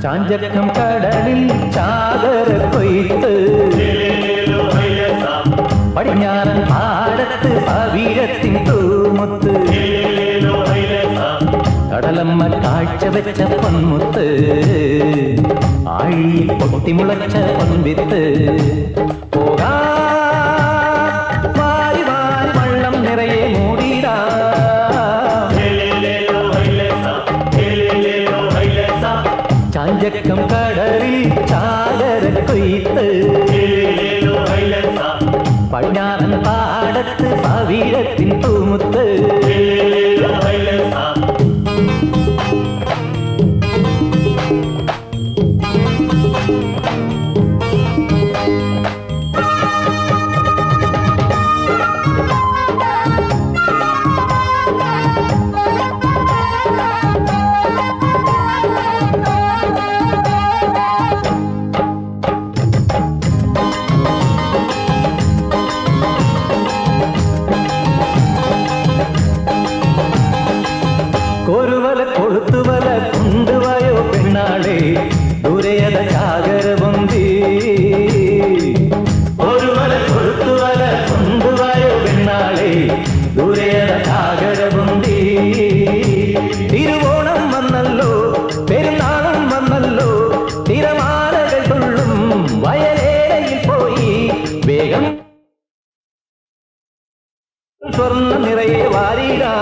ചാഞ്ചക്കം കടലിൽ ചാകര കൊയ്ത്ത് പടിഞ്ഞാറൻ പാടത്ത് പവിഴത്തിൻ തൂമുത്ത് കടലമ്മ കാഴ്ച വെച്ച പൊന്മുത്ത് ആഴിയിൽ പൊട്ടിമുളച്ച പൊൻവിത്ത് പോകാ വാരി വാരി വള്ളം നിറയെ മൂടിടാ ചാഞ്ചക്കം കടലിൽ ചാകര കൊയ്ത്ത് പടിഞ്ഞാറൻ പാടത്ത് പവിഴത്തിൻ തൂമുത്ത് കൊളുത്തുവല കൊണ്ടുവായോ പെണ്ണാളെ ദൂരെയത ചാകര പൊന്തി ഒരു വല കൊളുത്തുവല കൊണ്ടുവായോ പെണ്ണാളെ ദൂരെയത ചാകര പൊന്തി തിരുവോണം വന്നല്ലോ പെരുന്നാളും വന്നല്ലോ തിരമാലകൾ തുള്ളും വയലേലയിൽ പോയി വേഗം സ്വർണ്ണ നിറയെ വാരിടാ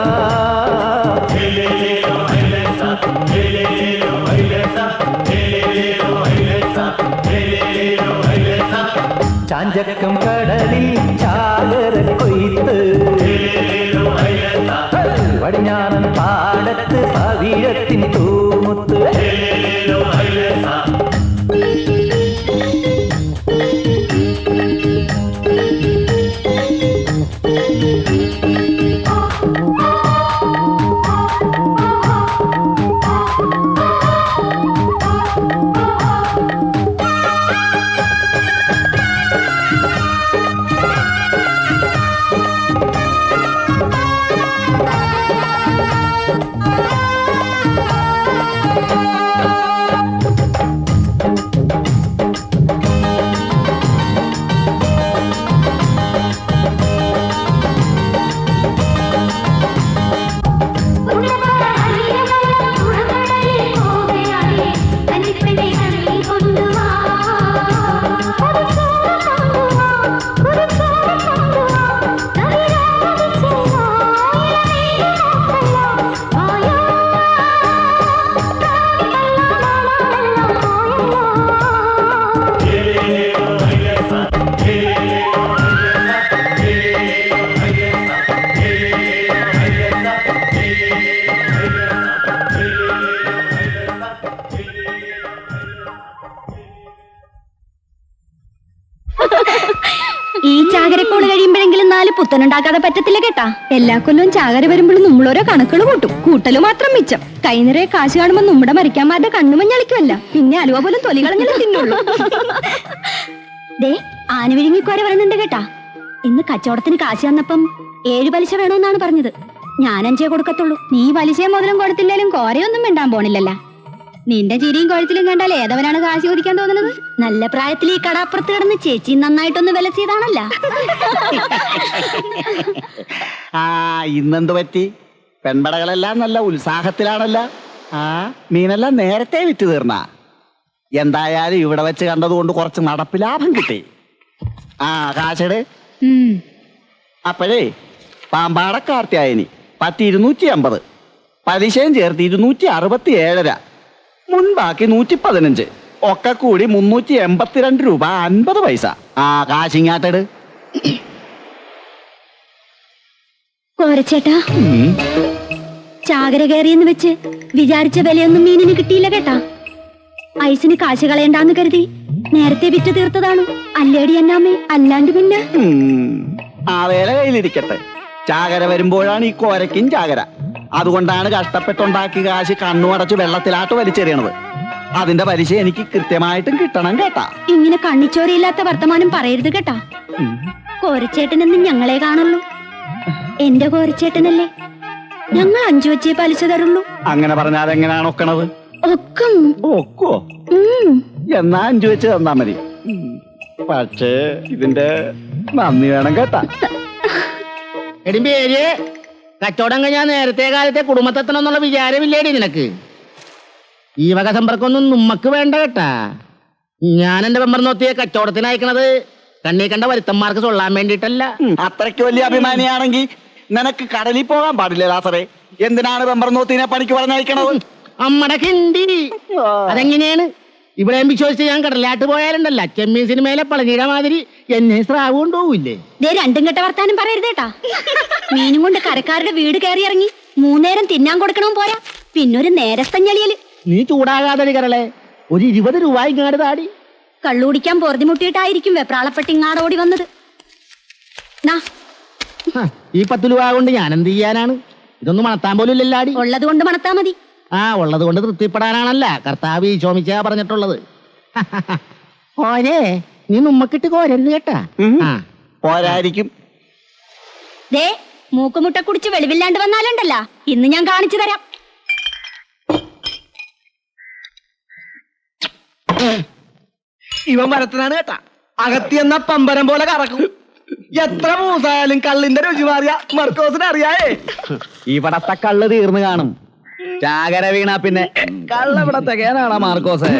ചാഞ്ചക്കം കടലിൽ ചാകര കൊയ്ത്ത് പടിഞ്ഞാറൻ പാടത്ത് പവിഴത്തിൻ തൂമുത്ത് ഈ ചാകരക്കോള് കഴിയുമ്പോഴെങ്കിലും 4 പുത്തനുണ്ടാക്കാതെ പറ്റത്തില്ല കേട്ടാ. എല്ലാ കൊല്ലവും ചാകര വരുമ്പോഴും നമ്മളോരോ കണക്കുകൾ കൂട്ടും. കൂട്ടല് മാത്രം മിച്ചം. കൈ നിറയെ കാശ് കാണുമ്പോ നമ്മുടെ മരിക്കാന്മാരുടെ കണ്ണുമഞ്ഞളിക്കുമല്ല. പിന്നെ അലുവ പോലും തൊലി കളഞ്ഞാലേ തിന്നുള്ളൂ. ദേ ആനവിഴുങ്ങിക്കോര പറയുന്നുണ്ട് കേട്ടാ. ഇന്ന് കച്ചവടത്തിന് കാശ് തന്നപ്പം 7 പലിശ വേണമെന്നാണ് പറഞ്ഞത്. ഞാൻ 5 കൊടുക്കത്തുള്ളൂ. നീ പലിശയും മുതലും കൊടുത്തില്ലേലും കോരയൊന്നും മിണ്ടാൻ പോണില്ലല്ല. നിന്റെ ചിരിയും കുഴച്ചിലും കണ്ടാൽ ഏതവനാണ് കാശ് ചോദിക്കാൻ തോന്നുന്നത്? നല്ല പ്രായത്തിൽ ഈ കടാപ്പുറത്ത് കിടന്ന് ചേച്ചി നന്നായിട്ടൊന്ന് വില ചെയ്താണല്ല. ഇന്നെന്ത് പറ്റി? പെൺപടകളെല്ലാം നല്ല ഉത്സാഹത്തിലാണല്ല. മീനെല്ലാം നേരത്തെ വിറ്റ് തീർന്ന. എന്തായാലും ഇവിടെ വെച്ച് കണ്ടതുകൊണ്ട് കുറച്ച് നടപ്പ് ലാഭം കിട്ടി. കാശട്. അപ്പോഴേ പാമ്പാടക്കാർത്തിയായനി 250, പലിശയും ചേർത്ത് 267, മുൻപാക്കി 115, ഒക്കെ കൂടി 382 രൂപ 50 പൈസ. കാശിങ്ങാട്ടട്. കോരച്ചേട്ടാ, ചാകര കയറിയെന്ന് വെച്ച് വിചാരിച്ച വിലയൊന്നും മീനിന് കിട്ടിയില്ല കേട്ടാ. ഐസിന് കാശ് കളയണ്ടാന്ന് കരുതി നേരത്തെ വിറ്റ് തീർത്തതാണ്. അല്ലേടി എന്നാമേ, അല്ലാണ്ട് പിന്നെ. ആ വേല കയ്യിലിരിക്കട്ടെ. ചാകര വരുമ്പോഴാണ് ഈ കോരയ്ക്കും ചാകര. അതുകൊണ്ടാണ് കഷ്ടപ്പെട്ടുണ്ടാക്കി കാശ് കണ്ണുമടച്ച് വെള്ളത്തിലാട്ട് വലിച്ചെറിയണത്. അതിന്റെ പലിശ എനിക്ക് കൃത്യമായിട്ടും കിട്ടണം കേട്ടാ. ഇങ്ങനെ കണ്ണിച്ചോരയില്ലാത്ത വർത്തമാനം പറയരുത് കേട്ടാ. കോരച്ചേട്ടനെന്ന് ഞങ്ങളെ കാണുള്ളൂ. എന്റെ കോരച്ചേട്ടനല്ലേ. ഞങ്ങൾ 5 വെച്ചേ പലിശ തരുള്ളൂ. അങ്ങനെ പറഞ്ഞാൽ എങ്ങനെയാണ് ഒക്കണത്? ഒക്കോ? എന്നാ 5 വെച്ച് തന്നാ മതി. പക്ഷേ ഇതിന്റെ നന്ദി വേണം കേട്ടാ. എടിമ്പേര് കച്ചവടം കഴിഞ്ഞാൽ നേരത്തെ കാലത്തെ കുടുംബത്തെത്തണമെന്നുള്ള വിചാരമില്ലേടി നിനക്ക്? ഈ വക സമ്പർക്കൊന്നും നമ്മക്ക് വേണ്ട കേട്ടാ. ഞാൻ എന്റെ മെമ്പർ നോത്തിയെ കച്ചവടത്തിന് അയക്കണത് കണ്ണീ കണ്ട വരുത്തന്മാർക്ക് കൊള്ളാൻ വേണ്ടിട്ടല്ല. അത്രയ്ക്ക് വലിയ അഭിമാനിയാണെങ്കിൽ നിനക്ക് കടലിൽ പോകാൻ പാടില്ല ലാസറേ. എന്തിനാണ് മെമ്പർ നോത്തിനെ പണിക്ക് പറഞ്ഞയക്കണത്? അമ്മടെ കിണ്ടി. അതെങ്ങനെയാണ്? ഇവിടെ വിശ്വസിച്ച് ഞാൻ കടലാട്ട് പോയാലുണ്ടല്ല, ചെമ്മീൻ സിനിമയിലെ പളനിയുടെ മാതിരി എന്നെ സ്രാവ് കൊണ്ടുപോകില്ലേ? രണ്ടും കെട്ട വർത്താനം പറയരുതേട്ടാ. മീനും കൊണ്ട് കരക്കാരുടെ വീട് കയറി ഇറങ്ങി 3 നേരം തിന്നാൻ കൊടുക്കണവും പോരാ, പിന്നൊരു നേരത്തഞ്ഞളിയല്. നീ ചൂടാകാതെ കരളെ, ഒരു 20 രൂപ ഇങ്ങാട് താടി. കള്ളുകുടിക്കാൻ പൊറുതിമുട്ടിയിട്ടായിരിക്കും വെപ്രാളപ്പെട്ട് ഇങ്ങാടോടി വന്നത്. ഈ 10 രൂപ കൊണ്ട് ഞാൻ എന്ത് ചെയ്യാനാണ്? ഇതൊന്നും മണത്താൻ പോലും ഇല്ലല്ലാടി. ഉള്ളത് കൊണ്ട് മണത്താ മതി. ഉള്ളത് കൊണ്ട് തൃപ്തിപ്പെടാനാണല്ല കർത്താവ് ഈശോമിച്ച പറഞ്ഞിട്ടുള്ളത്. ഓരേ നീ നമ്മക്കിട്ട് കോരരുത് കേട്ടാ. പോരായിരിക്കും. ദേ മൂക്കുമുട്ട കുടിച്ച് വെളിവില്ലാണ്ട് വന്നാലുണ്ടല്ല, ഇന്ന് ഞാൻ കാണിച്ചു തരാം. ഇവൻ മരത്തിനാണ് കേട്ടാ. അകത്തിയെന്ന പമ്പരം പോലെ കറക്കും. എത്ര മൂസായാലും കള്ളിന്റെ രുചി മാറിയ മർക്കോസിന് അറിയായേ. ഇവിടത്തെ കള്ള് തീർന്നു കാണും. ചാകര വീണ പിന്നെ കള്ളവിടെ തികയാനാണോ മാർക്കോസേ?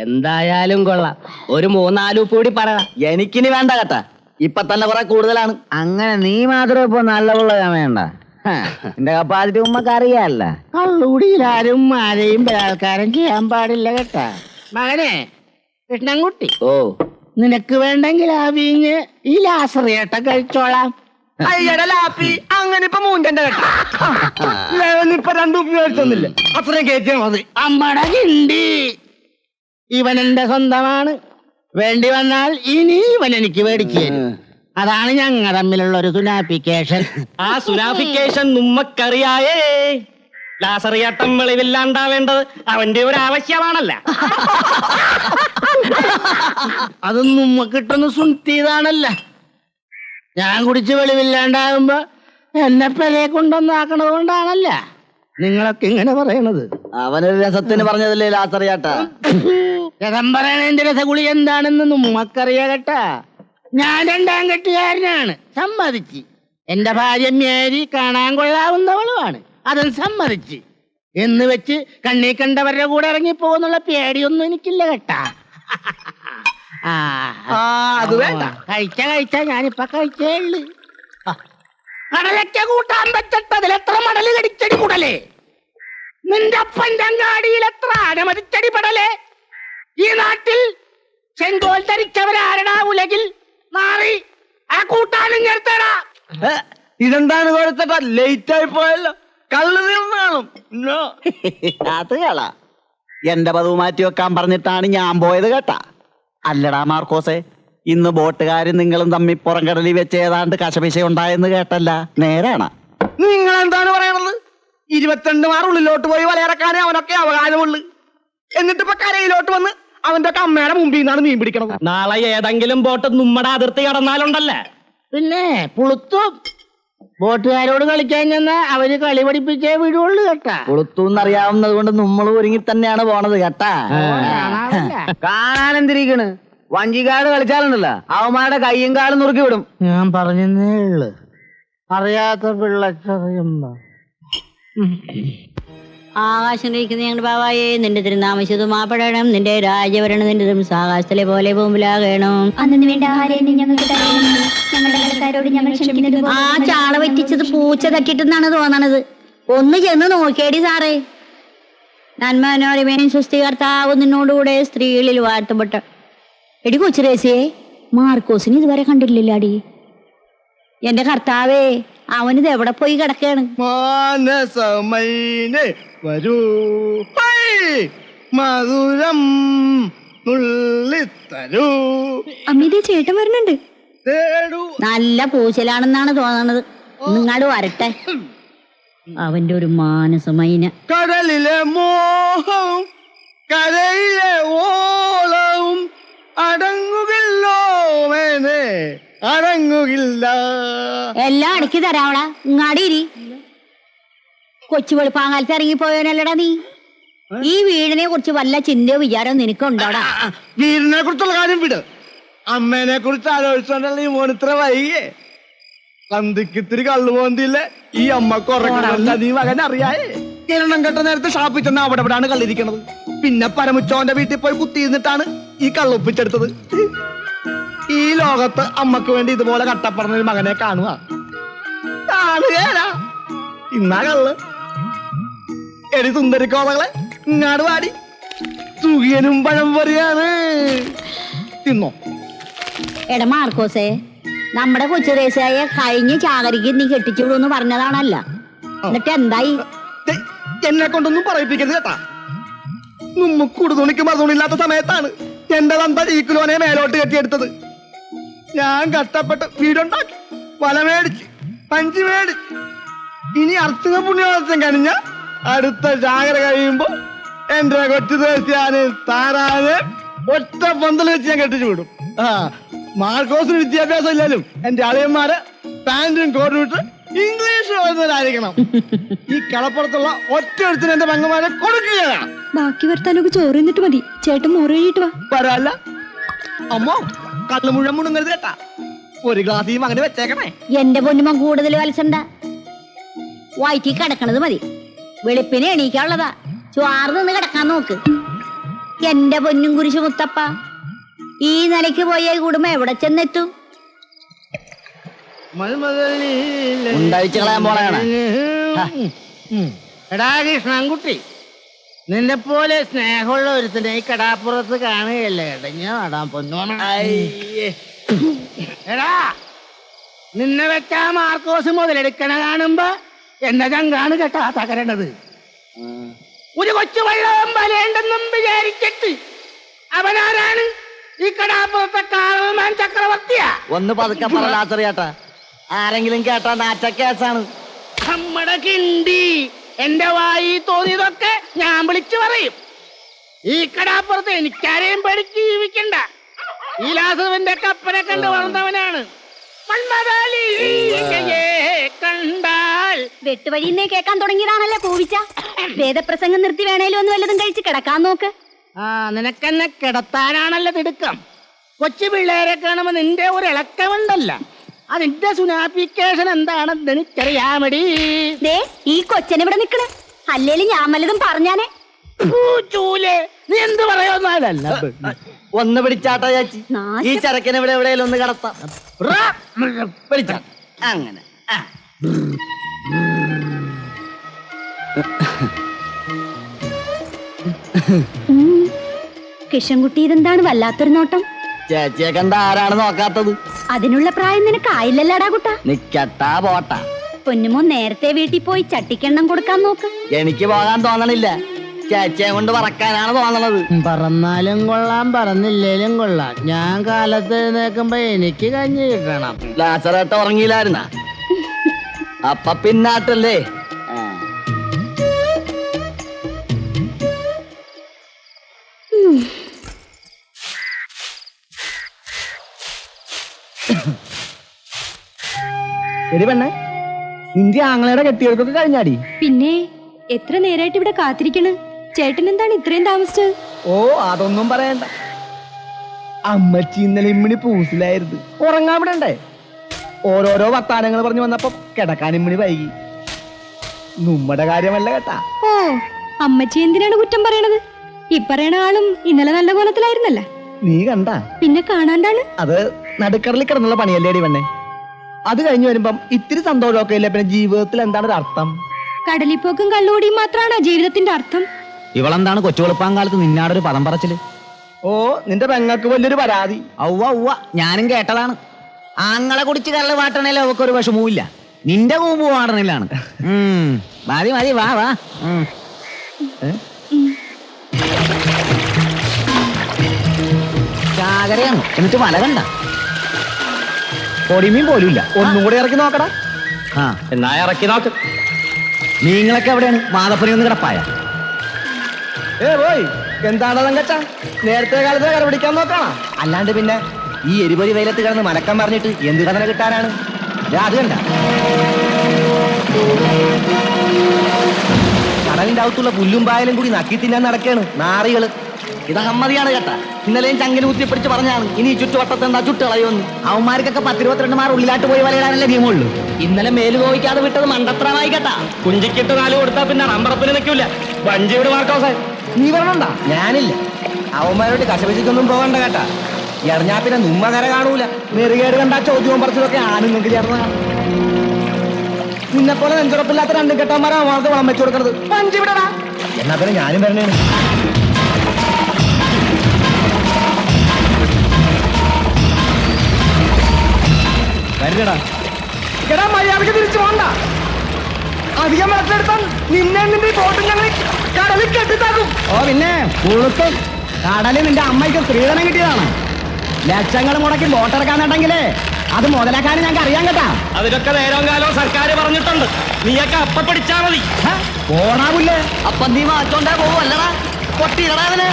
എന്തായാലും കൊള്ളാം. ഒരു 3-4 കൂടി പറ. എനിക്കിനി വേണ്ട കേട്ടാ. ഇപ്പൊ തന്നെ കുറെ കൂടുതലാണ്. അങ്ങനെ നീ മാത്രം ഇപ്പൊ നല്ലവുള്ള വേണ്ട. എന്റെ കപ്പാസിറ്റി ഉമ്മക്ക് അറിയാല്ല. കള്ളുകൂടിയിൽ ആരും ആരെയും ബലാത്കാരം ചെയ്യാൻ പാടില്ല കേട്ടാ. മകനെ കൃഷ്ണൻകുട്ടി, നിനക്ക് വേണ്ടെങ്കിൽ ആ വീഞ്ഞ് ഈ ലാസറിയേട്ട കഴിച്ചോളാം. അയ്യട ലാപ്പി, അങ്ങനെ ഇപ്പൊ മൂഞ്ചന്റെ കേട്ടാ. ഇപ്പൊ 2 ഉപ്പ് മേടിച്ചൊന്നില്ല, അത്രയും കയറ്റിയാ മതി. അമ്മടെ കിണ്ടി, ഇവൻ എന്റെ സ്വന്തമാണ്. വേണ്ടി വന്നാൽ ഇനി ഇവൻ എനിക്ക് മേടിച്ചു തരും. അതാണ് ഞങ്ങൾ തമ്മിലുള്ള ഒരു സുനാഫിക്കേഷൻ. ആ സുനാഫിക്കേഷൻ നമ്മക്കറിയായേ. ലാസറിയാട്ടം വെളിവില്ലാണ്ടാവേണ്ടത് അവന്റെ ഒരു ആവശ്യമാണല്ല. അത് നമ്മക്കിട്ടൊന്ന് സുൻത്തിയതാണല്ല. ഞാൻ കുടിച്ച് വെളിവില്ലാണ്ടാകുമ്പോ എന്നെ പെരെ കൊണ്ടൊന്നാക്കണത് കൊണ്ടാണല്ല നിങ്ങളൊക്കെ ഇങ്ങനെ പറയണത്. അവനൊരു രസത്തിന് പറഞ്ഞതല്ലേ ലാസറിയാട്ട. രസം പറയണതിന്റെ രസഗുളി എന്താണെന്ന് നമ്മക്കറിയാ കേട്ടാ. ഞാൻ 2ാം കെട്ടുകാരനാണ്, സമ്മതിച്ച്. എന്റെ ഭാര്യ മേരി കാണാൻ കൊള്ളാവുന്നവളുമാണ്, അതും സമ്മതിച്ച്. എന്ന് വെച്ച് കണ്ണീ കണ്ടവരുടെ കൂടെ ഇറങ്ങിപ്പോകുന്നുള്ള പേടിയൊന്നും എനിക്കില്ല കേട്ടാ. അത് വേണ്ട. കഴിച്ച ഞാനിപ്പൊ കഴിച്ചേ ഉള്ളു. കടലയ്ക്ക കൂട്ടാൻ വെച്ചിട്ടതിൽ എത്ര മടല് കടിച്ചടി കൂടലേ. നിന്റെ അപ്പന്റെ അങ്ങാടിയിൽ എത്ര അനമതിച്ചടി പടലേ. ഈ നാട്ടിൽ ചെങ്കോൽ ധരിച്ചവരാരടാ ഉലകിൽ നാറി. ആ കൂട്ടാനും ചേർത്തടാ. ഇതെന്താണ് കൊടുത്തിട്ടാ? ലേറ്റ് ആയി പോയല്ലോ. കള്ളു തീർന്നാണും. അത് കളാ. എന്റെ പതിവ് മാറ്റി വെക്കാൻ പറഞ്ഞിട്ടാണ് ഞാൻ പോയത് കേട്ടാ. അല്ലടാ മാർക്കോസേ, ഇന്ന് ബോട്ടുകാരും നിങ്ങളും തമ്മിൽ പുറംകടലിൽ വെച്ച് ഏതാണ്ട് കശപിശ ഉണ്ടായെന്ന് കേട്ടല്ല, നേരാണ്? നിങ്ങൾ എന്താണ് പറയണത്? 22 മാർ ഉള്ളിലോട്ട് പോയി വലയിറക്കാനേ അവനൊക്കെ അവകാശമുള്ളു. എന്നിട്ട് ഇപ്പൊ കരയിലോട്ട് വന്ന് അവന്റെ ഒക്കെ അമ്മയുടെ മുമ്പിൽ നിന്നാണ് മീൻ പിടിക്കണത്. നാളെ ഏതെങ്കിലും ബോട്ട് നമ്മുടെ അതിർത്തി കടന്നാലുണ്ടല്ലേ പിന്നെ പുളുത്തും. ബോട്ടുകാരോട് കളിക്കാൻ ചെന്ന അവര് കളി പഠിപ്പിച്ചേ വീടുള്ളൂ കേട്ടാ. കൊളുത്തൂന്നറിയാവുന്നത് കൊണ്ട് നമ്മൾ ഒരുങ്ങി തന്നെയാണ് പോണത് കേട്ടാ. കാണാൻ എന്തിരിക്കണ്? വഞ്ചിക്കാട് കളിച്ചാലുണ്ടല്ലോ അവന്മാരുടെ കയ്യും കാലും നുറുക്കി വിടും. ഞാൻ പറഞ്ഞേ ഉള്ളു, അറിയാത്ത പിള്ളച്ചറിയുമ്പോ. ആകാശത്തിരിക്കുന്ന ഞങ്ങളുടെ ബാവായേ, നിന്റെ തിരുനാമശുദ്ധമാപ്പെടണം, നിന്റെ രാജഭരണം നിന്റെ ആകാശത്തിലെ പോലെ ഭൂമിലാകണം. അന്നു വേണ്ട ആഹാരം ഞങ്ങൾക്ക് തരണമേ. ഞങ്ങളുടെ കടക്കാരോട് ഞങ്ങൾ ക്ഷമിക്കുന്നത് പോലെ ആ ചാള പറ്റിച്ചത് പൂച്ച തട്ടിട്ടെന്നാണ് തോന്നണത്. ഒന്ന് ചെന്ന് നോക്കിയേടി സാറേ. നന്മനോരമേനും സൃഷ്ടികർത്താവ് നിന്നോടുകൂടെ സ്ത്രീകളിൽ വാഴ്ത്തപ്പെട്ട. എടി കൊച്ചുരേസിയെ, മാർക്കോസിന് ഇതുവരെ കണ്ടിട്ടില്ലാടി. എന്റെ കർത്താവേ, അവനിത് എവിടെ പോയി കിടക്കാണ്? മാനസമൈനെ വരൂ, ഹൈ, മധുരം നുള്ളിത്തരൂ, അമ്മിതേ ചേട്ടൻ വരുന്നുണ്ട്. തേടൂ. നല്ല പൂച്ചലാണെന്നാണ് തോന്നണത്. നിങ്ങാട് വരട്ടെ. അവന്റെ ഒരു മാനസമൈന. കടലിലെ മോഹവും കരയിലെ ഓളവും അടങ്ങുകില്ലോ മേനെ, അടങ്ങുകില്ല. എല്ലാം അടക്കി തരാവളാ. ഇങ്ങാടി ഇരി. കൊച്ചു വെളുപ്പാങ്കാലത്ത് ഇറങ്ങിപ്പോയവനല്ലടാ നീ. ഈ വീടിനെ കുറിച്ച് വല്ല ചിന്തയോ വിചാരവും നിനക്കുണ്ടോടാ? വീടിനെ കുറിച്ചുള്ള കാര്യം വിട്. അമ്മേനെ കുറിച്ച് ആലോചിച്ചോണ്ടല്ലേ ഈ മോനിത്ര വൈകിയേ. സന്ധിക്കിത്തിരി കള്ളുപോന്തില്ലേ ഈ അമ്മക്ക് ഉറങ്ങണല്ല നീ മകൻ അറിയായേ. കിരണം കെട്ട നേരത്തെ ഷാപ്പിൽ ചെന്ന് അവിടെ ഇവിടാണ് കള്ളിരിക്കണത്. പിന്നെ പരമുച്ചോന്റെ വീട്ടിൽ പോയി കുത്തിയിരുന്നിട്ടാണ് ഈ കള്ളൊപ്പിച്ചെടുത്തത്. ഈ ലോകത്ത് അമ്മക്ക് വേണ്ടി ഇതുപോലെ കട്ടപ്പറഞ്ഞ ഒരു മകനെ കാണുക കാണുകയല്ല. ഇന്നാ കള്ള്. എടി സുന്ദരി കോമകളെ, ഇങ്ങാട് വാടി. സുഖിയനും പഴം പറയാണ്. തിന്നോ. എടാ മാർക്കോസേ, നമ്മുടെ കൊച്ചു റേസായ കഴിഞ്ഞ ചാകരിക്ക് നീ കെട്ടിച്ചുവിടുന്ന് പറഞ്ഞതാണല്ല. എന്നിട്ട് എന്തായി? എന്നെ കൊണ്ടൊന്നും പറയിപ്പിക്കരുത് കേട്ടാ. നമ്മക്കൂട് തുണിക്ക് മറുതുണില്ലാത്ത സമയത്താണ് എന്റെ തന്ത ഈ കിലോനെ മേലോട്ട് കെട്ടിയെടുത്തത്. ഞാൻ കഷ്ടപ്പെട്ട് വീടുണ്ടാക്കി, വല മേടിച്ച്, പഞ്ചി മേടിച്ച്. ഇനി അർച്ചന പുണ്യവാസം കഴിഞ്ഞ അടുത്ത ചാകര കഴിയുമ്പോ എന്റെ കൊച്ചു ദേശിയാന് താരാന് ഒറ്റ പന്തൽ വെച്ച് ഞാൻ കെട്ടിച്ചു വിടും. മാർക്കോസിന് വിദ്യാഭ്യാസം ഇല്ലാലും എന്റെ അളിയന്മാര് പാന്റും കോട്ടും ഇട്ട് ഇംഗ്ലീഷ് എഴുതുന്നവരായിരിക്കണം. ഈ കളപ്പുറത്തുള്ള ഒറ്റ ഒരുത്തിന് എന്റെ പെങ്ങന്മാരെ കൊടുക്കുകയാണ്. ബാക്കി വർത്താനൊക്കെ ചോറ് എന്നിട്ട് മതി. ചേട്ടൻ മുറിയിട്ട് വാ. വരാല്ല അമ്മോ, കള്ളു മുഴുവൻ മുണുങ്ങരുത് കേട്ടാ. ഒരു ഗ്ലാസ് ഈ മകന് വെച്ചേക്കണേ. എന്റെ പൊന്നുമ കൂടുതൽ വലസണ്ട. വയറ്റി കിടക്കണത് മതി. വെളുപ്പിനെ എണീക്കാനുള്ളതാ. ചുവാറ് നിന്ന് കിടക്കാൻ നോക്ക്. എന്റെ പൊന്നും കുരിശു മുത്തപ്പ, ഈ നിലയ്ക്ക് പോയ കുടുംബം എവിടെ ചെന്നെത്തും? ഉണ്ടായിച്ച് കളയാൻ പോണാണ്. എടാ കൃഷ്ണൻകുട്ടി, നിന്നെ പോലെ സ്നേഹമുള്ള ഒരുത്തിനെ ഈ കടാപ്പുറത്ത് കാണുകയല്ലേ ഇടഞ്ഞ നടാൻ പൊന്നോണ. എടാ, നിന്നെ വെച്ചാ മാർക്കോസ് മുതലെടുക്കണ കാണുമ്പോ എന്നെ ചങ്കാണ് കേട്ടാ തകരണത്. ഒരു കൊച്ചു വെള്ളം വലയുണ്ടെന്നും വിചാരിച്ചിട്ട് അവനാരാണ്? ഈ കടാപ്പുറത്തെ കാളമാൻ ചക്രവർത്തിയാ. ഒന്ന് പതുക്കെ പറലാച്ചറിയാട്ടാ. ആരെങ്കിലും കേട്ടാ നാറ്റ കേസാണ്. നമ്മടെ കിണ്ടി എന്റെ വായി തോന്നിയതൊക്കെ ഞാൻ വിളിച്ചു പറയും. ഈ കടാപ്പുറത്ത് എനിക്കാരെയും പേടിച്ച് ജീവിക്കണ്ട. ഈ ലാസവന്റെ കപ്പനെ കണ്ട് വളർന്നവനാണ്. കണ്ടാൽ വെട്ടുവഴിന്നേ കേൾക്കാൻ തുടങ്ങിയതാണല്ലേ കൂവിച്ച. വേദപ്രസംഗം നിർത്തി വേണേലും ഒന്ന് വല്ലതും കഴിച്ച് കിടക്കാൻ നോക്ക്. നിനക്കെന്നെ കിടത്താനാണല്ലോ തിടുക്കം. കൊച്ചു പിള്ളേരെ കാണുമ്പോ നിന്റെ ഒരു ഇളക്കമുണ്ടല്ല. അതിന്റെ സുനാഫിക്കേഷൻ എന്താണെന്ന് എനിക്കറിയാമടി. ദേ ഈ കൊച്ചനിവിടെ നിക്കണ്. അല്ലേലും ഞാൻ വല്ലതും പറഞ്ഞാനേ. ചൂലേ, നീ എന്ത് പറയുന്നല്ല. ഒന്ന് പിടിച്ചാട്ടാ ചാച്ചി. ഈ ചരക്കിന് ഇവിടെ എവിടെയെങ്കിലും ഒന്ന് കിടത്താം. പിടിച്ചാ അങ്ങനെ. കിഷൻകുട്ടി, ഇതെന്താണ് വല്ലാത്തൊരു നോട്ടം? ചേച്ചിയെ കണ്ട ആരാണ് നോക്കാത്തത്? അതിനുള്ള പ്രായം നിനക്ക് ആയില്ലല്ലാടാ കുട്ടാ. നിക്കട്ടാ പോട്ടാ. പൊന്നുമോ നേരത്തെ വീട്ടിൽ പോയി ചട്ടിക്കെണ്ണം കൊടുക്കാൻ നോക്ക്. എനിക്ക് പോകാൻ തോന്നണില്ല. ചേച്ചിയെ കൊണ്ട് പറക്കാനാണ് തോന്നണത്. പറന്നാലും കൊള്ളാം പറന്നില്ലേലും കൊള്ളാം, ഞാൻ കാലത്ത് എഴുന്നേക്കുമ്പോ എനിക്ക് കഞ്ഞി കിട്ടണം. ലാസറേട്ട ഉറങ്ങിയില്ലായിരുന്ന അപ്പ പിന്നാട്ടല്ലേ. എടി പെണ്ണെ, നിന്റെ ആങ്ങളയുടെ കെട്ടിയെടുപ്പൊക്കെ കഴിഞ്ഞാടി? പിന്നെ എത്ര നേരായിട്ട് ഇവിടെ കാത്തിരിക്കണ്. ചേട്ടൻ എന്താണ് ഇത്രയും താമസിച്ചത്? ഓ അതൊന്നും പറയണ്ട. അമ്മച്ചി ഇന്നലെ ഇമ്മിണി പൂസിലായിരുന്നു, ഉറങ്ങാൻ വിടണ്ടേ. ഓരോരോ വർത്താനങ്ങൾ പറഞ്ഞു വന്നപ്പോ കിടക്കാൻ ഇമ്മിണി വൈകി. നമ്മുടെ കാര്യമല്ല കേട്ടാ. ഓ അമ്മച്ചി എന്തിനാണ് കുറ്റം പറയണത്? ഈ പറയണ ആളും ഇന്നലെ നല്ല കോലത്തിലായിരുന്നല്ല. നീ കണ്ട? പിന്നെ കാണാണ്ടാണ്. അത് നടുക്കടലിൽ കിടന്നുള്ള പണിയല്ലേടി പെണ്ണെ. അത് കഴിഞ്ഞു വരുമ്പം ഇത്തിരി സന്തോഷമൊക്കെ ഇല്ല, പിന്നെ ജീവിതത്തിൽ എന്താണ് ഒരു അർത്ഥം? കടലിപ്പോക്കും കള്ളുകൂടിയും മാത്രമാണ് ജീവിതത്തിന്റെ അർത്ഥം. ഇവളെന്താണ് കൊച്ചുവെളുപ്പാങ്കാലത്ത് നിന്നാടൊരു പദം പറച്ചില്? ഓ നിന്റെ പെങ്ങൾക്ക് വലിയൊരു പരാതി. ഔവ ഔവ, ഞാനും കേട്ടതാണ്. ആങ്ങളെ കുടിച്ച് കരള് വാട്ടണേലും അവക്കൊരു വിഷമവുമില്ല, നിന്റെ കൂമ്പ് വാടണില്ലാണ്. മതി മതി, വാ വാ. ചാകരയാണ്, എന്നിട്ട് വല കണ്ട പൊടിമീൻ പോലുമില്ല. ഒന്നും കൂടെ ഇറക്കി നോക്കടാ. ആ എന്നാ ഇറക്കി നോക്ക്. നീങ്ങളൊക്കെ എവിടെയാണ്? മാതപ്പുരി ഒന്ന് കിടപ്പായ? പോയി എന്താണ് തങ്കച്ച, നേരത്തെ കാലത്ത് കര പിടിക്കാൻ നോക്കണം. അല്ലാണ്ട് പിന്നെ ഈ എരിപൊരി വെയിലത്ത് കിടന്ന് മലക്കം പറഞ്ഞിട്ട് എന്ത് കഥന കിട്ടാനാണ്? അത് കണ്ട കടലിന്റെ അകത്തുള്ള പുല്ലും പായലും കൂടി നക്കി തിന്നാൻ നടക്കാണ് നാറികള്. ഇത് അഹമ്മതിയാണ് കേട്ടാ. ഇന്നലെയും ചങ്കിന് കുത്തിപ്പിടിച്ച് പറഞ്ഞാണ് ഇനി ചുറ്റുവട്ടത്ത് എന്താ ചുട്ടുകളയോന്ന്. അവന്മാർക്കൊക്കെ 10-22 മാർ ഉള്ളിലാട്ട് പോയി വലയിടാനല്ലേ നിയമമുള്ളൂ. ഇന്നലെ മേല് നോവിക്കാതെ വിട്ടത് മണ്ടത്രമായി കേട്ടാ. കുഞ്ചിക്കിട്ട് 4 കൊടുത്താ പിന്നെ റമ്പറപ്പിന് നിൽക്കൂല. വഞ്ചിയുടെ മാർക്കോസേ. നീ പറഞ്ഞണ്ട, ഞാനില്ല. അവന്മാരോട് കശപിശിക്കൊന്നും പോകണ്ട കേട്ടാ. എറിഞ്ഞാ പിന്നെ നുമ്മ കര കാണൂല. നെറുകേട് കണ്ട ചോദ്യവും പറച്ചിലൊക്കെ ആനും നിങ്ങൾക്ക് ചേർന്ന. നിന്നെപ്പോലെ നെഞ്ചുറപ്പില്ലാത്ത 2 കെട്ടന്മാരാ അവന്മാർക്ക് വളം വെച്ചു കൊടുക്കണത്. വഞ്ചി വിടടാ. എന്നാ പിന്നെ ഞാനും വരണേണ്. വരില്ലടാ. എടാ മര്യാദക്ക് തിരിച്ചു പോണ്ട. അധികം വെള്ളത്തിലെടുത്താൽ നിന്നെ നിന്റെ ബോട്ടും ഞങ്ങൾ കടലിൽ കെട്ടിത്താക്കും. ഓ പിന്നെ കുളുക്കും. കടലിൽ നിന്റെ അമ്മയ്ക്ക് സ്ത്രീധനം കിട്ടിയതാണ്. ലക്ഷങ്ങൾ മുടക്കി ബോട്ടിറക്കാന്നുണ്ടെങ്കിലേ അത് മുതലാക്കാനും ഞങ്ങൾക്ക് അറിയാൻ കേട്ടാ. അതിനൊക്കെ നേരവും കാലവും സർക്കാർ പറഞ്ഞിട്ടുണ്ട്. നീയൊക്കെ അപ്പ പിടിച്ചാ മതി. ഓണാവില്ലേ? അപ്പം നീ മാറ്റോണ്ടേ പോവല്ലടാ. പൊട്ടിയിടടാ അതിന്.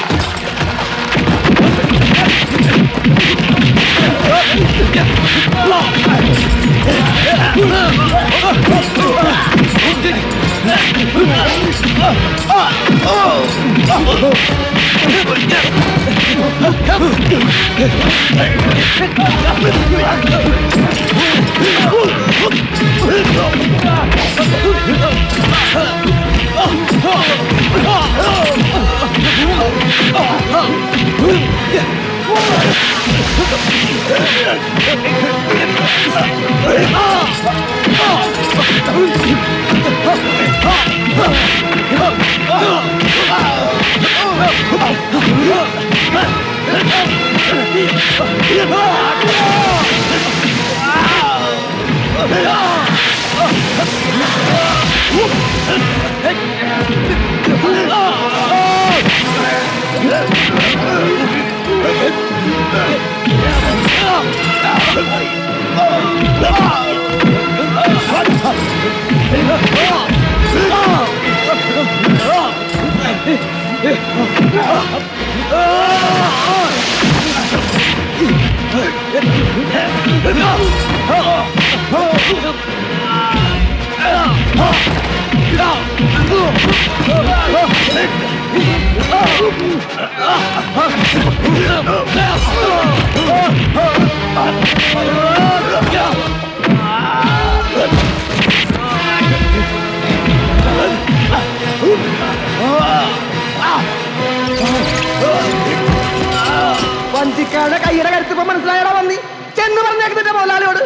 വഞ്ചിക്കാരുടെ കൈയുടെ കരുത്തിപ്പോ മനസ്സിലായടാ വന്നി. ചെന്ന് പറഞ്ഞേക്കുന്നില്ല മുതലാളിയോട്.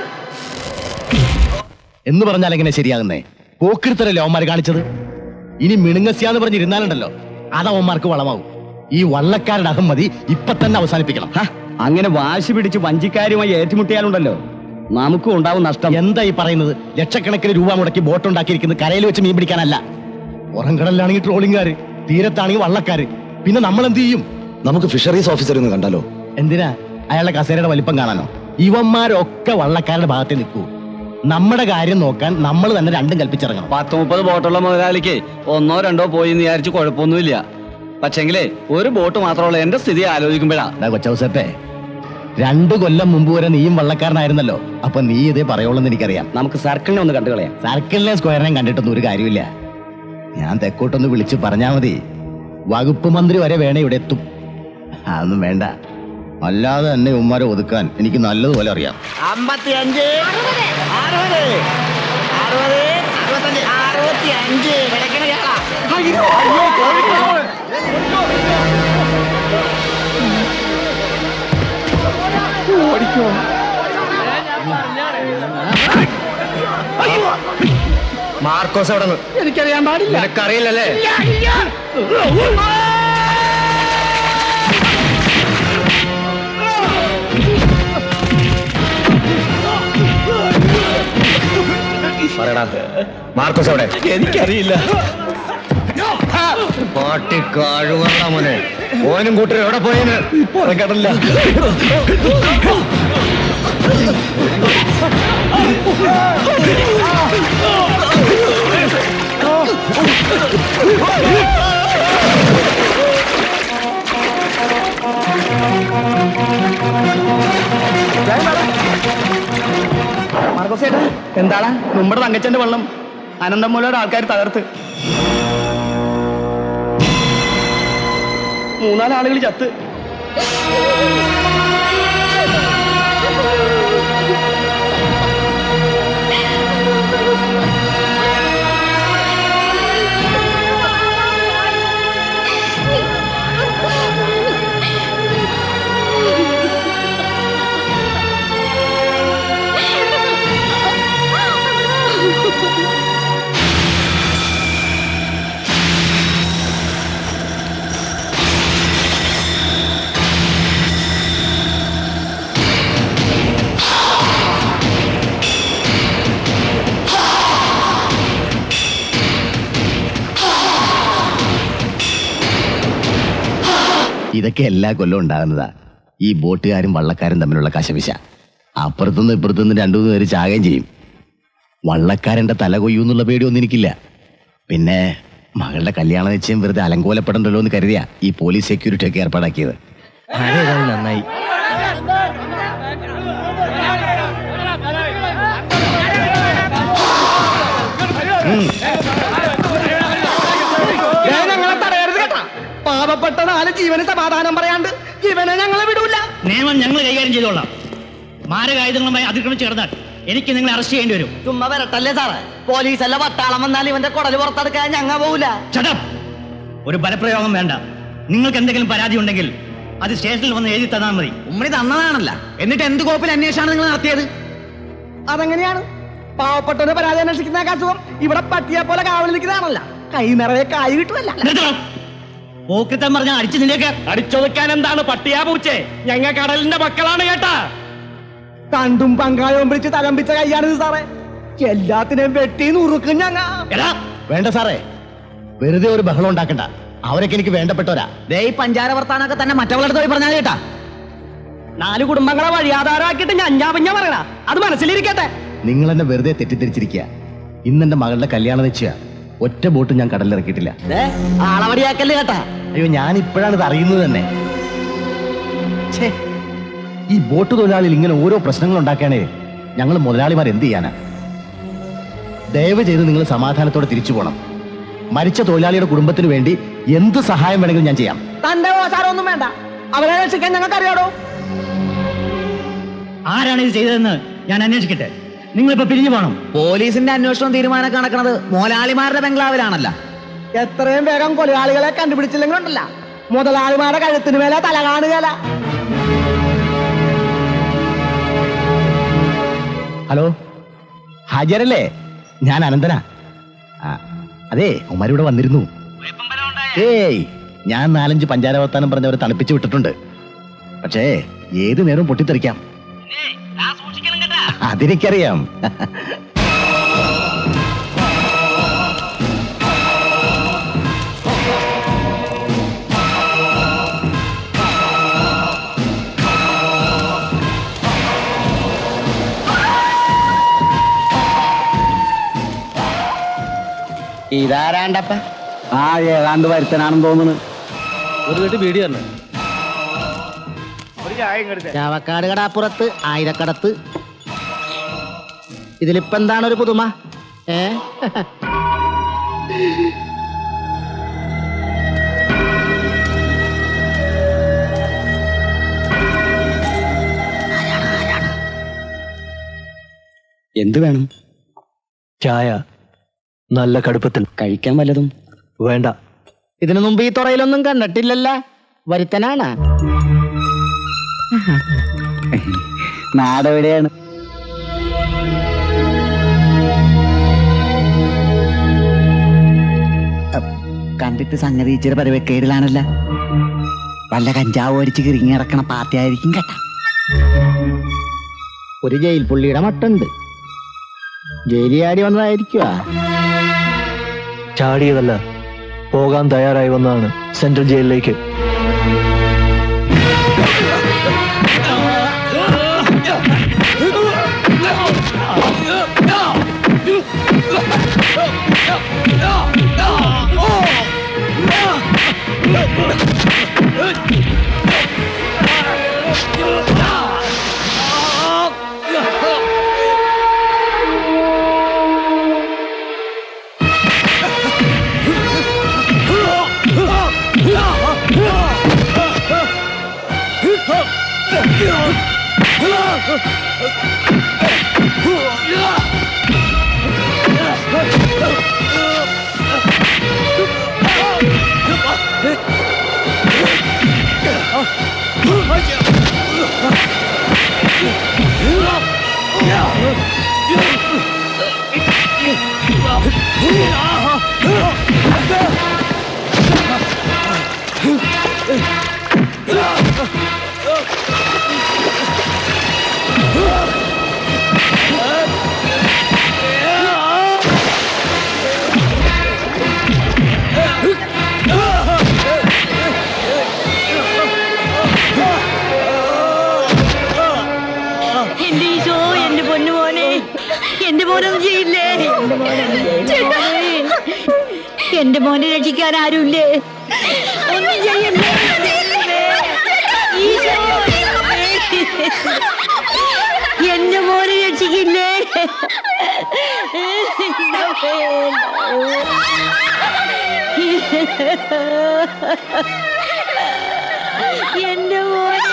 എന്ന് പറഞ്ഞാൽ എങ്ങനെ ശരിയാകുന്നേ? പോക്കിരുത്തരല്ലേ അവന്മാർ കാണിച്ചത്. ഇനി മിണുങ്ങസ്യാന്ന് പറഞ്ഞിരുന്നാലുണ്ടല്ലോ അത് അവന്മാർക്ക് വളമാവും. ഈ വള്ളക്കാരുടെ അഹമ്മതി ഇപ്പൊ തന്നെ അവസാനിപ്പിക്കണം. അങ്ങനെ വാശി പിടിച്ച് വഞ്ചിക്കാരുമായി ഏറ്റുമുട്ടിയാലുണ്ടല്ലോ നമുക്കും ഉണ്ടാവും നഷ്ടം. എന്താ ഈ പറയുന്നത്? ലക്ഷക്കണക്കിന് രൂപ മുടക്കി ബോട്ട് ഉണ്ടാക്കിയിരിക്കുന്നത് കരയിൽ വെച്ച് മീൻ പിടിക്കാനല്ല. പുറംകടലിലാണെങ്കിൽ ട്രോളിംഗുകാര് തീരത്താണെങ്കിൽ വള്ളക്കാര്, പിന്നെ നമ്മൾ എന്ത് ചെയ്യും? നമുക്ക് ഫിഷറീസ് ഓഫീസർ ഒന്ന് കണ്ടാലോ? എന്തിനാ? അയാളുടെ കസേരയുടെ വലിപ്പം കാണാനോ? ഇവന്മാരൊക്കെ വള്ളക്കാരുടെ ഭാഗത്ത് നിൽക്കൂ. നമ്മുടെ കാര്യം നോക്കാൻ നമ്മൾ തന്നെ രണ്ടും കൽപ്പിച്ചിറങ്ങണം. 10-30 ബോട്ടുള്ള മുതലാളിക്ക് 1-2 പോയി എന്ന് വിചാരിച്ച് കുഴപ്പമൊന്നുമില്ല. പക്ഷെങ്കിലേ ഒരു ബോട്ട് മാത്രമുള്ള എന്റെ സ്ഥിതി ആലോചിക്കുമ്പോഴാ. കൊച്ചൗസപ്പേ, 2 കൊല്ലം മുമ്പ് വരെ നീയും വള്ളക്കാരനായിരുന്നല്ലോ. അപ്പൊ നീ ഇതേ പറയുള്ളെന്ന് എനിക്കറിയാം. നമുക്ക് സർക്കിളിനെ ഒന്ന് കണ്ടു കളയാം. സർക്കിളിനെ സ്ക്വയറിനെയും കണ്ടിട്ടൊന്നും ഒരു കാര്യമില്ല. ഞാൻ തെക്കോട്ടൊന്ന് വിളിച്ച് പറഞ്ഞാ മതി. വകുപ്പ് മന്ത്രി വരെ വേണേ ഇവിടെ എത്തും. അതൊന്നും വേണ്ട. അല്ലാതെ തന്നെ ഉമ്മാരെ ഒതുക്കാൻ എനിക്ക് നല്ലതുപോലെ അറിയാം. 55, 60, 60, 65, 65 വിളിക്കണ കേളാ. മാർക്കോസ് എവിടെ നിന്ന്? എനിക്കറിയാൻ പാടില്ല. നിനക്കറിയില്ലല്ലേ? പറയടാ, മാർക്കോസ് എവിടെ? എനിക്കറിയില്ല. പാട്ടി കാഴുവറ മോനെ, ഓനും കൂട്ടരും എവിടെ പോയെന്ന് പുറകടല്ല. മാർക്കോസേട്ടാ, എന്താടാ? നമ്മുടെ തങ്കച്ചന്റെ വെള്ളം അനന്തമൂലയുടെ ആൾക്കാർ തകർത്ത് 3-4 ആളുകൾ ചത്ത്. ഇതൊക്കെ എല്ലാ കൊല്ലവും ഉണ്ടാകുന്നതാ. ഈ ബോട്ടുകാരും വള്ളക്കാരും തമ്മിലുള്ള കശപിശ. അപ്പുറത്തുനിന്ന് ഇപ്പുറത്തുനിന്ന് 2-3 പേര് ചാകുകയും ചെയ്യും. വള്ളക്കാരന്റെ തല കൊയ്യൂന്നുള്ള പേടിയൊന്നും എനിക്കില്ല. പിന്നെ മകളുടെ കല്യാണ നിശ്ചയം വെറുതെ അലങ്കോലപ്പെടണ്ടല്ലോ എന്ന് കരുതിയാ ഈ പോലീസ് സെക്യൂരിറ്റി ഒക്കെ ഏർപ്പാടാക്കിയത്. നന്നായി. ഞങ്ങളെ തടയരുത് കേട്ടാ. പാവപ്പെട്ട 4 ജീവന് സമാധാനം പറയാണ്ട് ജീവനെ ഞങ്ങളെ വിടൂല. നിയമം ഞങ്ങൾ കൈകാര്യം ചെയ്തോളാം. മാരകായുധങ്ങളുമായി അതിക്രമിച്ച് കിടന്നാൽ എനിക്ക് നിങ്ങളെ അറസ്റ്റ് ചെയ്യേണ്ടി വരും. ചുമ്മാ വരട്ടല്ലേ സാറേ? പോലീസ് അല്ല പട്ടാളം വന്നാൽ ഇവന്റെ കുടല് പുറത്തെടുക്കാൻ ഞങ്ങ പോവില്ല. ചടം. ഒരു ബലപ്രയോഗം വേണ്ട. നിങ്ങൾക്ക് എന്തെങ്കിലും പരാതി ഉണ്ടെങ്കിൽ അത് സ്റ്റേഷനിൽ വന്ന് എഴുതി തന്നാൽ മതി. ഉമ്മണി തന്നതാണല്ല. എന്നിട്ട് എന്ത് കോപ്പിൽ അന്വേഷണമാണ് നിങ്ങൾ നടത്തിയത്? അതെങ്ങനെയാണ്? പാവപ്പെട്ടവരെ പരാതി അന്വേഷിക്കുന്ന അസുഖം ഇവിടെ പട്ടിയെ പോലെ കാവലിരിക്കുന്നതാണല്ല. കൈ നിറയെ കായ് കിട്ടുമല്ല. പോക്കൃത്തം പറഞ്ഞ അടിച്ചു നിന്നേക്ക്. അടിച്ചൊതുക്കാൻ എന്താണ് പട്ടിയാ പൂച്ചേ? ഞങ്ങൾ കടലിന്റെ മക്കളാണ് കേട്ടാ. കണ്ടും പങ്കായവും പിടിച്ച് തലമ്പിച്ച കൈയാണിത് സാറേ. എല്ലാത്തിനെയും വെട്ടി നുറുക്കും ഞങ്ങ. വേണ്ട സാറേ, വെറുതെ ഒരു ബഹളം ഉണ്ടാക്കണ്ട. അവരൊക്കെ എനിക്ക് വേണ്ടപ്പെട്ടവരാ. ദേ ഈ പഞ്ചാര വർത്താനൊക്കെ തന്നെ മറ്റവളടുത്ത് പോയി പറഞ്ഞാൽ കേട്ടാ. 4 കുടുംബങ്ങളെ വഴിയാധാരമാക്കിയിട്ട് ഞഞ്ഞാ പറയണ. അത് മനസ്സിലിരിക്കട്ടെ. നിങ്ങൾ എന്നെ വെറുതെ തെറ്റിദ്ധരിച്ചിരിക്കുക. ഇന്നെന്റെ മകളുടെ കല്യാണ നിശ്ചയ. ഒറ്റ ബോട്ട് ഞാൻ കടലിലിറക്കിയിട്ടില്ല. ആളവടിയാക്കല്ലേ കേട്ടാ. അയ്യോ, ഞാൻ ഇപ്പോഴാണ് ഇത് അറിയുന്നത് തന്നെ. ഛേ, ഈ ബോട്ട് തൊഴിലാളികൾ ഇങ്ങനെ ഓരോ പ്രശ്നങ്ങൾ ഉണ്ടാക്കുകയാണേ ഞങ്ങൾ മുതലാളിമാർ എന്ത് ചെയ്യാനാ? ദയവ് ചെയ്ത് നിങ്ങൾ സമാധാനത്തോടെ തിരിച്ചു പോകണം. മരിച്ച തൊഴിലാളിയുടെ കുടുംബത്തിന് വേണ്ടി എന്ത് സഹായം വേണമെങ്കിലും ഞാൻ ചെയ്യാം. തന്റെ ഓസാരമൊന്നും വേണ്ട. അവരെ രക്ഷിക്കാൻ ഞങ്ങൾക്ക് അറിയാടോ. ആരാണ് ഇത് ചെയ്തതെന്ന് ഞാൻ അന്വേഷിക്കട്ടെ. നിങ്ങളിപ്പോ പിരിഞ്ഞു പോകണം. പോലീസിന്റെ അന്വേഷണം തീരുമാനം കണക്കണത് മുതലാളിമാരുടെ ബംഗ്ലാവിലാണല്ല. എത്രയും വേഗം കൊലയാളികളെ കണ്ടുപിടിച്ചില്ലെങ്കിൽ ഉണ്ടല്ല, മുതലാളിമാരുടെ കഴുത്തിന് മേലെ തല കാണുകയല്ല. ഹലോ, ഹാജരല്ലേ? ഞാൻ അനന്തനാ. അതെ, ഉമ്മാരിവിടെ വന്നിരുന്നു. ഏയ്, ഞാൻ 4-5 പഞ്ചാര വർത്താനം പറഞ്ഞവരെ തണുപ്പിച്ചു വിട്ടിട്ടുണ്ട്. പക്ഷേ ഏത് നേരവും പൊട്ടിത്തെറിക്കാം. അതെനിക്കറിയാം. ഇതാരാണ്ടപ്പ? ആ ഏതാണ്ട് വരുത്തനാണെന്ന് തോന്നുന്നു. ഒരു വീട്ടിൽ വീഡിയോ തന്നെ. ചാവക്കാട് കടാപ്പുറത്ത് ആയിരക്കടത്ത്. ഇതിലിപ്പോ എന്താണ് ഒരു പുതുമ? എന്ത് വേണം? ചായ നല്ല കടുപ്പത്തിൽ. കഴിക്കാൻ വല്ലതും? വേണ്ട. ഇതിനു മുമ്പ് ഈ തുറയിലൊന്നും കണ്ടിട്ടില്ലല്ല. വരുത്തനാണ്. നാടെവിടെയാണ്? കണ്ടിട്ട് സംഗതി ഇച്ചിരി പരവക്കേടിലാണല്ല. വല്ല കഞ്ചാവ് അടിച്ച് കിറങ്ങി കിടക്കണ പാർട്ടി ആയിരിക്കും കേട്ടാ. ഒരു ജയിൽ പുള്ളിയുടെ മട്ടുണ്ട്. ജയിലിയാടി വന്നതായിരിക്കുക. ചാടിയതല്ല, പോകാൻ തയ്യാറായി വന്നതാണ് സെൻട്രൽ ജയിലിലേക്ക്. എന്റെ മോനെ രക്ഷിക്കാൻ ആരുമില്ലേ? ഒന്നും ചെയ്യല്ലേ. എന്റെ മോനെ രക്ഷിക്കില്ലേ? എന്റെ മോനെ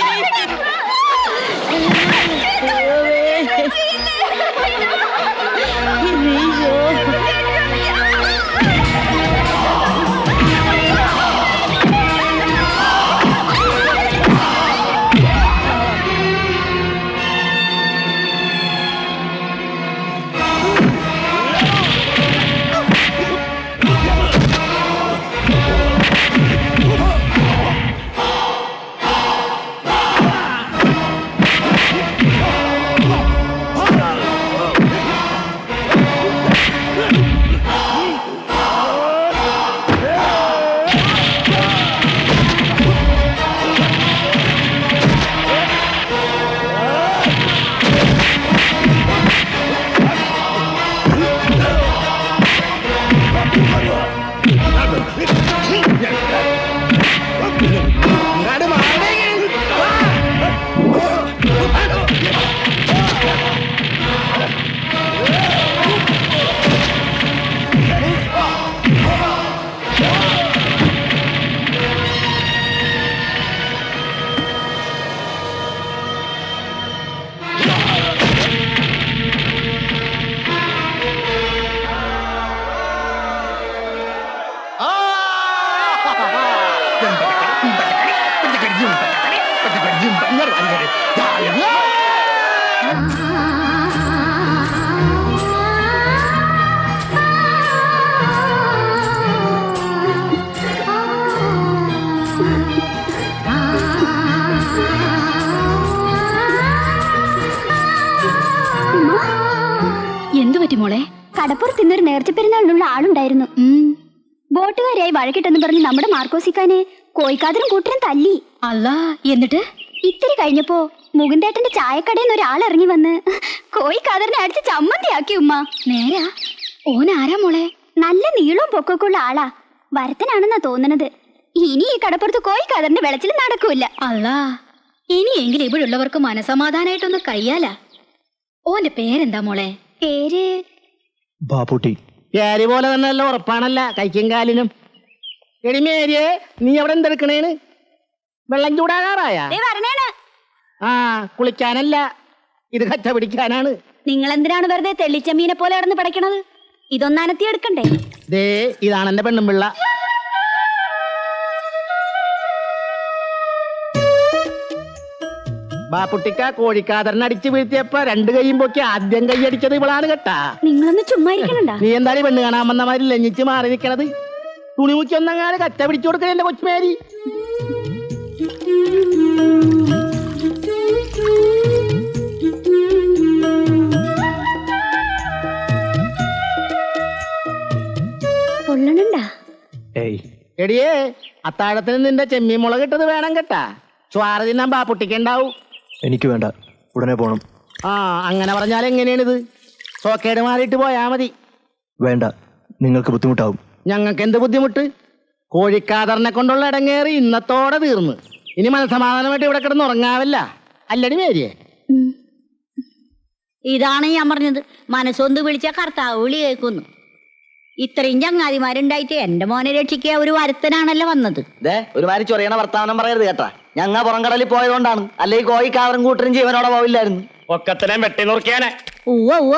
എന്തു പറ്റി മോളെ? കടപ്പുറത്ത് ഇന്നൊരു നേർച്ച പെരുന്നാളിനുള്ള ആളുണ്ടായിരുന്നു. ബോട്ടുകാരിയായി വഴക്കിട്ടെന്ന് പറഞ്ഞ് നമ്മുടെ മാർക്കോസിക്കാനെ കോയിക്കാതരും കൂട്ടരും തല്ലി. അല്ല, എന്നിട്ട് ഇത്തിരി കഴിഞ്ഞപ്പോ മുകുന്ദേട്ടന്റെ ചായക്കടയിൽ നിന്ന് ഒരാൾ ഇറങ്ങി വന്ന് കോയിക്കാതറിനെ അടിച്ച് ചമ്മന്തിയാക്കി. ഉമ്മ നേരാ? ഓനാരാ മോളെ? നല്ല നീളവും പൊക്കൊക്കെ ഉള്ള ആളാ. ഭരതനാണെന്നാ തോന്നണത്. ഇനി ഈ കടപ്പുറത്ത് കോഴിക്കാതറിന്റെ വെളച്ചിൽ നടക്കൂല. അല്ലാ, ഇനിയെങ്കിലും ഇവിടുള്ളവർക്ക് മനസമാധാനായിട്ടൊന്ന് കയ്യാല. ഓന്റെ പേരെന്താ മോളെ? പേര് ബാപ്പുട്ടി. പേര് പോലെ തന്നെ അല്ല, ഉറപ്പാണല്ല കൈക്കും കാലിനും. എടി മേരിയെ, നീ അവിടെ എന്തെടുക്കണേന്? വെള്ളം ചൂടാകാറായ? വരണേണ്. ആ, കുളിക്കാനല്ല, ഇത് കച്ച പിടിക്കാനാണ്. നിങ്ങൾ എന്തിനാണ് വെറുതെ തെള്ളിച്ചമ്മീനെ പോലെ കിടന്ന് പടയ്ക്കണത്? ഇതൊന്നനത്തി എടുക്കണ്ടേ? ദേ, ഇതാണ് എന്റെ പെണ്ണുമ്പിള്ള. ബാപ്പുട്ടിക്ക കോഴിക്കാതറിനെ അടിച്ചു വീഴ്ത്തിയപ്പോ 2 കൈയും പൊക്കി ആദ്യം കൈ അടിച്ചത് ഇവളാണ് കേട്ടാ. നിങ്ങളൊന്ന് ചുമ്മാ ഇരിക്കണണ്ട. നീ എന്താണ് പെണ്ണ് കാണാൻ വന്ന മാതിരി ലഞ്ഞിച്ച് മാറി നിൽക്കണത്? തുണി മുക്കി ഒന്നങ്ങാതെ കച്ച പിടിച്ചു കൊടുക്കണ എന്റെ കൊച്ചുമേരി. പൊള്ളണണ്ടാ? ഏയ്, എടിയേ, അത്താഴത്തിന് നിന്റെ ചെമ്മീൻ മുളക് ഇട്ടത് വേണം കേട്ടാ. സ്വാറ തിന്നാൻ ബാപ്പുട്ടിക്കുണ്ടാവും. എനിക്ക് വേണ്ട, ഉടനെ പോണം. ആ, അങ്ങനെ പറഞ്ഞാൽ എങ്ങനെയാണിത്? സോക്കേട് മാറിയിട്ട് പോയാ മതി. വേണ്ട, നിങ്ങൾക്ക് ബുദ്ധിമുട്ടാവും. ഞങ്ങൾക്ക് എന്ത് ബുദ്ധിമുട്ട്? കോഴിക്കാതറിനെ കൊണ്ടുള്ള ഇടങ്ങേറി ഇന്നത്തോടെ തീർന്ന്. ഇനി മനസമാധാനമായിട്ട് ഇവിടെ കിടന്ന് ഉറങ്ങാവില്ല. അല്ലടി മേരിയെ? ഇതാണ് ഞാൻ പറഞ്ഞത്, മനസ്സൊന്ന് വിളിച്ച കർത്താവ് വിളി കേൾക്കുന്നു. ഇത്രയും ചങ്ങാതിമാരുണ്ടായിട്ട് എന്റെ മോനെ രക്ഷിക്കുക ഒരു വരുത്തനാണല്ലോ വന്നത്. ഒരുമാതിരി ചൊറിയണ വർത്താനം പറയരുത് കേട്ടാ. ഞങ്ങ പുറംകടലിൽ പോയതുകൊണ്ടാണ്, അല്ലെ ഈ കോഴി കാവറും കൂട്ടരും ജീവനോടെ പോവില്ലായിരുന്നു. ഒക്കത്തിനെ വെട്ടി നുറുക്കിയാനെ. ഉവ്വ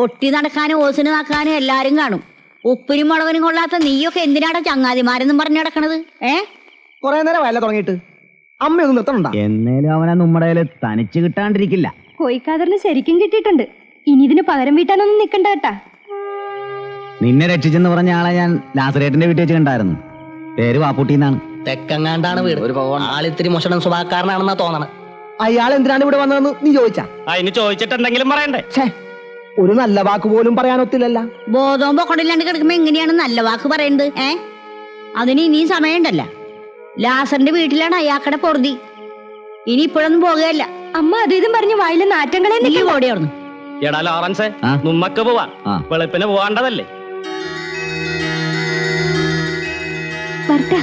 ഒട്ടി നടക്കാനും ഓസിന് നടക്കാനും എല്ലാരും കാണും. ഉപ്പിനും മുളകിനും കൊള്ളാത്ത നീയൊക്കെ എന്തിനാടാ ചങ്ങാതിമാരെന്നും പറഞ്ഞു നടക്കണത്? കുറെ നേരം വയല തുടങ്ങിയിട്ട് അമ്മയൊന്നും നിർത്തണ്ട. എന്നേലും അവനെ നമ്മുടെ തനിച്ച് കിട്ടാണ്ടിരിക്കില്ല. കോഴിക്കാതറിന് ശരിക്കും കിട്ടിയിട്ടുണ്ട്. ഇനി ഇതിന് പകരം വീട്ടാനൊന്നും നിക്കണ്ട കേട്ടാ. നിന്നെ രക്ഷിച്ചെന്ന് പറഞ്ഞ ആളെ ഞാൻ ലാസറേറ്റിന്റെ വീട്ടിൽ വെച്ച് കണ്ടായിരുന്നു. പേര് വാപ്പൂട്ടിന്നാണ്. തെക്കങ്ങാണ്ടാണ് വീട്. ആളിത്തിരി മോശം സ്വഭാവക്കാരനാണെന്നാ തോന്നണ. അയാൾ എന്തിനാണ് ഇവിടെ വന്നതെന്ന് നീ ചോദിച്ചാ? അതിന് ചോദിച്ചിട്ട് എന്തെങ്കിലും പറയണ്ടേ? ഒരു നല്ല വാക്ക് പോലും പറയാനൊത്തില്ലല്ല. ബോധവും പൊക്കടില്ലാണ്ട് കിടക്കുമ്പോ എങ്ങനെയാണ് നല്ല വാക്ക് പറയുന്നത്? അതിന് ഇനിയും സമയമുണ്ടല്ല. ലാസറിന്റെ വീട്ടിലാണ് അയാക്കടെ പൊറുതി. ഇനി ഇപ്പോഴൊന്നും പോകുകയല്ല. അമ്മ അത് ഇതും പറഞ്ഞ് വായിലെ നാറ്റങ്ങളെ നീ ഓടിയോർന്നു. എടാ ലോറൻസേ, ആ? നമ്മക്ക് പോവാ. ആ. വെളുപ്പിന് പോവാണ്ടതല്ലേ? വരട്ടെ.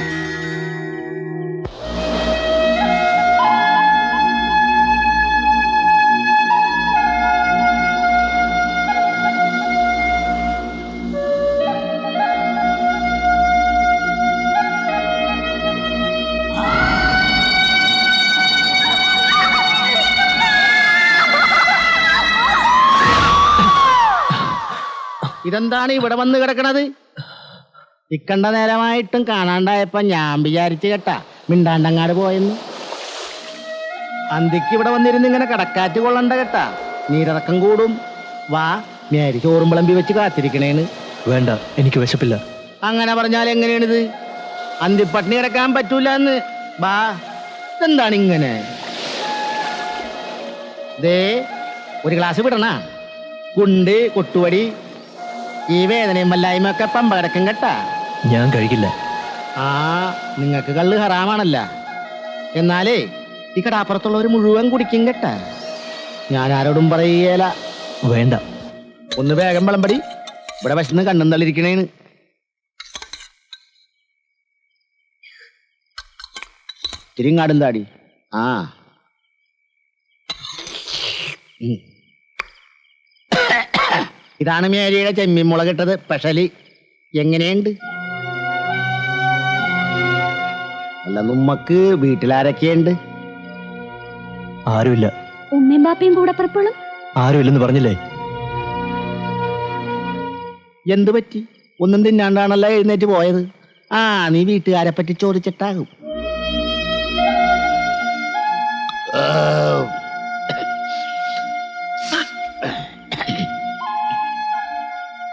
ഇതെന്താണ് ഇവിടെ വന്ന് കിടക്കണത്? ഇക്കണ്ട നേരമായിട്ടും കാണാണ്ടായപ്പോ ഞാൻ വിചാരിച്ചു കേട്ടാ മിണ്ടാണ്ടങ്ങാട് പോയെന്ന്. അന്തിക്ക് ഇവിടെ വന്നിരുന്ന് ഇങ്ങനെ കടക്കാറ്റ് കൊള്ളണ്ട കേട്ടാ, നീരിറക്കം കൂടും. വാ മേരി, ചോറും വിളമ്പി വെച്ച് കാത്തിരിക്കണേന്ന്. വേണ്ട, എനിക്ക് വിശപ്പില്ല. അങ്ങനെ പറഞ്ഞാൽ എങ്ങനെയാണിത്? അന്തിപ്പട്ടിണി കിടക്കാൻ പറ്റൂല എന്ന്. വാ, ഇതെന്താണ് ഇങ്ങനെ? ദേ, ഒരു ഗ്ലാസ് വിടണ. കുണ്ട് കൊട്ടുവടി ഈ വേദനയും വല്ലായ്മയൊക്കെ പമ്പ കിടക്കും കേട്ടാ. ഞാൻ കഴിക്കില്ല. ആ, നിങ്ങൾക്ക് കള്ള് ഹറാമാണല്ല. എന്നാലേ ഈ കടാപ്പുറത്തുള്ളവർ മുഴുവൻ കുടിക്കും കേട്ടാ. ഞാൻ ആരോടും പറയേല. വേണ്ട. ഒന്ന് വേഗം വിളമ്പടി, ഇവിടെ വിശന്ന് കണ്ണും തള്ളിരിക്കണേന്ന്. തിരിങ്ങാടും താടി. ആ, ഇതാണ് മേരിയുടെ ചെമ്മീൻ മുളകിട്ടത് സ്പെഷ്യലി. എങ്ങനെയുണ്ട്? അല്ല, നമ്മക്ക് വീട്ടിലാരൊക്കെയുണ്ട്? ആരുമില്ല. ഉമ്മയും ബാപ്പയും കൂടെ പുറപ്പെടും. ആരുമില്ലെന്ന് പറഞ്ഞില്ലേ? എന്ത് പറ്റി? ഒന്നും തിന്നാണ്ടാണല്ലോ എഴുന്നേറ്റ് പോയത്. ആ, നീ വീട്ടുകാരെ പറ്റി ചോദിച്ചിട്ടാകും.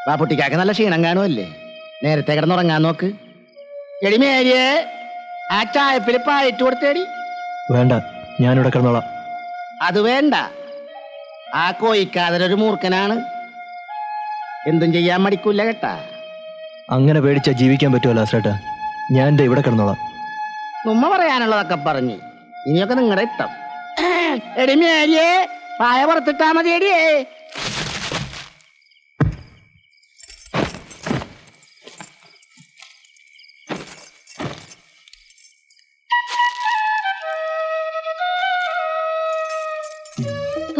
ബാപ്പുട്ടിക്കാക്ക് നല്ല ക്ഷീണം കാണുമല്ലേ? നേരത്തെ കിടന്നുറങ്ങാൻ നോക്ക്. എടി മേരിയെ, ആ ചായപ്പിൽ പായിട്ട് കൊടുത്തേടി. വേണ്ട, ഞാനിവിടെ കിടന്നോളാം. അത് വേണ്ട. ആ കോയിക്കാതൊരു മൂർഖനാണ്, എന്തും ചെയ്യാൻ മടിക്കൂല കേട്ടാ. അങ്ങനെ പേടിച്ചാ ജീവിക്കാൻ പറ്റുമല്ലോ ലാസറേട്ടാ. ഞാൻ ദേ ഇവിടെ കിടന്നോളാം. ഉമ്മ പറയാനുള്ളതൊക്കെ പറഞ്ഞ് ഇനിയൊക്കെ നിങ്ങളുടെ ഇഷ്ടം. എടി മേരിയെ, പായ പുറത്തിട്ടാ മതി. എടിയേ,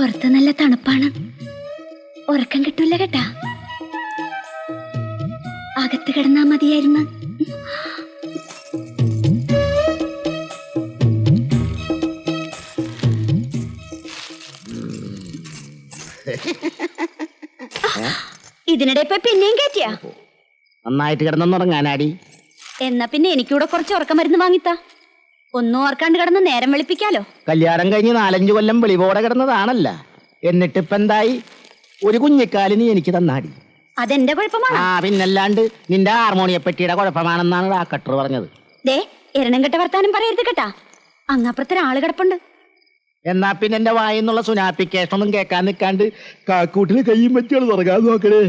പുറത്ത് നല്ല തണുപ്പാണ്, ഉറക്കം കിട്ടൂല കേട്ടാ. അകത്ത് കിടന്നാ മതിയായിരുന്നു. ഇതിനിടെ ഇപ്പൊ പിന്നെയും കയറ്റിയാ? നന്നായിട്ട് കിടന്നുറങ്ങാനാടി. എന്നാ പിന്നെ എനിക്കൂടെ കുറച്ച് ഉറക്കം മരുന്ന് വാങ്ങിത്താ. ഒന്നും ഓർക്കാണ്ട് കിടന്ന് നേരം വെളുപ്പിക്കാലോ. കല്യാണം കഴിഞ്ഞ് 4-5 കൊല്ലം വെളിപോടെ കിടന്നതാണല്ല, എന്നിട്ടിപ്പ എന്തായി? ഒരു കുഞ്ഞിക്കാലിന് എനിക്ക് തന്നാടി. അതെന്റെ കുഴപ്പമാണ്. ആ പിന്നല്ലാണ്ട് നിന്റെ ഹാർമോണിയപ്പെട്ടിയുടെ കുഴപ്പമാണെന്നാണ് ആ കട്ടർ പറഞ്ഞത്. ദേ എരണം കെട്ട വർത്താനം പറയരുത് കേട്ടാ. അങ്ങപ്പുറത്തൊരാള് കിടപ്പുണ്ട്. എന്നാ പിന്നെ എന്റെ വായിന്നുള്ള സുനാപ്പിക്കേഷൻ ഒന്നും കേൾക്കാൻ നിൽക്കാണ്ട് കാക്കൂട്ടിന് കയ്യും പറ്റിയാണ് തുറക്കാൻ നോക്കണേ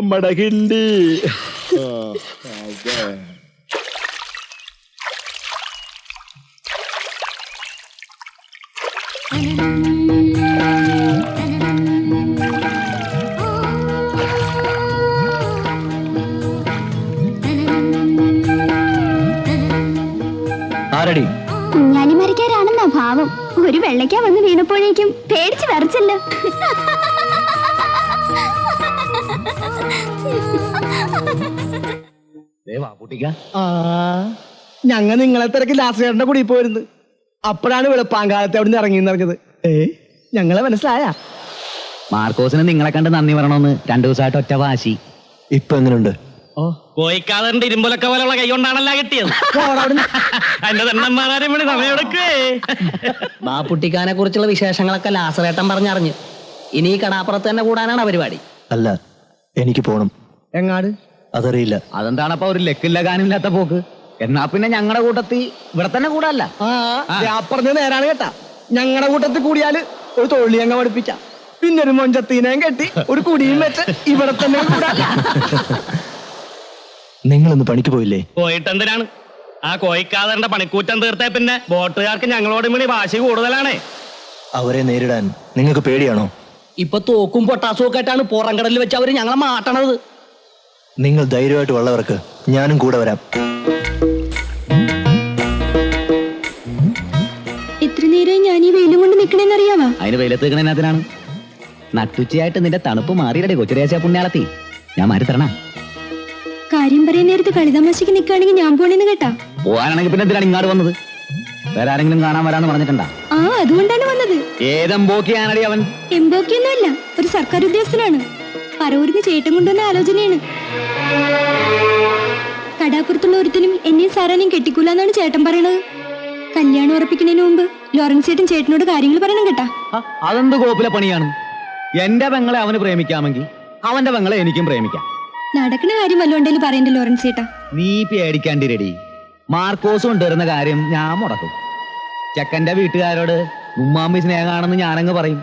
അമ്മടെ കിണ്ടി. ആരടി? കുഞ്ഞാലി മരിക്കാരാണെന്നാ ഭാവം. ഒരു വെള്ളയ്ക്ക വന്ന് വീണപ്പോഴേക്കും പേടിച്ച് വരച്ചല്ലോ. ഞങ്ങ നിങ്ങളെ തിരക്ക് ലാസ്റ്റേറിന്റെ കൂടി പോയിരുന്നു. അപ്പോഴാണ് വെളുപ്പാങ്കാലത്തെ അവിടെ നിന്ന് ഇറങ്ങിയെന്നറിഞ്ഞത്. ഞങ്ങളെ മനസ്സിലായ മാർക്കോസിന് നിങ്ങളെ കണ്ട് നന്ദി പറയണമെന്ന് 2 ദിവസമായിട്ട് ഒറ്റ വാശി. ഇപ്പൊ എങ്ങനെയുണ്ട്? കോയിക്കാതറിന്റെ ഇരുമ്പൊലക്ക പോലുള്ള കൈ കൊണ്ടാണല്ല കിട്ടിയത്. അതിന്റെ തണ്ണന്മാരാരും വേണ്ടി സമയമെടുക്കേ. ബാപ്പുട്ടിക്കാനെ കുറിച്ചുള്ള വിശേഷങ്ങളൊക്കെ ലാസറേട്ടൻ പറഞ്ഞറിഞ്ഞു. ഇനി ഈ കടാപ്പുറത്ത് തന്നെ കൂടാനാണ് പരിപാടി. അല്ല, എനിക്ക് പോണം. എങ്ങാട്? അതറിയില്ല. അതെന്താണപ്പോ ഒരു ലക്കില്ല കാനില്ലാത്ത പോക്ക്? എന്നാ പിന്നെ ഞങ്ങളുടെ കൂട്ടത്തിൽ ഇവിടെ തന്നെ കൂടല്ല. പറഞ്ഞ നേരാണ് കേട്ടാ. ഞങ്ങളുടെ കൂട്ടത്തിൽ കൂടിയാല് ഒരു തൊഴിൽ ഞങ്ങൾ പഠിപ്പിക്കാം. പിന്നെ ഒരു മൊഞ്ചത്തീനയും കെട്ടി ഒരു കുടിയും വെച്ച് ഇവിടെ തന്നെ കൂടാ. നിങ്ങളൊന്ന് പണിക്ക് പോയില്ലേ? പോയിട്ടെന്തിനാണ്? ആ കോയിക്കാതറിന്റെ പണിക്കൂറ്റം തീർത്തേ പിന്നെ ബോട്ടുകാർക്ക് ഞങ്ങളോടും കൂടി വാശി കൂടുതലാണേ. അവരെ നേരിടാൻ നിങ്ങൾക്ക് പേടിയാണോ? ഇപ്പൊ തോക്കും പൊട്ടാസും ഒക്കെ ആയിട്ടാണ് പുറംകടലിൽ വെച്ച് അവര് ഞങ്ങളെ മാട്ടണത്. നിങ്ങൾ ധൈര്യമായിട്ട് ഉള്ളവർക്ക് ഞാനും കൂടെ വരാം. എത്ര നേരം ഞാൻ ഈ വെയിലും കൊണ്ട് നിക്കണേന്നറിയാവാ? അതിന് വെയിലത്ത് നിൽക്കണതിനാണ്. നട്ടുച്ചയായിട്ട് നിന്റെ തണുപ്പ് മാറിയിടേ കൊച്ചുരേശ പുണ്യാളത്തി. ഞാൻ മാറി തരണ. കാര്യം പറയാൻ നേരത്ത് കളിതമാശയ്ക്ക് നിൽക്കുകയാണെങ്കിൽ ഞാൻ പോണേന്ന് കേട്ടാ. പോകാനാണെങ്കിൽ പിന്നെ എന്തിനാണ് ഇങ്ങോട്ട് വന്നത്? വേറെ ആരെങ്കിലും കാണാൻ വരാന്ന് പറഞ്ഞിട്ടുണ്ടാ? ആ അതുകൊണ്ടാണ് വന്നത്. ഏതെമ്പോക്കിയാണടി അവൻ? എംബോക്കിയൊന്നുമല്ല, ഒരു സർക്കാർ ഉദ്യോഗസ്ഥനാണ്. പറവൂരിന്ന് ചേട്ടൻ കൊണ്ടുവന്ന ആലോചനയാണ്. കടാപ്പുറത്തുള്ള ഒരുത്തനും എന്നെയും സാറാനെയും കെട്ടിക്കൂലെന്നാണ് ചേട്ടൻ പറയണത്. കല്യാണം ഉറപ്പിക്കുന്നതിന് മുമ്പ് ലോറൻസ് ചേട്ടൻ ചേട്ടനോട് കാര്യങ്ങൾ പറയണം കേട്ടാ. അതെന്ത് കോപ്പിലെ പണിയാണ്? എന്റെ പെങ്ങളെ അവന് പ്രേമിക്കാമെങ്കിൽ അവന്റെ പെങ്ങളെ എനിക്കും പ്രേമിക്കാം. നടക്കുന്ന കാര്യം വല്ലോണ്ടേലും പറയണ്ടേ ലോറൻസ് ചേട്ടാ? നീ പേടിക്കാണ്ടിരടി. മാർക്കോസ് കൊണ്ടുവരുന്ന കാര്യം ഞാൻ മുടക്കും. ചെക്കന്റെ വീട്ടുകാരോട് ഉമ്മാമ്മി സ്നേഹമാണെന്ന് ഞാനങ്ങ് പറയും.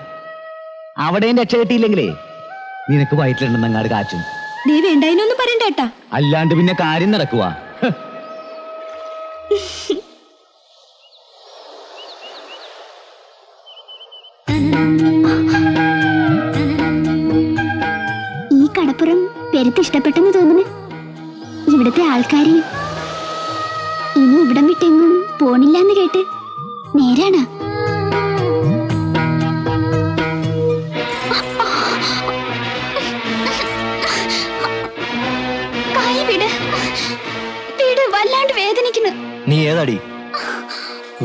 അവിടെയും രക്ഷ കിട്ടിയില്ലെങ്കിലേ നിനക്ക് വയറ്റിലുണ്ടെന്ന് അങ്ങാട് കാച്ചും. ദേ വേണ്ടായിനൊന്നും പറയണ്ട ഏട്ടാ. അല്ലാണ്ട് പിന്നെ കാര്യം നടക്കുവാ. ഈ കടപ്പുറം പെരുത്ത് ഇഷ്ടപ്പെട്ടെന്ന് തോന്നുന്നു. ഇവിടുത്തെ ആൾക്കാര് ഇനി ഇവിടം വിട്ടെങ്ങും പോണില്ലാന്ന് കേട്ട് നേരാണ്. വല്ലാണ്ട് വേദനിക്കുന്നു. നീ ഏതാടി?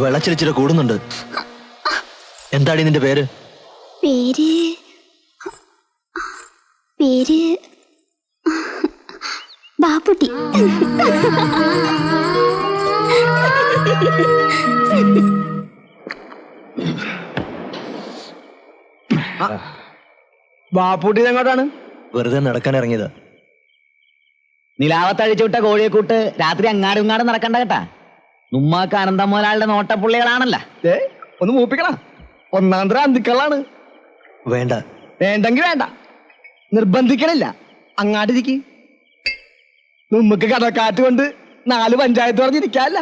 വെള്ളച്ചിരിച്ചിട്ട് കൂടുന്നുണ്ട്. എന്താടി നിന്റെ പേര്? പേര് പേര് ബാപ്പുട്ടി. ബാപ്പുട്ടി എങ്ങോട്ടാണ്? വെറുതെ നടക്കാൻ ഇറങ്ങിയതാ. നിലാവത്തഴിച്ചു വിട്ട കോഴിയെ കൂട്ട് രാത്രി അങ്ങാടും ഇങ്ങാടും നടക്കണ്ട കേട്ടാ. നുമ്മാക്ക് അനന്തം മുതലാളുടെ നോട്ടപ്പുള്ളികളാണല്ല. ഒന്ന് മൂപ്പിക്കണ. ഒന്നാം തരം അന്തിക്കളാണ്. വേണ്ട. വേണ്ടെങ്കിൽ വേണ്ട, നിർബന്ധിക്കണില്ല. അങ്ങാട്ടിരിക്ക്. നമുക്ക് കടക്കാറ്റ് കൊണ്ട് 4 പഞ്ചായത്ത് പറഞ്ഞിരിക്കാല്ല.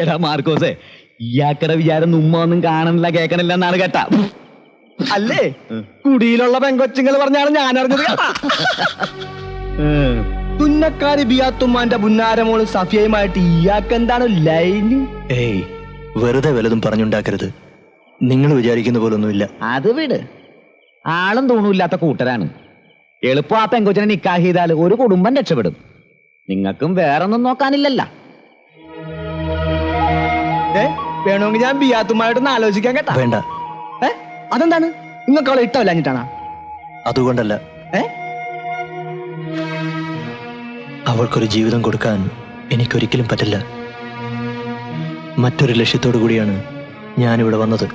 എടാ മാർക്കോസേ, ഇയാക്കടെ വിചാരം നുമ്മൊന്നും കാണണില്ല കേൾക്കണില്ല എന്നാണ് കേട്ടാ. അല്ലേ കുടിയിലുള്ള പെങ്കൊച്ചുങ്ങൾ പറഞ്ഞാണ് ഞാൻ അറിഞ്ഞത് കേട്ടാ. തുന്നക്കാരി ബിയാത്തുമ്മാന്റെ പുന്നാരമോള് സഫിയയുമായിട്ട് ഇയാൾക്ക് എന്താണ് ലൈന്? ഏയ്, വെറുതെ വല്ലതും പറഞ്ഞുണ്ടാക്കരുത്. നിങ്ങൾ വിചാരിക്കുന്ന പോലൊന്നുമില്ല. അത് വിട്, ആളും തൂണുമില്ലാത്ത കൂട്ടരാണ്. എളുപ്പം ആ പെങ്കൊച്ചിനെ നിക്കാഹ് ചെയ്താൽ ഒരു കുടുംബം രക്ഷപ്പെടും. നിങ്ങൾക്കും വേറൊന്നും നോക്കാനില്ലല്ല. വേണമെങ്കിൽ ഞാൻ ബിയാത്തുമായിട്ടൊന്ന് ആലോചിക്കാൻ കേട്ടാ. വേണ്ട. അതെന്താണ്? നിങ്ങൾക്ക് അവളെ ഇട്ടല്ലാഞ്ഞിട്ടാണോ? അതുകൊണ്ടല്ല. അവൾക്കൊരു ജീവിതം കൊടുക്കാൻ എനിക്കൊരിക്കലും പറ്റില്ല. മറ്റൊരു ലക്ഷ്യത്തോടു കൂടിയാണ് ഞാനിവിടെ വന്നത്.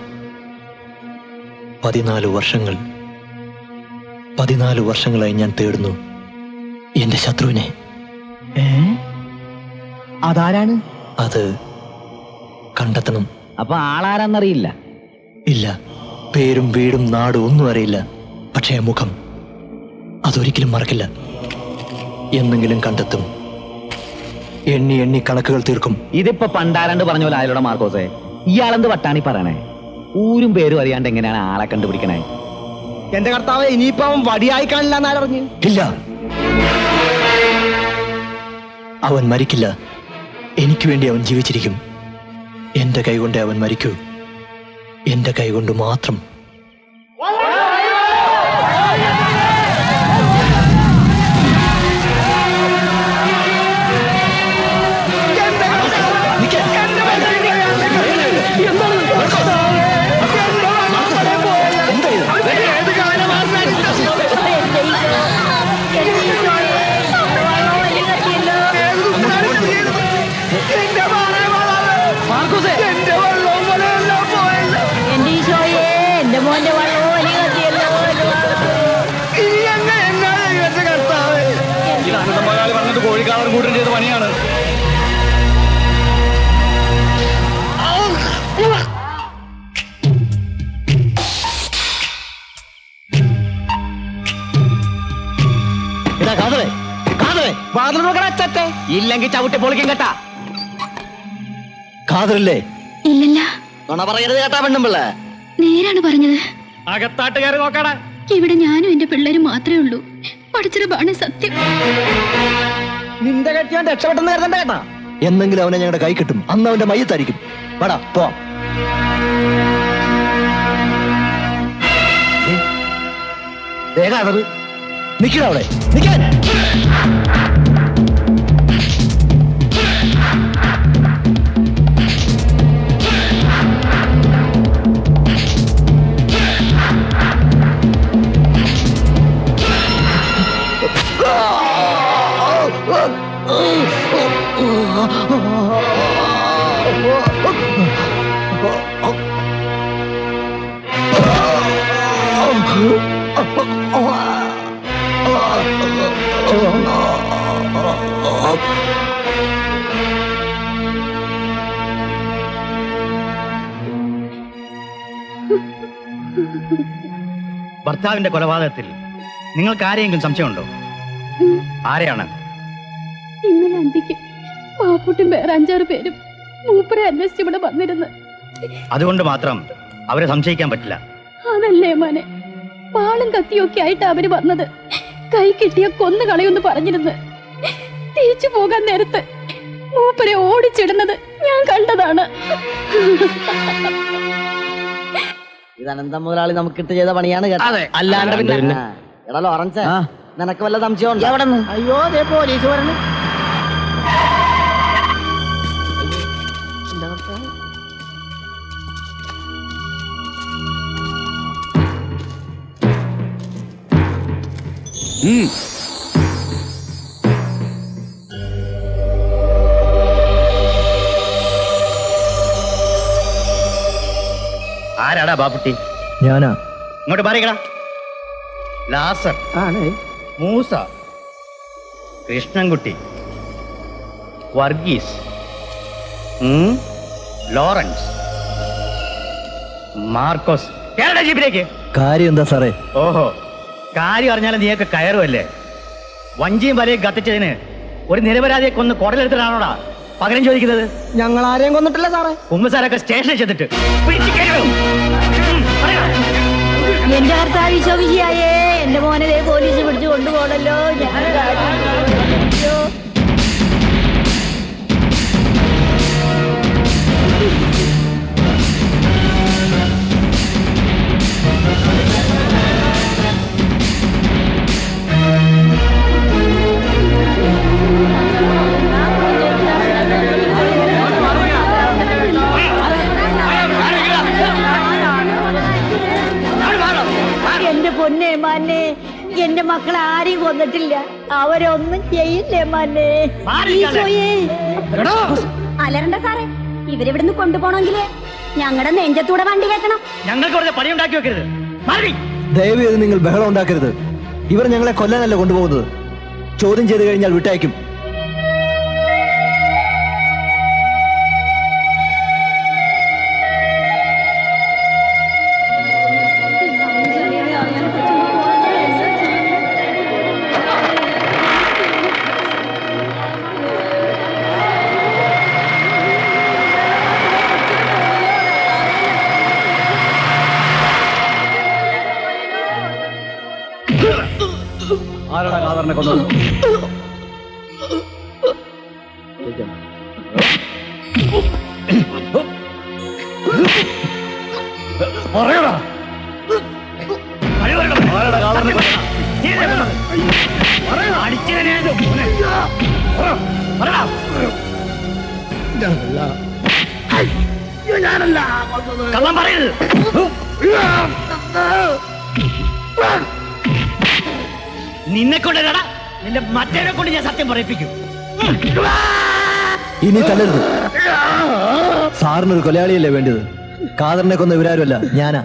14 വർഷങ്ങൾ 14 വർഷങ്ങളായി ഞാൻ തേടുന്നു എന്റെ ശത്രുവിനെ. അതാരാണ്? അത് കണ്ടെത്തണം. അപ്പൊ ആളാരാന്നറിയില്ല? ഇല്ല, പേരും വീടും നാടും ഒന്നും അറിയില്ല. പക്ഷേ മുഖം അതൊരിക്കലും മറക്കില്ല. എന്നെങ്കിലും കണ്ടെത്തും. എണ്ണി എണ്ണി കണക്കുകൾ തീർക്കും. ഇതിപ്പോ പണ്ടാരണ്ട് പറഞ്ഞ പോലെ ആയാലോടെ മാർക്കോസേ. ഇയാളെന്ത് വട്ടാണി പറയണേ? ഊരും പേരും അറിയാണ്ട് എങ്ങനെയാണ് ആളെ കണ്ടുപിടിക്കണേ? എന്റെ കർത്താവ്, ഇനിയിപ്പോ അവൻ വടിയായി കാണില്ല എന്നാലറിഞ്ഞു. ഇല്ല, അവൻ മരിക്കില്ല. എനിക്ക് വേണ്ടി അവൻ ജീവിച്ചിരിക്കും. എന്റെ കൈകൊണ്ട് അവൻ മരിക്കൂ. എന്റെ കൈകൊണ്ട് മാത്രം. എന്റെ ഈശോയെ, എന്റെ മോന്റെ വള്ളവും വലി കത്തിയല്ലോ. ഇത് അനന്തമലയാളി പറഞ്ഞത് കോഴിക്കാളർ കൂട്ടം ചെയ്ത പണിയാണ്. ഇല്ലെങ്കിൽ ചവിട്ടി പൊളിക്കും കേട്ടാ. കാതറല്ലേ? ഇല്ലല്ല, നുണ പറയരുത് കേട്ടാ പെണ്ണുമ്പിള്ള. നേരാണ് പറഞ്ഞത്. അകത്താട്ട് കയറി നോക്കാടാ. ഇവിടെ ഞാനും എന്റെ പിള്ളേരും മാത്രമേ ഉള്ളൂ. പഠിച്ചതാണ് സത്യം. നിന്റെ കെട്ടിയാൻ രക്ഷപ്പെട്ടെന്ന് കരുതണ്ട കേട്ടാ. എന്നെങ്കിലും അവനെ ഞങ്ങളുടെ കൈ കിട്ടും. അന്ന് അവന്റെ മയ്യത്തായിരിക്കും. വാടാ പോ. നിക്കട അവിടെ, നിക്കാൻ. ഭർത്താവിന്റെ കൊലപാതകത്തിൽ നിങ്ങൾക്ക് ആരെയെങ്കിലും സംശയമുണ്ടോ? ആരെയാണ്? ഇന്നലെ അന്തിക്ക് പാപ്പുട്ടും വേറെ 5-6 പേരും മൂപ്പരെ അന്വേഷിച്ച് ഇവിടെ വന്നിരുന്നു. അതുകൊണ്ട് മാത്രം അവരെ സംശയിക്കാൻ പറ്റില്ല. അതല്ലേ മോനെ, പാളും കത്തിയൊക്കെ ആയിട്ട് അവര് വന്നത്. കൈ കിട്ടിയ കൊന്നു കളയൊന്ന് പറഞ്ഞിരുന്നു. തിരിച്ചു പോകാൻ നേരത്ത് മൂപ്പരെ ഓടിച്ചിടുന്നത് ഞാൻ കണ്ടതാണ്. ഇത് അനന്തം മുതലാളി നമുക്കിട്ട് ചെയ്ത പണിയാണ് കേട്ടോ. അല്ലാണ്ട് പിന്നെ എടാ ലോറൻസ്, നിനക്ക് വല്ല സംശയം എവിടെ നിന്ന്? അയ്യോ, ദേ പോലീസ് പറഞ്ഞു. ആരാടാ ബാപ്പുട്ടി? ഞാനാ. ഇങ്ങോട്ട് മാറിക്കടാ. ലാസർ, ആണ്. മൂസ, കൃഷ്ണൻകുട്ടി, വർഗീസ്, ലോറൻസ്, മാർക്കോസ്. കേരള ജീപ്പിലേക്ക്. കാര്യം എന്താ സാറേ? ഓഹോ, കാര്യം അറിഞ്ഞാലും നീയൊക്കെ കയറുമല്ലേ? വഞ്ചിയും വലയും കത്തിച്ചതിന് ഒരു നിരപരാധിയെ കൊന്ന് കുടലെടുത്തിട്ടാണോടാ പകരം ചോദിക്കുന്നത്? ഞങ്ങൾ ആരെയും കൊന്നിട്ടില്ല സാറേ. കുമ്പസാരൊക്കെ സ്റ്റേഷനിൽ ചെന്നിട്ട് എന്റെ കർത്താവ് ഈശോമിശിഹായേ, എന്റെ മോനെ ദേ പോലീസ് പിടിച്ചു കൊണ്ടുപോകണല്ലോ. എന്റെ പൊന്നേ മാനെ, എന്റെ മക്കളെ ആരെയും കൊന്നിട്ടില്ല, അവരൊന്നും ചെയ്യില്ലേ മാനെ. ഈശോയേ. അലരണ്ട സാറേ, ഇവരിവിടുന്ന് കൊണ്ടുപോകണമെങ്കില് ഞങ്ങളുടെ നെഞ്ചത്തൂടെ വണ്ടി വെക്കണം. ഞങ്ങൾക്ക് വെറുതെ പണി ഉണ്ടാക്കി വെക്കരുത്. മാറി. ദയവ് ചെയ്ത് നിങ്ങൾ ബഹളം ഉണ്ടാക്കരുത്. ഇവർ ഞങ്ങളെ കൊല്ലാനല്ല കൊണ്ടുപോകുന്നത്. ചോദ്യം ചെയ്ത് കഴിഞ്ഞാൽ വിട്ടയക്കും. ആരാടാ കാതറിനെ കൊന്നത്? പറയടാ. ആരാടാ കാതറിനെ കൊന്നത്? നീയല്ലേ കൊന്നത്? അടിച്ചതിനെ മോനെ. പറയടാ. കള്ളം പറയരുത്. നിന്നെ കൊണ്ടല്ലടാ, നിന്റെ മറ്റേനെ കൊണ്ട് ഞാൻ സത്യം പറയിപ്പിക്കും. ഇനി തല്ലരുത്. സാറിനൊരു കൊലയാളിയല്ലേ വേണ്ടത്? കാതറിനെ കൊന്ന ഇവരാരുമല്ല, ഞാനാ.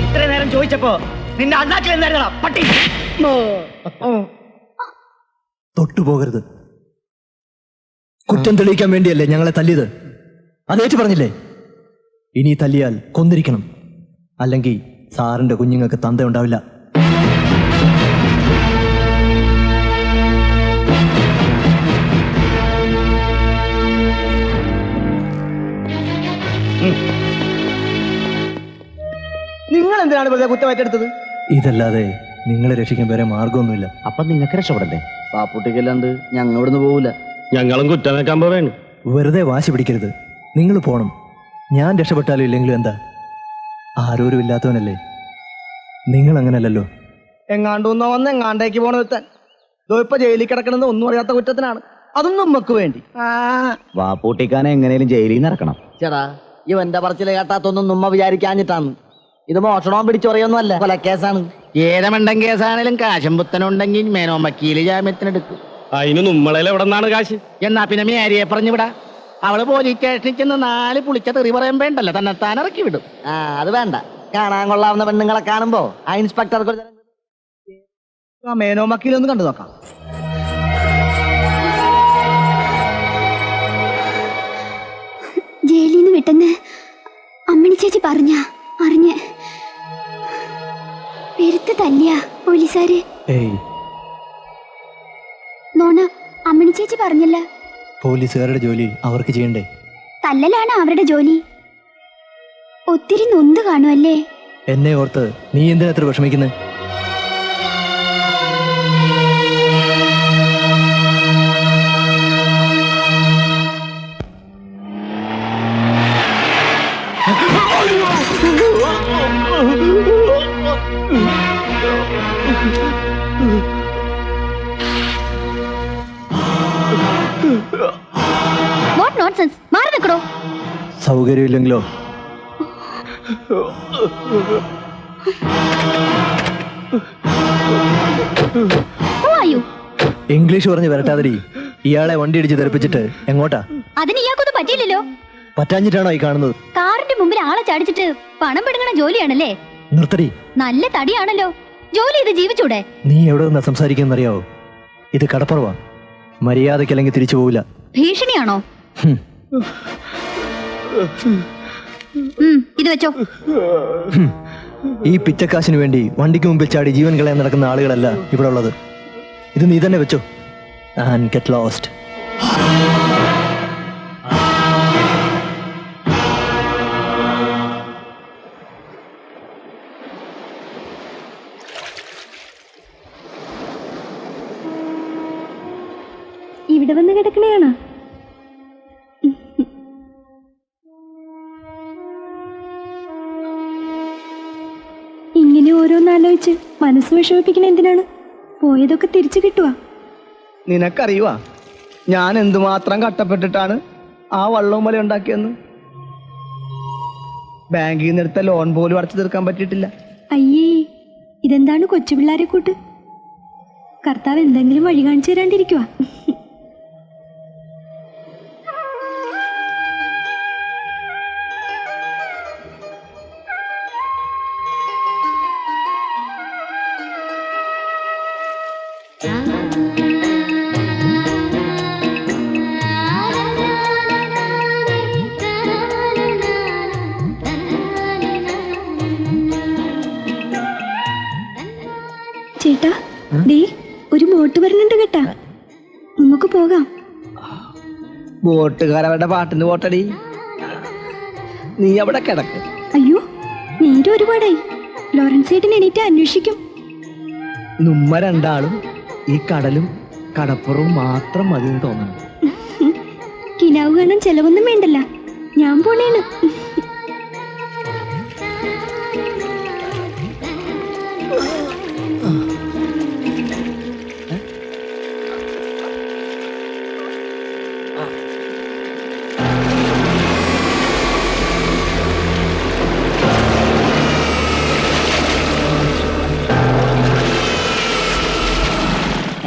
ഇത്ര നേരം ചോദിച്ചപ്പോ നിന്റെ അണ്ണാക്കിൽ എന്തായിരുന്നടാ പട്ടി? തൊട്ടുപോകരുത്. കുറ്റം തെളിയിക്കാൻ വേണ്ടിയല്ലേ ഞങ്ങളെ തല്ലിയത്? അതേറ്റ് പറഞ്ഞില്ലേ? ഇനി തല്ലിയാൽ കൊന്നിരിക്കണം, അല്ലെങ്കിൽ സാറിന്റെ കുഞ്ഞുങ്ങൾക്ക് തന്ത ഉണ്ടാവില്ല. നിങ്ങൾ എന്തിനാണ് വെറുതെ കുറ്റമായിട്ടെടുത്തത്? ഇതല്ലാതെ നിങ്ങളെ രക്ഷിക്കാൻ വേറെ മാർഗമൊന്നുമില്ല. അപ്പൊ നിങ്ങൾക്ക് രക്ഷപ്പെടണ്ടേ? പാപ്പുട്ടിക്കല്ലാണ്ട് ഞങ്ങൾ ഇവിടുന്ന് പോവില്ല. ഞങ്ങളും കുറ്റമേക്കാൻ പോവേണ്. വെറുതെ വാശി പിടിക്കരുത്. നിങ്ങൾ പോണം. ഞാൻ രക്ഷപ്പെട്ടാലും ഇല്ലെങ്കിലും എന്താ? ആരോരും ഇല്ലാത്തവനല്ലേ. നിങ്ങൾ അങ്ങനല്ലല്ലോ. എങ്ങാണ്ടൊന്നോ വന്ന് എങ്ങാണ്ടേക്ക് പോണെത്താൻ ഇപ്പൊ ജയിലിൽ കിടക്കണമെന്ന് ഒന്നും അറിയാത്ത കുറ്റത്തിനാണ്. അതും നമ്മക്ക് വേണ്ടി. വാപ്പൂട്ടിക്കാനെ എങ്ങനെയും ജയിലിൽ നിന്ന് ഇറക്കണം. ചേടാ, ഇവന്റെ പറച്ചില് കേട്ടാത്തൊന്നും നമ്മ വിചാരിക്കാഞ്ഞിട്ടാണ്. ഇത് മോഷണവും പിടിച്ചൊറിയൊന്നും അല്ല, കൊലക്കേസാണ്. ഏതമണ്ടൻ കേസാണേലും കാശും പുത്തനുണ്ടെങ്കിൽ മേനോൻ വക്കീല് ജാമ്യത്തിനെടുക്കും. അതിന് നമ്മളെ എവിടെ നിന്നാണ് കാശ്? എന്നാ പിന്നെ മേരിയെ പറഞ്ഞു വിടാ. അവള് പോലീസ് സ്റ്റേഷനിൽ ചെന്ന് 4 പുളിച്ച തെറി പറയാൻ വേണ്ടല്ലോ, തന്നെ താൻ ഇറക്കി വിടും. അത് വേണ്ട. കാണാൻ കൊള്ളാവുന്ന പെണ്ണുങ്ങളെ കാണുമ്പോ ആ ഇൻസ്പെക്ടർക്ക് മേനോ മക്കീലൊന്ന് കണ്ടു നോക്കാം. ജയിലിൽ നിന്ന് വിട്ടെന്ന് അമ്മിണി ചേച്ചി അറിഞ്ഞ് പെരുത്ത് തല്ലിയ പോലീസുകാര്. നോണ, അമ്മിണി ചേച്ചി പറഞ്ഞല്ല. പോലീസുകാരുടെ ജോലി അവർക്ക് ചെയ്യണ്ടേ? തല്ലലാണ് അവരുടെ ജോലി. ഒത്തിരി നൊന്ത് കാണുമല്ലേ? എന്നെ ഓർത്ത് നീ എന്തിനാ അത്ര വിഷമിക്കുന്നത്? What nonsense. മാറി നിൽക്കണോ? സൗകര്യമില്ലെങ്കിലോ? ഇംഗ്ലീഷ് പറഞ്ഞ് വരട്ടാതിരി. ഇയാളെ വണ്ടി ഇടിച്ച് തെറിപ്പിച്ചിട്ട് എങ്ങോട്ടാ? അതിന് ഇയാൾക്കൊന്നും പറ്റിയില്ലല്ലോ. പറ്റാഞ്ഞിട്ടാണോ ഈ കാണുന്നത്? കാറിന്റെ മുമ്പിൽ ആളെ ചാടിച്ചിട്ട് പണം പിടുങ്ങണ ജോലിയാണല്ലേ? നിർത്തടി. നല്ല തടിയാണല്ലോ. ജോലി ചെയ്ത് ജീവിച്ചൂടെ? നീ എവിടെ നിന്നാ സംസാരിക്കുന്നറിയാവോ? ഇത് കടപ്പുറവാ. മര്യാദക്കല്ലെങ്കിൽ തിരിച്ചു പോവില്ല. ഭീഷണിയാണോ? ഇത് വെച്ചോ. ഈ പിച്ചക്കാശിന് വേണ്ടി വണ്ടിക്ക് മുമ്പിൽ ചാടി ജീവൻ കളയാൻ നടക്കുന്ന ആളുകളല്ല ഇവിടെ ഉള്ളത്. ഇത് നീ തന്നെ വെച്ചോ. And get lost. ഇവിടെ വന്ന് കിടക്കണേണോ? ഇങ്ങനെ ഓരോന്നാലോചിച്ച് മനസ്സ് വിഷമിപ്പിക്കണ എന്തിനാണ്? പോയതൊക്കെ തിരിച്ചു കിട്ടുവാ. നിനക്കറിയുവാ ഞാൻ എന്തുമാത്രം കഷ്ടപ്പെട്ടിട്ടാണ് ആ വള്ളവും വല ഉണ്ടാക്കിയെന്ന്? ബാങ്കിൽ നിന്ന് എടുത്ത ലോൺ പോലും അടച്ചു തീർക്കാൻ പറ്റിയിട്ടില്ല. അയ്യേ, ഇതെന്താണ് കൊച്ചു പിള്ളേരെ കൂട്ട്? കർത്താവ് എന്തെങ്കിലും വഴി കാണിച്ചു തരാണ്ടിരിക്കുവാ. ചേട്ടാ, ദേ ഒരു ബോട്ട് വരുന്നുണ്ട് കേട്ടാ, നമുക്ക് പോകാം. ബോട്ടുകാരവരുടെ പാട്ടിന് പോട്ടടി, നീ അവിടെ കിടക്ക്. അയ്യോ, നേരെ ഒരുപാടായി. ലോറൻസ് ചേട്ടൻ എണീറ്റ് അന്വേഷിക്കും. നമ്മ രണ്ടാളും ഈ കടലും കടപ്പുറവും മാത്രം മതി തോന്നണം. കിനാവ് കാണാൻ ചെലവൊന്നും വേണ്ടല്ല, ഞാൻ പോണേണ്.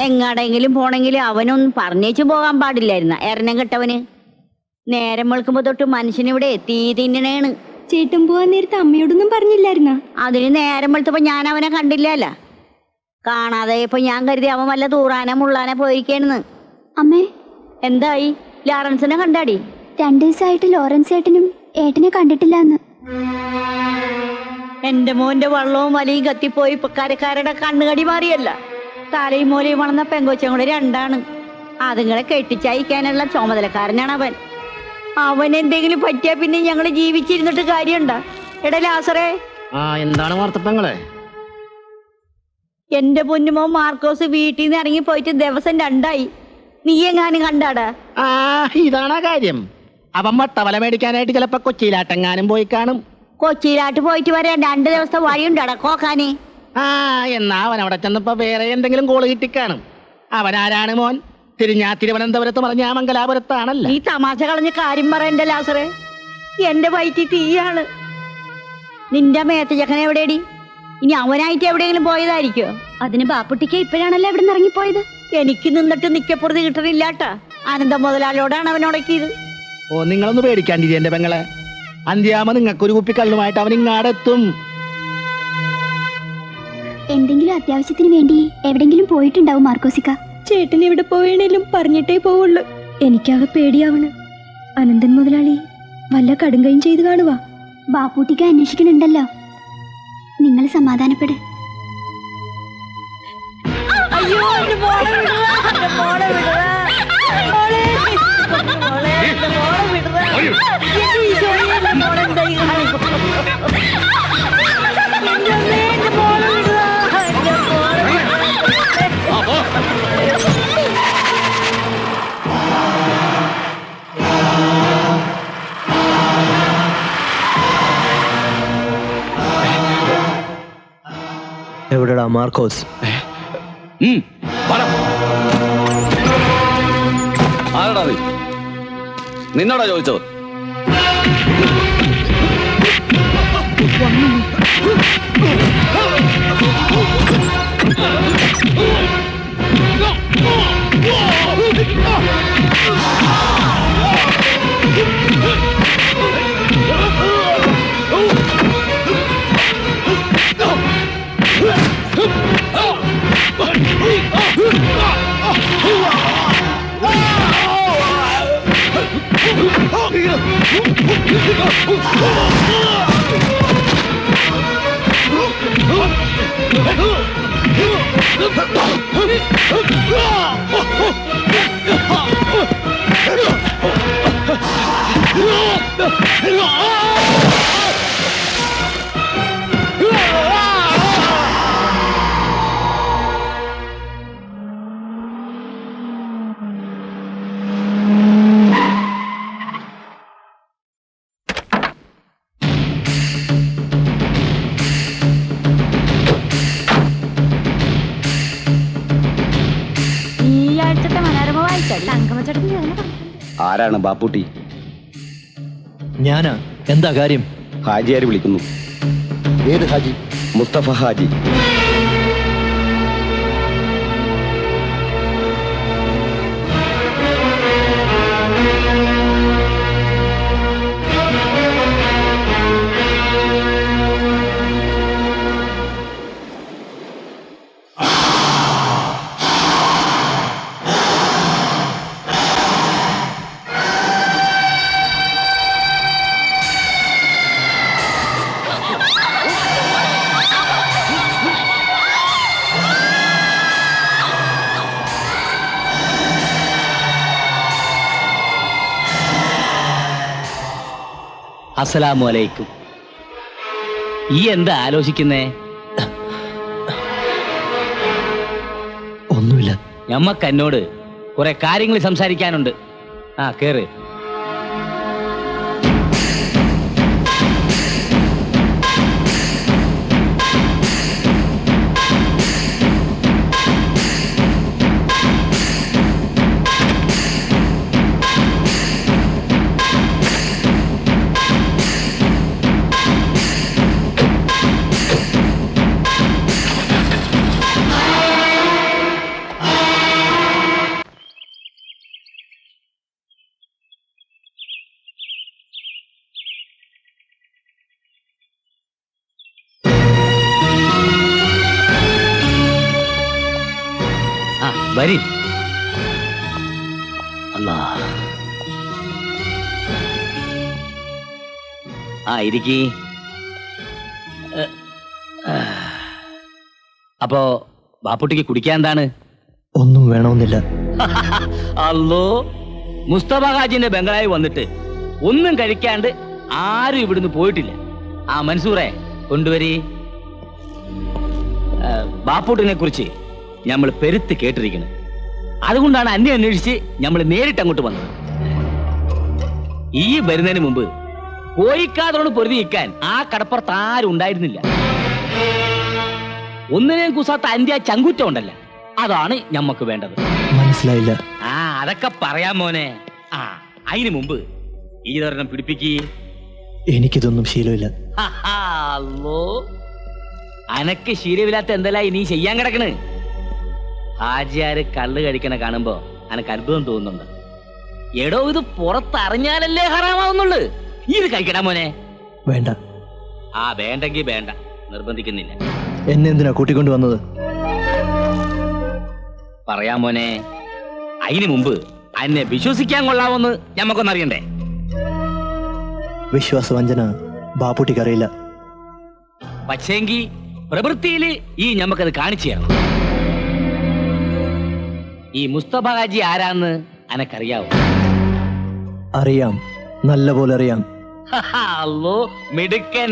എങ്ങാടെങ്കിലും പോണെങ്കിലും അവനൊന്നും പറഞ്ഞേച്ചു പോകാൻ പാടില്ലായിരുന്ന എറണം കെട്ടവന്. നേരം വെളുക്കുമ്പോ തൊട്ട് മനുഷ്യനിവിടെ തീ തിന്നണേണ്. ചേട്ടൻ പോവാൻ നേരത്തെ അമ്മയോടൊന്നും പറഞ്ഞില്ലായിരുന്ന? അതിന് നേരം വെളുത്തപ്പോ ഞാൻ അവനെ കണ്ടില്ലല്ല. കാണാതെ ഇപ്പൊ ഞാൻ കരുതി അവൻ വല്ല തൂറാനെ മുള്ളാനെ പോയിരിക്കേണെന്ന്. അമ്മേ, എന്തായി? ലോറൻസിനെ കണ്ടാടി? 2 ദിവസമായിട്ട് ലോറൻസ് ചേട്ടനും ഏട്ടനെ കണ്ടിട്ടില്ല എന്ന്. എന്റെ മോന്റെ വള്ളവും വലിയും കത്തിപ്പോയി ഇപ്പൊ കരക്കാരുടെ കണ്ണുകടി മാറിയല്ല. തലയും മൂലയും വളർന്ന പെങ്കൊച്ചും കൂടെ 2 അതുങ്ങളെ കെട്ടിച്ചയക്കാനുള്ള ചുമതലക്കാരനാണ് അവൻ. അവൻ എന്തെങ്കിലും പറ്റിയാ പിന്നെ ഞങ്ങള് ജീവിച്ചിരുന്നിട്ട് കാര്യമുണ്ടാ? എടാ ലാസറേ, എന്താണ് വാർത്തപ്പങ്ങളെ? എന്റെ പൊന്നുമോ മാർക്കോസ് വീട്ടിൽ നിന്ന് ഇറങ്ങി പോയിട്ട് ദിവസം 2 നീ എങ്ങാനും കണ്ടാടാ? ഇതാണാ കാര്യം. അവൻ വട്ടവല മേടിക്കാനായിട്ട് ചിലപ്പോ കൊച്ചിയിലാട്ടെങ്ങാനും പോയി കാണും. കൊച്ചിയിലാട്ട് പോയിട്ട് വരാൻ 2 ദിവസത്തെ വഴിയുണ്ടാടാ കോക്കാനെ? എന്നാ അവൻ അവിടെ ചെന്നപ്പോ വേറെ എന്തെങ്കിലും കോള് കിട്ടിക്കാണും. അവനാരാണ് മോൻ? തിരുവനന്തപുരത്ത് പറഞ്ഞ മംഗലാപുരത്താണല്ലോ. നീ തമാശ കളഞ്ഞ കാര്യം പറയണ്ട ലാസറേ, എന്റെ വയറ്റിൽ തീയാണ്. നിന്റെ മേത്ത് ചക്കൻ എവിടെയടി? ഇനി അവനായിട്ട് എവിടെയെങ്കിലും പോയതായിരിക്കോ? അതിന് ബാപ്പുട്ടിക്ക് ഇപ്പോഴാണല്ലോ ഇവിടെ നിന്ന് ഇറങ്ങിപ്പോയത്. എനിക്ക് നിന്നിട്ട് നിക്കപ്പുറത്ത് കിട്ടണില്ലാട്ടാ. ആനന്ദ മുതലാളിയോടാണ് അവനോടക്കിയത്. നിങ്ങളൊന്ന് പേടിക്കാണ്ടിരി എന്റെ പെങ്ങളെ. അന്ത്യാമ നിങ്ങൾക്കൊരു കുപ്പി കള്ളുമായിട്ട് അവൻ ഇങ്ങാടെത്തും. എന്തെങ്കിലും അത്യാവശ്യത്തിന് വേണ്ടി എവിടെങ്കിലും പോയിട്ടുണ്ടാവും മാർക്കോസിക്ക. ചേട്ടൻ എവിടെ പോവേണേലും പറഞ്ഞിട്ടേ പോവുള്ളൂ. എനിക്കാകെ പേടിയാവണ്. അനന്തൻ മുതലാളി വല്ല കടുങ്കയും ചെയ്ത് കാണുവാ. ബാപ്പൂട്ടിക്ക് അന്വേഷിക്കണുണ്ടല്ലോ, നിങ്ങൾ സമാധാനപ്പെട്. അയ്യോ, എന്റെ മോളെ വിടുക, എന്റെ മോളെ വിടുക, മോളെ, മോളെ, എന്റെ മോളെ വിടുക. എന്റെ ഈശോയെ, എന്റെ മോളെ എന്തായി കാണിക്കും? എന്റെ അമ്മേ, എന്റെ മോളെ വിടുക, എന്റെ മോളെ വിടുക. എവിടെടാ മാർക്കോസ്? ആരടാ നീ? നിന്നോടാ ചോദിച്ചത്? തങ്കമ്മച്ചേട്ടൻ ആരാണ് ബാപ്പുട്ടി? ഞാനാ. എന്താ കാര്യം? ഹാജിയാര് വിളിക്കുന്നു. ഏത് ഹാജി? മുസ്തഫ ഹാജി. അസ്സലാമു അലൈക്കും. ഈ എന്താ ആലോചിക്കുന്നേ? ഒന്നുമില്ല. ഞമ്മക്ക് എന്നോട് കുറെ കാര്യങ്ങൾ സംസാരിക്കാനുണ്ട്. ആ കേറ്. വരി. അല്ലാ. ഇരിക്കി. അപ്പോ ബാപ്പുട്ടിക്ക് കുടിക്കാൻ എന്താണ്? ഒന്നും വേണമെന്നില്ല. അല്ലോ, മുസ്തഫ ഹാജിന്റെ ബംഗളായി വന്നിട്ട് ഒന്നും കഴിക്കാണ്ട് ആരും ഇവിടുന്ന് പോയിട്ടില്ല. മൻസൂറെ കൊണ്ടുവരി. ബാപ്പുട്ടിനെ കുറിച്ച് നമ്മൾ പെരുത്ത് കേട്ടിരിക്കണം. അതുകൊണ്ടാണ് അന്നെ അന്വേഷിച്ച് നമ്മൾ നേരിട്ട് അങ്ങോട്ട് വന്നത്. ഈ വരുന്നതിന് മുമ്പ് കോയിക്കാതോട് പൊരുതി നിൽക്കാൻ ആ കടപ്പുറത്ത് ആരും ഉണ്ടായിരുന്നില്ല. ഒന്നിനെയും കുസാത്ത അന്ത്യ ചങ്കുറ്റം ഉണ്ടല്ല, അതാണ് ഞമ്മക്ക് വേണ്ടത്. മനസ്സിലായില്ല. അതൊക്കെ പറയാം മോനെ. അതിനു മുമ്പ് ഈ തരണം പിടിപ്പിക്ക്. എനിക്കിതൊന്നും ശീലമില്ല. അല്ലോ, അനക്ക് ശീലമില്ലാത്ത എന്തെല്ലാം നീ ചെയ്യാൻ കിടക്കണ്? ഹാജിയാര് കള്ള് കഴിക്കണ കാണുമ്പോ അനക്ക് അത്ഭുതം തോന്നുന്നുണ്ട്. എടോ, ഇത് പുറത്തറിഞ്ഞാലല്ലേ ഹറാമാവുന്നുള്ളു. ഇത് കഴിക്കടാ മോനെ. വേണ്ട. വേണ്ടെങ്കി വേണ്ട, നിർബന്ധിക്കുന്നില്ല. എന്നെ എന്തിനാ കൂട്ടിക്കൊണ്ടു വന്നത്? പറയാം മോനെ. അതിനു മുമ്പ് അന്നെ വിശ്വസിക്കാൻ കൊള്ളാവോന്ന് ഞമ്മക്കൊന്നറിയണ്ടേ? വിശ്വാസവഞ്ചന ബാപ്പുട്ടിക്കറിയില്ല. പക്ഷേങ്കി പ്രവൃത്തിയില് ഈ ഞമ്മക്കത് കാണിച്ചു തരണം. ഈ മുസ്തഫ ഹാജി ആരാന്ന് അനക്കറിയാവോ? അറിയാം, നല്ല പോലെ അറിയാം. അല്ലോ, മിടുക്കൻ.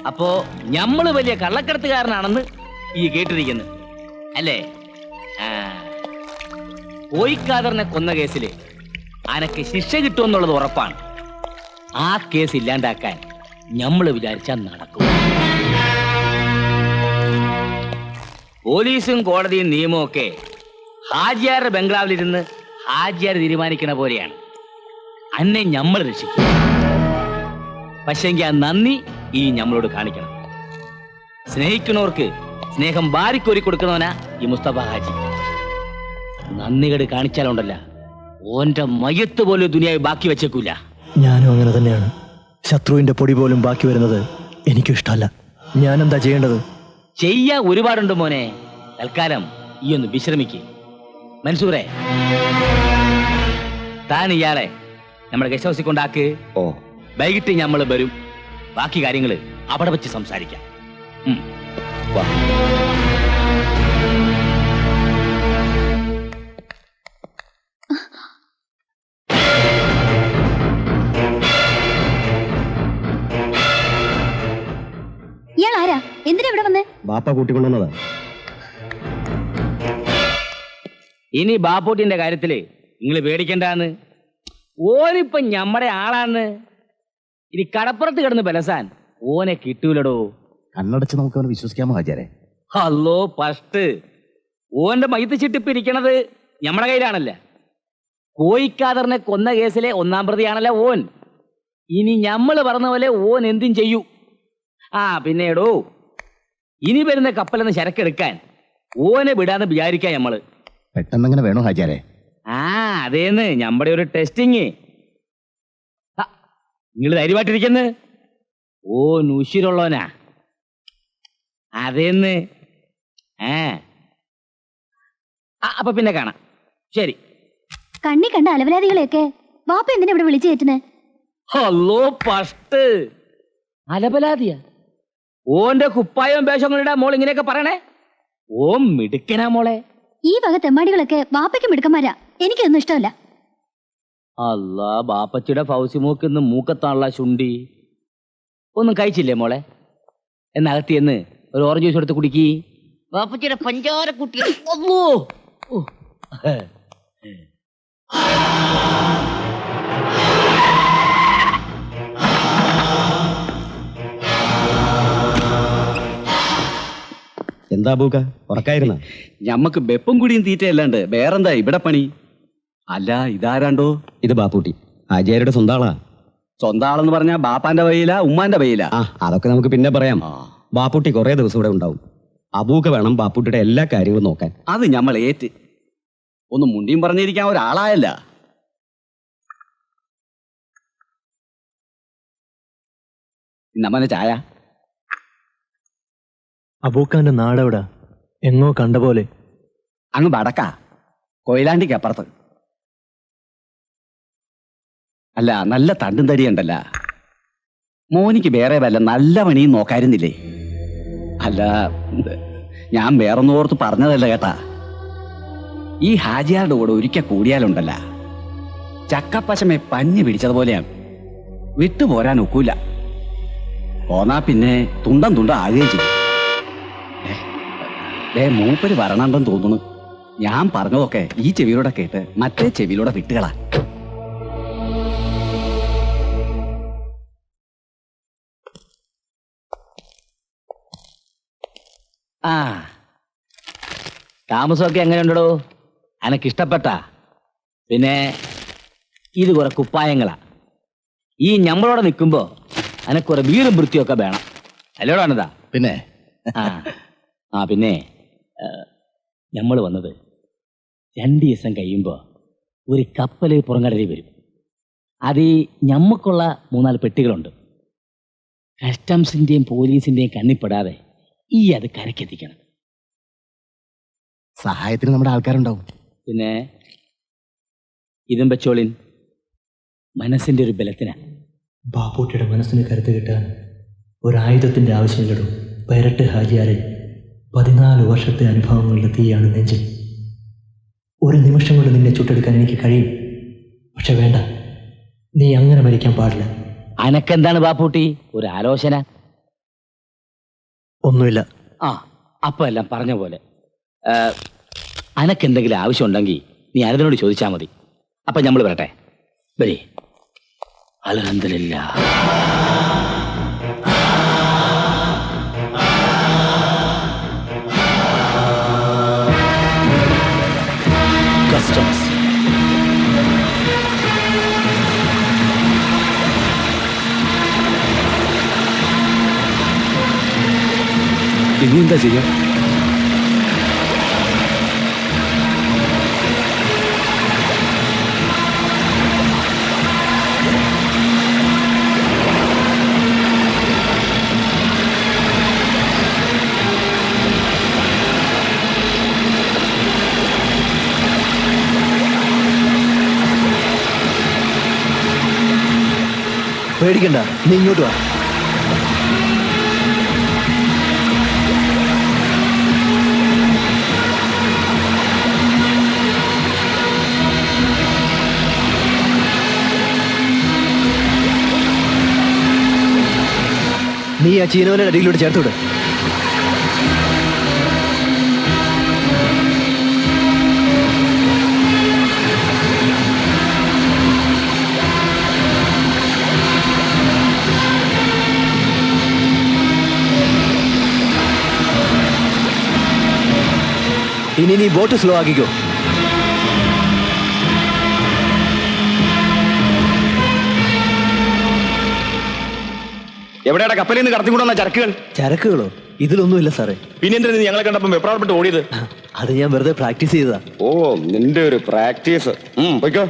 അപ്പോ ഞമ്മള് വലിയ കള്ളക്കടത്തുകാരനാണെന്ന് ഈ കേട്ടിരിക്കുന്നു അല്ലേ? കോയിക്കാദറിനെ കൊന്ന കേസില് അനക്ക് ശിക്ഷ കിട്ടുമെന്നുള്ളത് ഉറപ്പാണ്. ആ കേസ് ഇല്ലാണ്ടാക്കാൻ ഞമ്മള് വിചാരിച്ചാൽ നടക്കും. പോലീസും കോടതിയും നിയമവും ഒക്കെ ഹാജിയാരുടെ ബംഗ്ലാവിലിരുന്ന് ഹാജിയാർ തീരുമാനിക്കണ പോലെയാണ്. അന്നെ ഞമ്മൾ രക്ഷിക്കും. പക്ഷെങ്കിൽ ആ നന്ദി ഈ ഞമ്മളോട് കാണിക്കണം. സ്നേഹിക്കുന്നവർക്ക് സ്നേഹം വാരിക്കോരി കൊടുക്കുന്നവനാ ഈ മുസ്തഫ ഹാജി. നന്ദികേട് കാണിച്ചാലുണ്ടല്ല, ഓന്റെ മയത്ത് പോലും ദുനിയാവ് ബാക്കി വെച്ചേക്കൂല. ഞാനും അങ്ങനെ തന്നെയാണ്. ശത്രുവിന്റെ പൊടി പോലും ബാക്കി വരുന്നത് എനിക്കിഷ്ടമല്ല. ഞാൻ എന്താ ചെയ്യേണ്ടത്? ചെയ്യാ ഒരുപാടുണ്ട് മോനെ. തൽക്കാലം ഈ ഒന്ന് വിശ്രമിക്ക്. മൻസൂറെ, താൻ ഇയാളെ നമ്മുടെ ഗസ്റ്റ് ഹൗസിൽ കൊണ്ടാക്ക്. വൈകിട്ട് നമ്മൾ വരും. ബാക്കി കാര്യങ്ങള് അവിടെ വെച്ച് സംസാരിക്കാം. ഇയാൾ ആരാ? എന്തിനാ ഇവിടെ വന്നേ? ബാപ്പ കൂട്ടിക്കൊണ്ടുവന്നതാ. ഇനി ബാപ്പൂട്ടിന്റെ കാര്യത്തില് നിങ്ങൾ പേടിക്കണ്ടാന്ന്. ഓനിപ്പം ഞമ്മടെ ആളാന്ന്. ഇനി കടപ്പുറത്ത് കിടന്ന് ബലസാൻ ഓനെ കിട്ടൂലടോ. കണ്ണടച്ച് നമുക്ക് അവനെ വിശ്വസിക്കാമോ ഹാജിയാരെ? അല്ലോ, ഫസ്റ്റ് ഓന്റെ മയ്യത്ത് ചിട്ടിപ്പ് ഇരിക്കണത് ഞമ്മടെ കയ്യിലാണല്ലേ. കോയിക്കാദറിനെ കൊന്ന കേസിലെ 1-ാം പ്രതിയാണല്ലോ ഓൻ. ഇനി ഞമ്മള് പറഞ്ഞ പോലെ ഓൻ എന്തും ചെയ്യൂ. ആ പിന്നീടോ ഇനി വരുന്ന കപ്പലെന്ന് ചരക്കെടുക്കാൻ ഓനെ വിടാന്ന് വിചാരിക്കാം ഞമ്മള്. പെട്ടെന്നങ്ങനെ വേണോ ഹാജിയാരെ? ആ അതേന്ന് ഞമ്മടെ ഒരു ടെസ്റ്റിങ്. നിങ്ങൾ ധൈര്യമായിട്ടിരിക്കുന്നു. ഓ ഉശിരുള്ളവനാ അതേന്ന്. അപ്പൊ പിന്നെ കാണാം. ശരി. കണ്ണി കണ്ട അലവലാദികളെയൊക്കെ വാപ്പ എന്തിനാ ഇവിടെ വിളിച്ചു കയറ്റുന്നേ? ഹലോ പഷ്ട് അലപലാതിയ ഓന്റെ കുപ്പായവും വേഷങ്ങളുടെ മോൾ ഇങ്ങനെയൊക്കെ പറയണേ. ഓം മിടുക്കനാ മോളെ. ഈ വക തെമ്മാടികളൊക്കെ വാപ്പയ്ക്ക് മിടുക്കന്മാരാ. എനിക്കൊന്നും ഇഷ്ടമല്ല. അല്ലാ ബാപ്പച്ചിയുടെ ഫൗസിമോക്ക് മൂക്കത്താണുള്ള ശുണ്ടി. ഒന്നും കഴിച്ചില്ലേ മോളെ? എന്നകത്തിയെന്ന് ഒരു ഓറഞ്ച് ജ്യൂസ് എടുത്ത് കുടിക്കി. ബാപ്പച്ചിയുടെ പഞ്ചാര കുട്ടി. എന്താ ബൂക്ക ഉറക്കായിരുന്ന? ഞമ്മക്ക് വെപ്പും കുടിയും തീറ്റയല്ലാണ്ട് വേറെന്താ ഇവിടെ പണി? അല്ല ഇതാരാണ്ടോ? ഇത് ബാപ്പൂട്ടി, ഹാജിയാരുടെ സ്വന്തം ആളാ. സ്വന്തം ആളെന്ന് പറഞ്ഞാ ബാപ്പാന്റെ വയ്യില ഉമ്മാന്റെ വയ്യില? അതൊക്കെ നമുക്ക് പിന്നെ പറയാം. ബാപ്പൂട്ടി കുറെ ദിവസം ഇവിടെ ഉണ്ടാവും. അബൂക്ക വേണം ബാപ്പൂട്ടിയുടെ എല്ലാ കാര്യങ്ങളും നോക്കാൻ. അത് ഞമ്മൾ ഏറ്റ്. ഒന്നും മുണ്ടിയും പറഞ്ഞിരിക്കാൻ ഒരാളായല്ല. നമ്മനെ ചായ. അബൂക്കാന്റെ നാടെവിടാ? എങ്ങോ കണ്ട പോലെ. അങ്ങ് വടക്കാ, കൊയിലാണ്ടിക്ക് അപ്പുറത്ത്. അല്ല നല്ല തണ്ടും തടിയുണ്ടല്ല. മോനിക്ക് വേറെ വല്ല നല്ല പണിയും നോക്കായിരുന്നില്ലേ? അല്ല ഞാൻ വേറൊന്നും ഓർത്ത് പറഞ്ഞതല്ല കേട്ടാ. ഈ ഹാജിയാരുടെ കൂടെ ഒരിക്കൽ കൂടിയാലുണ്ടല്ല ചക്കപ്പശമെ പഞ്ഞി പിടിച്ചതുപോലെയാണ്. വിട്ടുപോരാൻ ഒക്കൂല. പോന്നാ പിന്നെ തുണ്ടം ആകുകയും ചെയ്യും. മൂപ്പര് വരണണ്ടെന്ന് തോന്നുന്നു. ഞാൻ പറഞ്ഞതൊക്കെ ഈ ചെവിയിലൂടെ കേട്ട് മറ്റേ ചെവിയിലൂടെ വിട്ടുകളാ. ആ താമസമൊക്കെ എങ്ങനെയുണ്ടോ? എനക്കിഷ്ടപ്പെട്ട? പിന്നെ ഇത് കുറെ കുപ്പായങ്ങളാ. ഈ ഞമ്മളോടെ നിൽക്കുമ്പോ എനക്കുറെ വീറും വൃത്തിയൊക്കെ വേണം. അല്ലോടാണിതാ? പിന്നെ പിന്നെ നമ്മൾ വന്നത് 2 ദിവസം കഴിയുമ്പോ ഒരു കപ്പല് പുറംകടലിൽ വരും. അത് ഞമ്മക്കുള്ള 3-4 പെട്ടികളുണ്ട്. കസ്റ്റംസിന്റെയും പോലീസിന്റെയും കണ്ണിപ്പെടാതെ ഈ അത് കരക്കെത്തിക്കണം. സഹായത്തിന് നമ്മുടെ ആൾക്കാരുണ്ടാവും. പിന്നെ ഇതും വെച്ചോളിൻ, മനസ്സിന്റെ ഒരു ബലത്തിനാ. ബാപ്പൂട്ടിയുടെ മനസ്സിന് കരുത്ത് കിട്ടാൻ ഒരായുധത്തിന്റെ ആവശ്യമില്ലടോ. പൈരട്ട് ഹാജിയാരെ 14 വർഷത്തെ അനുഭവങ്ങളുടെ തീയാണ് നെഞ്ചിൽ. ഒരു നിമിഷം കൊണ്ട് നിന്നെ ചുട്ടെടുക്കാൻ എനിക്ക് കഴിയും. പക്ഷെ വേണ്ട, നീ അങ്ങനെ മരിക്കാൻ പാടില്ല. അനക്കെന്താണ് ബാപ്പൂട്ടി ഒരു ആലോചന? ഒന്നുമില്ല. അപ്പൊ എല്ലാം പറഞ്ഞ പോലെ. അനക്കെന്തെങ്കിലും ആവശ്യമുണ്ടെങ്കിൽ നീ അനതിനോട് ചോദിച്ചാൽ മതി. അപ്പൊ നമ്മൾ വരട്ടെ. വരി. അൽഹംദുലില്ലാഹ്. കസ്റ്റംസ്. ഇനി എന്താ ചെയ്യാ? പേടിക്കണ്ട, നീ ഇങ്ങോട്ട് വാ. നീ ആ ചീനവനെ അടിയിലൂടെ ചേർത്തുവിട്. ഇനി നീ ബോട്ട് സ്ലോ ആക്കിക്കോ. എവിടെയാണ് കപ്പലിൽ നിന്ന് കടത്തിക്കൊണ്ടുവന്ന ചരക്കുകൾ? ചരക്കുകളോ? ഇതിലൊന്നുമില്ല സാറേ. പിന്നെന്തിനാ ഞങ്ങളെ കണ്ടപ്പോൾ വെപ്രാളപ്പെട്ട് ഓടിയത്? അത് ഞാൻ വെറുതെ പ്രാക്ടീസ് ചെയ്തതാ. ഓ, നിന്റെ ഒരു പ്രാക്ടീസ്. പോയിക്കോ.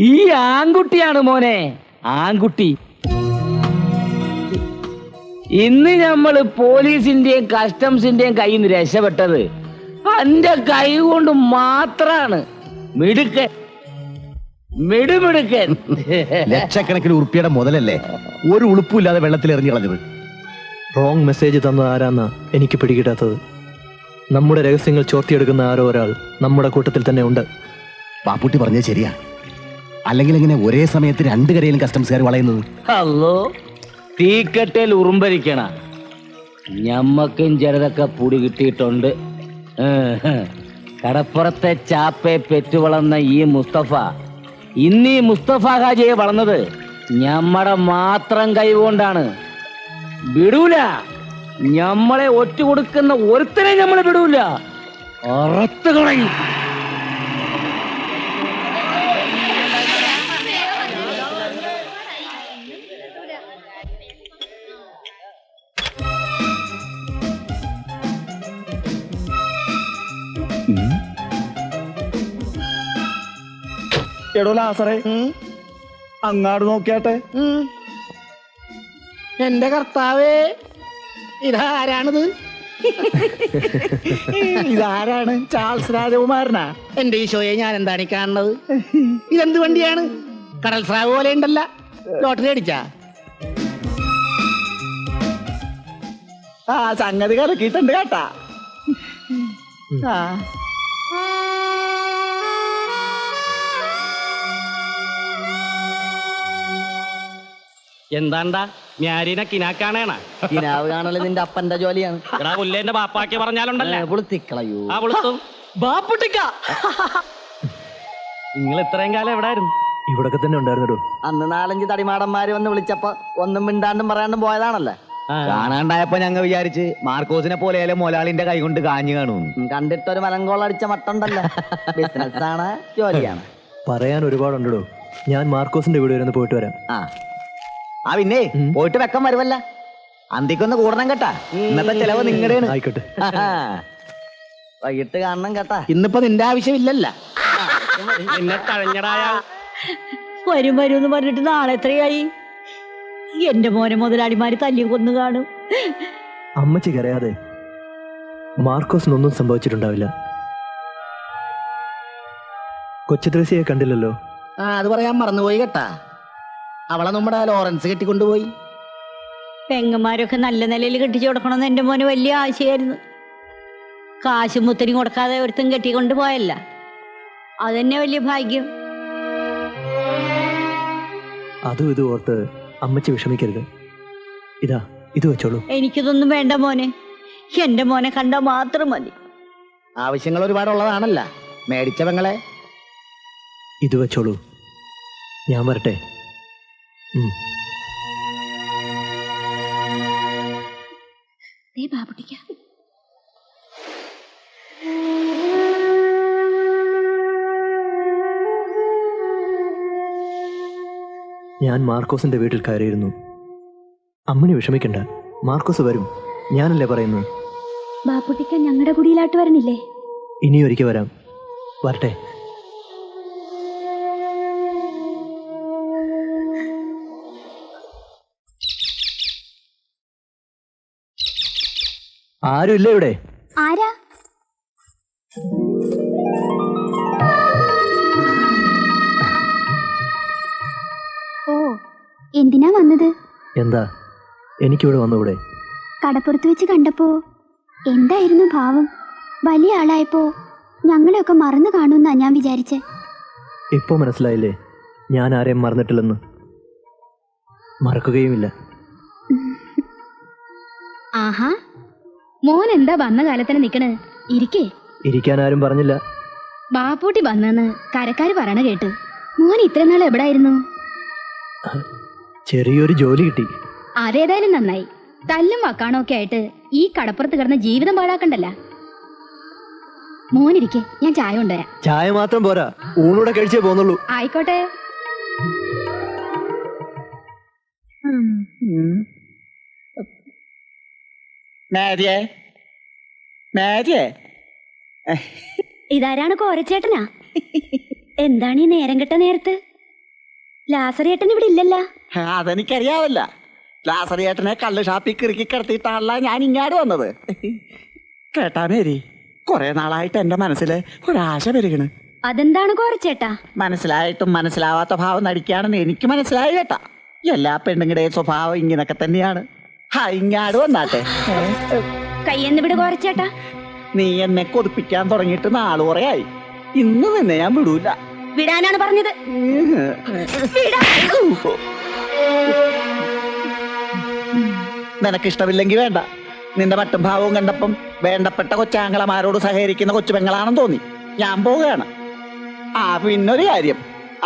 ഈ ആൺകുട്ടിയാണ് മോനെ, ആൺകുട്ടി. ഇന്ന് നമ്മള് പോലീസിന്റെയും കസ്റ്റംസിന്റെയും കയ്യിൽ നിന്ന് രക്ഷപ്പെട്ടത് എന്റെ കൈ കൊണ്ട് മാത്രാണ്. മിടുക്കൻ, മിടുമിടുക്കൻ. ലക്ഷക്കണക്കിന് ഉറുപ്പിയുടെ മുതലല്ലേ ഒരു ഉളുപ്പില്ലാതെ വെള്ളത്തിൽ എറിഞ്ഞു കളഞ്ഞത്. റോങ് മെസ്സേജ് തന്നത് ആരാന്നാ എനിക്ക് പിടികിട്ടാത്തത്. നമ്മുടെ രഹസ്യങ്ങൾ ചോർത്തിയെടുക്കുന്ന ആരോ ഒരാൾ നമ്മുടെ കൂട്ടത്തിൽ തന്നെ ഉണ്ട്. പാപ്പുട്ടി പറഞ്ഞത് ശരിയാ. അല്ലെങ്കിൽ എങ്ങനെ ഒരേ സമയത്ത് രണ്ട് കരയിലും കസ്റ്റംസുകാർ വളയുന്നത്? അല്ലോ, തീക്കട്ടയിൽ ഉറുമ്പരിക്കണ ഞമ്മക്കും ചെറുതൊക്കെ പൊടി കിട്ടിയിട്ടുണ്ട്. കടപ്പുറത്തെ ചാപ്പയെ പെറ്റുവളർന്ന ഈ മുസ്തഫ ഇന്ന് ഈ മുസ്തഫ ഹാജിയെ വളർന്നത് ഞമ്മടെ മാത്രം കൈകൊണ്ടാണ്. വിടൂല, ഞമ്മളെ ഒറ്റ കൊടുക്കുന്ന ഒരുത്തനെ ഞമ്മളെ വിടൂല, അറത്ത് കളയും. എടോ ലാസറേ, അങ്ങാട് നോക്കിയാട്ടെ. എന്റെ കർത്താവേ, ഇതാരാണിത്? ഇതാരാണ്? ചാൾസ് രാജകുമാരനാ? എന്റെ ഈശോയെ, ഞാൻ എന്താണ് ഈ കാണുന്നത്? ഇതെന്ത് വണ്ടിയാണ്? കടൽ സ്രാവ് പോലെ ഉണ്ടല്ല. ലോട്ടറി അടിച്ചാ? സംഗതി കലക്കിയിട്ടുണ്ട് കേട്ടാ. എന്താണ്ടാ ഞാരീനെ കിനാക്കാണേണ? കിനാവ് കാണല് നിന്റെ അപ്പന്റെ ജോലിയാണ്. എടാ പുല്ലേന്റെ ബാപ്പാക്കി പറഞ്ഞാലുണ്ടല്ലേ പുളുത്തിക്കളയൂ. ആ പുളുത്തും. നിങ്ങൾ ഇത്രയും കാലം എവിടായിരുന്നു? ഇവിടൊക്കെ തന്നെ ഉണ്ടായിരുന്നോ? അന്ന് 4-5 തടിമാടന്മാര് വന്ന് വിളിച്ചപ്പോ ഒന്നും മിണ്ടാണ്ടും പറയാണ്ടും പോയതാണല്ലേ. കാണാണ്ടായപ്പോ ഞങ്ങൾ വിചാരിച്ച് മാർക്കോസിനെ പോലെ മുതലാളിന്റെ കൈ കൊണ്ട് കാഞ്ഞു കാണും. കണ്ടിട്ടൊരു മലങ്കോളടിച്ച മട്ടുണ്ടല്ലോ. ബിസിനസ് ആണ്, ജോലിയാണ്. പറയാൻ ഒരുപാടുണ്ടോ. ഞാൻ മാർക്കോസിന്റെ വീട് വരെ ഒന്ന് പോയിട്ട് വരാം. ആ പിന്നെ പോയിട്ട് വെക്കം വരുമല്ല. അന്തിക്കൊന്ന് കൂടണം കേട്ടാ. ഇന്നത്തെ ചെലവ് നിങ്ങളുടെയാണ്. ആയിക്കോട്ടെ. വൈകിട്ട് കാണണം കേട്ടാ. ഇന്നിപ്പോ നിന്റെ ആവശ്യമില്ലല്ല. നിന്നെ തഴഞ്ഞടായ വരും വരും എന്ന് പറഞ്ഞിട്ട് നാളെ എത്രയായി? എന്റെ മോനെ മുതലാളിമാര് തല്ലി കൊന്നു കാണും. അമ്മച്ചി കരയാതെ. മാർക്കോസിനൊന്നും സംഭവിച്ചിട്ടുണ്ടാവില്ല. കൊച്ചു ത്രേസ്യയെ കണ്ടില്ലല്ലോ. അത് പറയാൻ മറന്നുപോയി കേട്ടാ. അവളെ നമ്മുടെ ലോറൻസ് കെട്ടിക്കൊണ്ടുപോയി. പെങ്ങന്മാരൊക്കെ നല്ല നിലയിൽ കെട്ടിച്ചു കൊടുക്കണമെന്ന് എന്റെ മോന് വലിയ ആശയായിരുന്നു. കാശും മുത്തനും കൊടുക്കാതെ ഒരുത്തും കെട്ടിക്കൊണ്ട് പോയല്ല. അതെന്നെ വലിയ ഭാഗ്യം. അതും ഇത് ഓർത്ത് അമ്മച്ചി വിഷമിക്കരുത്. ഇതാ ഇത് വെച്ചോളൂ. എനിക്കിതൊന്നും വേണ്ട മോനെ. എന്റെ മോനെ കണ്ടാൽ മാത്രം മതി. ആവശ്യങ്ങൾ ഒരുപാടുള്ളതാണല്ല മേടിച്ച പെങ്ങളെ. ഇത് വെച്ചോളൂ. ഞാൻ വരട്ടെ. ബാബുട്ടിക്ക ഞാൻ മാർക്കോസിന്റെ വീട്ടിൽ കയറിയിരുന്നു. അമ്മണി വിഷമിക്കണ്ട, മാർക്കോസ് വരും. ഞാനല്ലേ പറയുന്നത്. ബാബുട്ടിക്ക ഞങ്ങളുടെ കുടിയിലാട്ട് വരണില്ലേ? ഇനി ഒരിക്കൽ വരാം. വരട്ടെ. ആരും ഇല്ല ഇവിടെ? ആരാ? ഓ, എന്തിനാ വന്നത്? എന്താ, എനിക്കിവിടെ വന്നൂടെ? കടപ്പുറത്ത് വെച്ച് കണ്ടപ്പോ എന്തായിരുന്നു ഭാവം? വലിയ ആളായപ്പോ ഞങ്ങളെയൊക്കെ മറന്നു കാണുമെന്നാ ഞാൻ വിചാരിച്ചേ. ഇപ്പൊ മനസ്സിലായില്ലേ ഞാൻ ആരെയും മറന്നിട്ടില്ലെന്ന്? മറക്കുകയുമില്ല. ആഹാ, മോൻ എന്താ വന്ന കാലത്തിന് നിക്കണ്? ഇരിക്കേ. ഇരിക്കാൻ ആരും പറഞ്ഞില്ല. ബാപ്പൂട്ടി വന്നെന്ന് കരക്കാര് പറയണ കേട്ടു. മോൻ ഇത്ര നാൾ എവിടായിരുന്നു? ചെറിയൊരു ജോലി കിട്ടി. അതേതായാലും നന്നായി. തല്ലും വക്കാണോ ഒക്കെ ആയിട്ട് ഈ കടപ്പുറത്ത് കിടന്ന ജീവിതം പാഴാക്കണ്ടല്ല. മോനിരിക്കെ, ഞാൻ ചായ കൊണ്ടുവരാം. ചായ മാത്രം പോരാ, ഊണൂടെ കഴിച്ചേ പോന്നുള്ളൂ. ആയിക്കോട്ടെ. മേരിയേ, മേരിയേ, ഇതാരാണ് കോരച്ചേട്ടനാ? എന്താണ് ഈ നേരം കെട്ട നേരത്ത്? ലാസറേട്ടൻ ഇവിടെ ഇല്ലല്ലോ. അതെനിക്കറിയാവല്ല. ലാസറിയേട്ടനെ കള്ള് ഷാപ്പിൽ കിറുക്കി കിടത്തിയിട്ടാണല്ല ഞാൻ ഇങ്ങാട് വന്നത്. കേട്ടാ മേരി, കുറെ നാളായിട്ട് എന്റെ മനസ്സിൽ ഒരാശ പെരുകണ്. അതെന്താണ് കോരച്ചേട്ടാ? മനസ്സിലായിട്ടും മനസ്സിലാവാത്ത ഭാവം നടിക്കുകയാണെന്ന് എനിക്ക് മനസ്സിലായി കേട്ടാ. എല്ലാ പെണ്ണുങ്ങളുടെയും സ്വഭാവം ഇങ്ങനൊക്കെ തന്നെയാണ്. ഇങ്ങാട് വന്നാട്ടെ. കയ്യെന്ന് വിട് കോരച്ചേട്ടാ. നീ എന്നെ കൊതിപ്പിക്കാൻ തുടങ്ങിയിട്ട് നാള് കുറയായി. ഇന്ന് നിന്നെ ഞാൻ വിടൂല. വിടാനാണ് പറഞ്ഞത്. നിനക്കിഷ്ടമില്ലെങ്കിൽ വേണ്ട. നിന്റെ മട്ടും ഭാവവും കണ്ടപ്പം വേണ്ടപ്പെട്ട കൊച്ചാങ്ങളമാരോട് സഹകരിക്കുന്ന കൊച്ചു പെങ്ങളാണെന്ന് തോന്നി. ഞാൻ പോവുകയാണ്. പിന്നൊരു കാര്യം,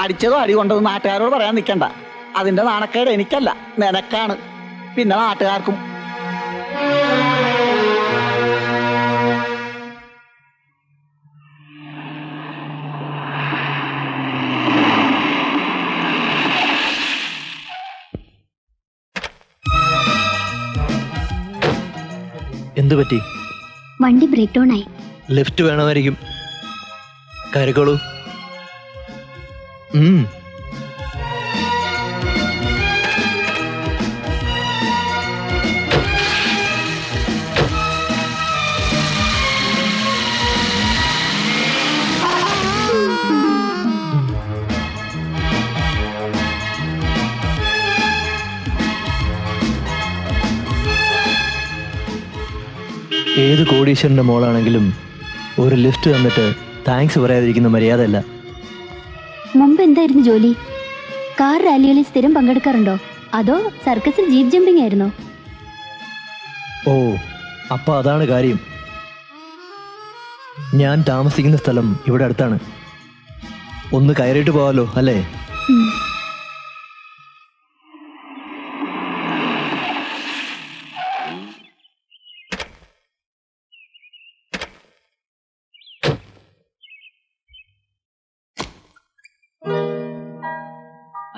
അടിച്ചതോ അടി കൊണ്ടത് നാട്ടുകാരോട് പറയാൻ നിൽക്കണ്ട. അതിന്റെ നാണക്കേട് എനിക്കല്ല, നിനക്കാണ്, പിന്നെ നാട്ടുകാർക്കും. എന്തു പറ്റി? വണ്ടി ബ്രേക്ക് ഡൗൺ ആയി. ലിഫ്റ്റ് വേണമായിരിക്കും. കയറിക്കോളൂ. ഏത് കോടീശ്വരന്റെ മോളാണെങ്കിലും ഒരു ലിഫ്റ്റ് തന്നിട്ട് താങ്ക്സ് പറയാതിരിക്കുന്ന മര്യാദയല്ല. മുമ്പ് എന്തായിരുന്നു ജോലി? കാർ റാലികളിൽ സ്ഥിരം പങ്കെടുക്കാറുണ്ടോ? അതോ സർക്കസിൽ ജീപ്പ് ജമ്പിംഗ് ആയിരുന്നോ? ഓ, അപ്പൊ അതാണ് കാര്യം. ഞാൻ താമസിക്കുന്ന സ്ഥലം ഇവിടെ അടുത്താണ്. ഒന്ന് കയറിയിട്ട് പോവാലോ അല്ലേ?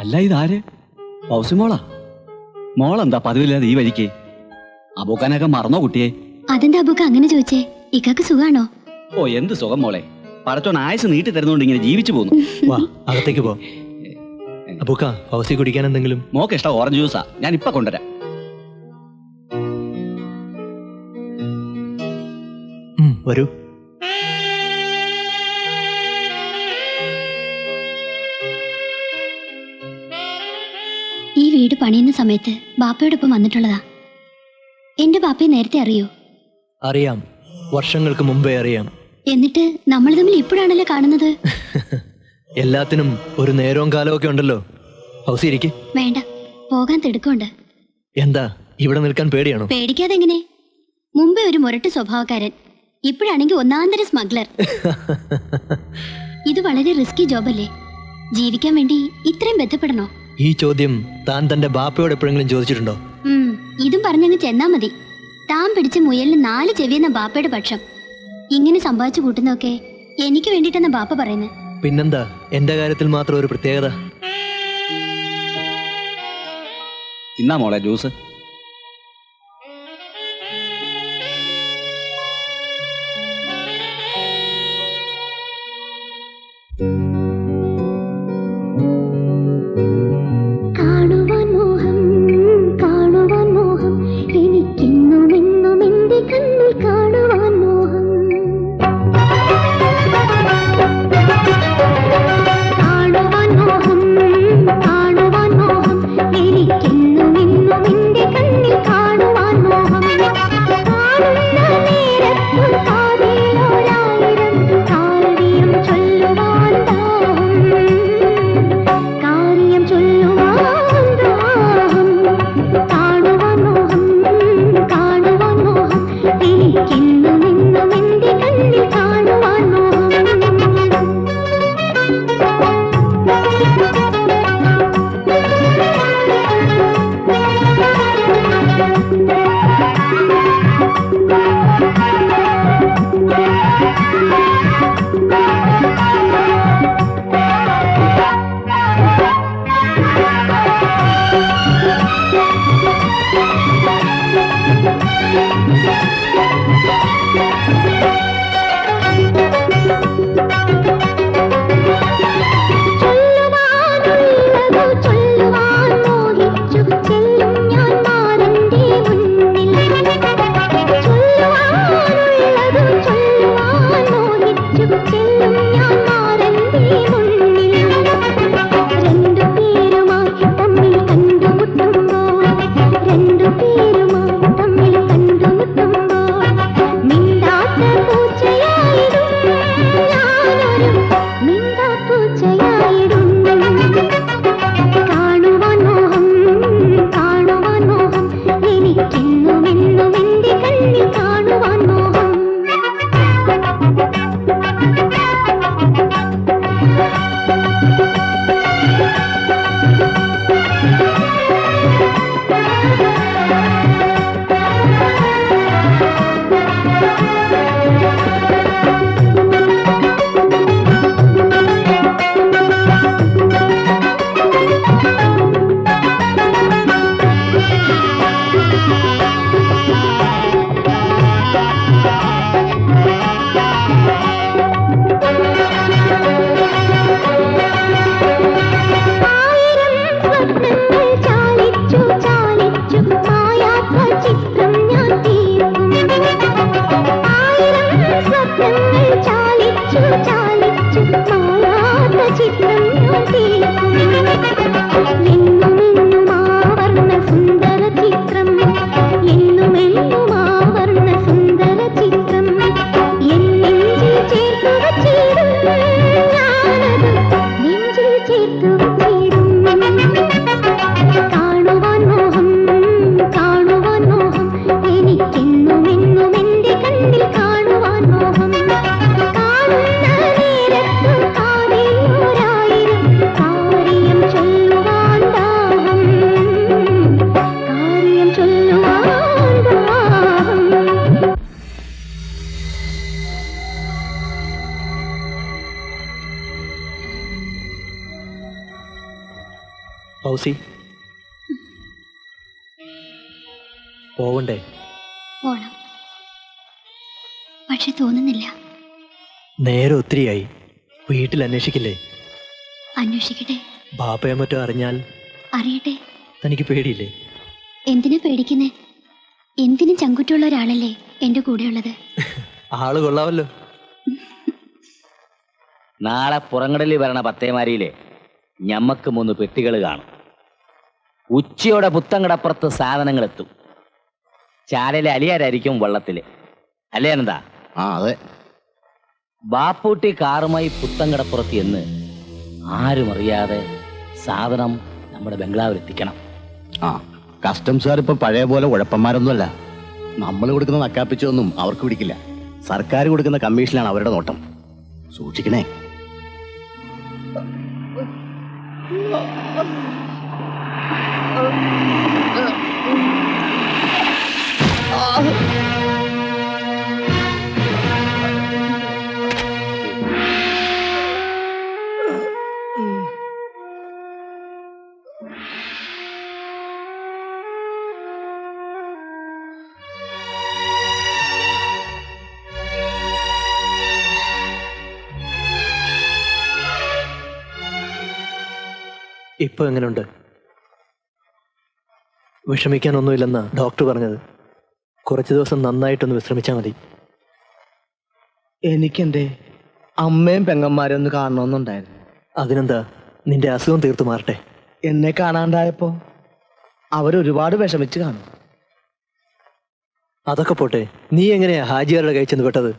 അല്ല, ഇതാര്? പൗസിമോളാ? മോളെന്താ പതിവില്ലാതെ ഈ വഴിക്ക്? അബൂക്കാനൊക്കെ മറന്നോ കുട്ടിയെ? അതെന്താ അബൂക്ക അങ്ങനെ ചോദിച്ചേ? ഇക്കാക്ക് സുഖാണോ? ഓ, എന്ത് സുഖം മോളെ. പടച്ചോൻ ആയുസ് നീട്ടി തരുന്നോണ്ട് ഇങ്ങനെ ജീവിച്ചു പോകുന്നു. വാ, അകത്തേക്ക് പോ. അബൂക്ക, ഫൗസി കുടിക്കാൻ എന്തെങ്കിലും? മോക്ക് ഇഷ്ടം ഓറഞ്ച് ജ്യൂസാ, ഞാൻ ഇപ്പൊ കൊണ്ടുവരാം. വരൂ. ഈ വീട് പണിയുന്ന സമയത്ത് ബാപ്പയോടൊപ്പം വന്നിട്ടുള്ളതാ. എന്റെ ബാപ്പയെ നേരത്തെ അറിയോ? അറിയാം, വർഷങ്ങൾക്ക് മുമ്പേ അറിയാം. എന്നിട്ട് നമ്മൾ തമ്മിൽ ഇപ്പോഴാണല്ലോ കാണുന്നത്. എല്ലാത്തിനും ഒരു നേരവും കാലവും ഒക്കെ ഉണ്ടല്ലോ. ഫൗസി ഇരിക്ക്. വേണ്ട, പോകാൻ തിടുക്കമുണ്ട്. എന്താ, ഇവിടെ നിൽക്കാൻ പേടിയാണോ? പേടിക്കാതെ എങ്ങനെ? മുമ്പേ ഒരു മുരട്ട് സ്വഭാവക്കാരൻ, ഇപ്പോഴാണെങ്കിൽ ഒന്നാന്തര സ്മഗ്ലർ. ഇത് വളരെ റിസ്കി ജോബല്ലേ? ജീവിക്കാൻ വേണ്ടി ഇത്രയും ബന്ധപ്പെടണോ? ഈ ചോദ്യം താൻ തന്റെ ബാപ്പയോട് എപ്പോഴെങ്കിലും ചോദിച്ചിട്ടുണ്ടോ? ഇതും പറഞ്ഞങ്ങ് ചെന്നാ മതി. താൻ പിടിച്ച മുയലിന് 4 ചെവിയെന്ന ബാപ്പയുടെ പക്ഷം. ഇങ്ങനെ സമ്പാദിച്ചു കൂട്ടുന്നൊക്കെ എനിക്ക് വേണ്ടിട്ടെന്ന ബാപ്പ പറയുന്നത്. പിന്നെന്താ എന്റെ കാര്യത്തിൽ മാത്രം ഒരു പ്രത്യേകത? ഇന്നാ മോളെ ജ്യൂസ്. ചൊല്ലുവാൻ ഫൗസി, പോവണ്ടേ? പോണം, പക്ഷെ തോന്നുന്നില്ല. നേരെ ഒത്തിരിയായി. വീട്ടിൽ അന്വേഷിക്കില്ലേ? അന്വേഷിക്കട്ടെ. ബാപ്പയെ മറ്റോ അറിഞ്ഞാൽ? അറിയട്ടെ. തനിക്ക് പേടിയില്ലേ? എന്തിനാ പേടിക്കുന്നേ? എന്തിനും ചങ്കുറ്റുള്ള ഒരാളല്ലേ എന്റെ കൂടെയുള്ളത്. ആള് കൊള്ളാവല്ലോ. നാളെ പുറങ്കടലിൽ വരണ പത്തേമാരിയിലെ ഞമ്മക്ക് 3 പെട്ടികൾ കാണും. ഉച്ചയോടെ പുത്തങ്കടപ്പുറത്ത് സാധനങ്ങൾ എത്തും. ചാലയിലെ അലിയാരായിരിക്കും വള്ളത്തില്, അല്ലേ എന്താ? ആ അതെ. ബാപ്പൂട്ടി കാറുമായി പുത്തങ്കടപ്പുറത്ത് എന്ന് ആരും അറിയാതെ സാധനം നമ്മുടെ ബംഗ്ലാവിൽ എത്തിക്കണം. ആ കസ്റ്റംസുകാർ ഇപ്പൊ പഴയ പോലെ ഉഴപ്പന്മാരൊന്നുമല്ല. നമ്മൾ കൊടുക്കുന്ന നക്കാപ്പിച്ചൊന്നും അവർക്ക് പിടിക്കില്ല. സർക്കാർ കൊടുക്കുന്ന കമ്മീഷനാണ് അവരുടെ നോട്ടം. സൂക്ഷിക്കണേ. ഇപ്പൊ എങ്ങനെയുണ്ട്? വിഷമിക്കാനൊന്നുമില്ലെന്നാ ഡോക്ടർ പറഞ്ഞത്. കുറച്ച് ദിവസം നന്നായിട്ടൊന്ന് വിശ്രമിച്ചാൽ മതി. എനിക്കെന്റെ അമ്മയും പെങ്ങന്മാരും ഒന്ന് കാണണമെന്നുണ്ടായിരുന്നു. അതിനെന്താ, നിന്റെ അസുഖം തീർത്തു മാറട്ടെ. എന്നെ കാണാണ്ടായപ്പോ അവരൊരുപാട് വിഷമിച്ച് കാണും. അതൊക്കെ പോട്ടെ, നീ എങ്ങനെയാ ഹാജിയാരുടെ കൈ ചെന്ന് പെട്ടത്?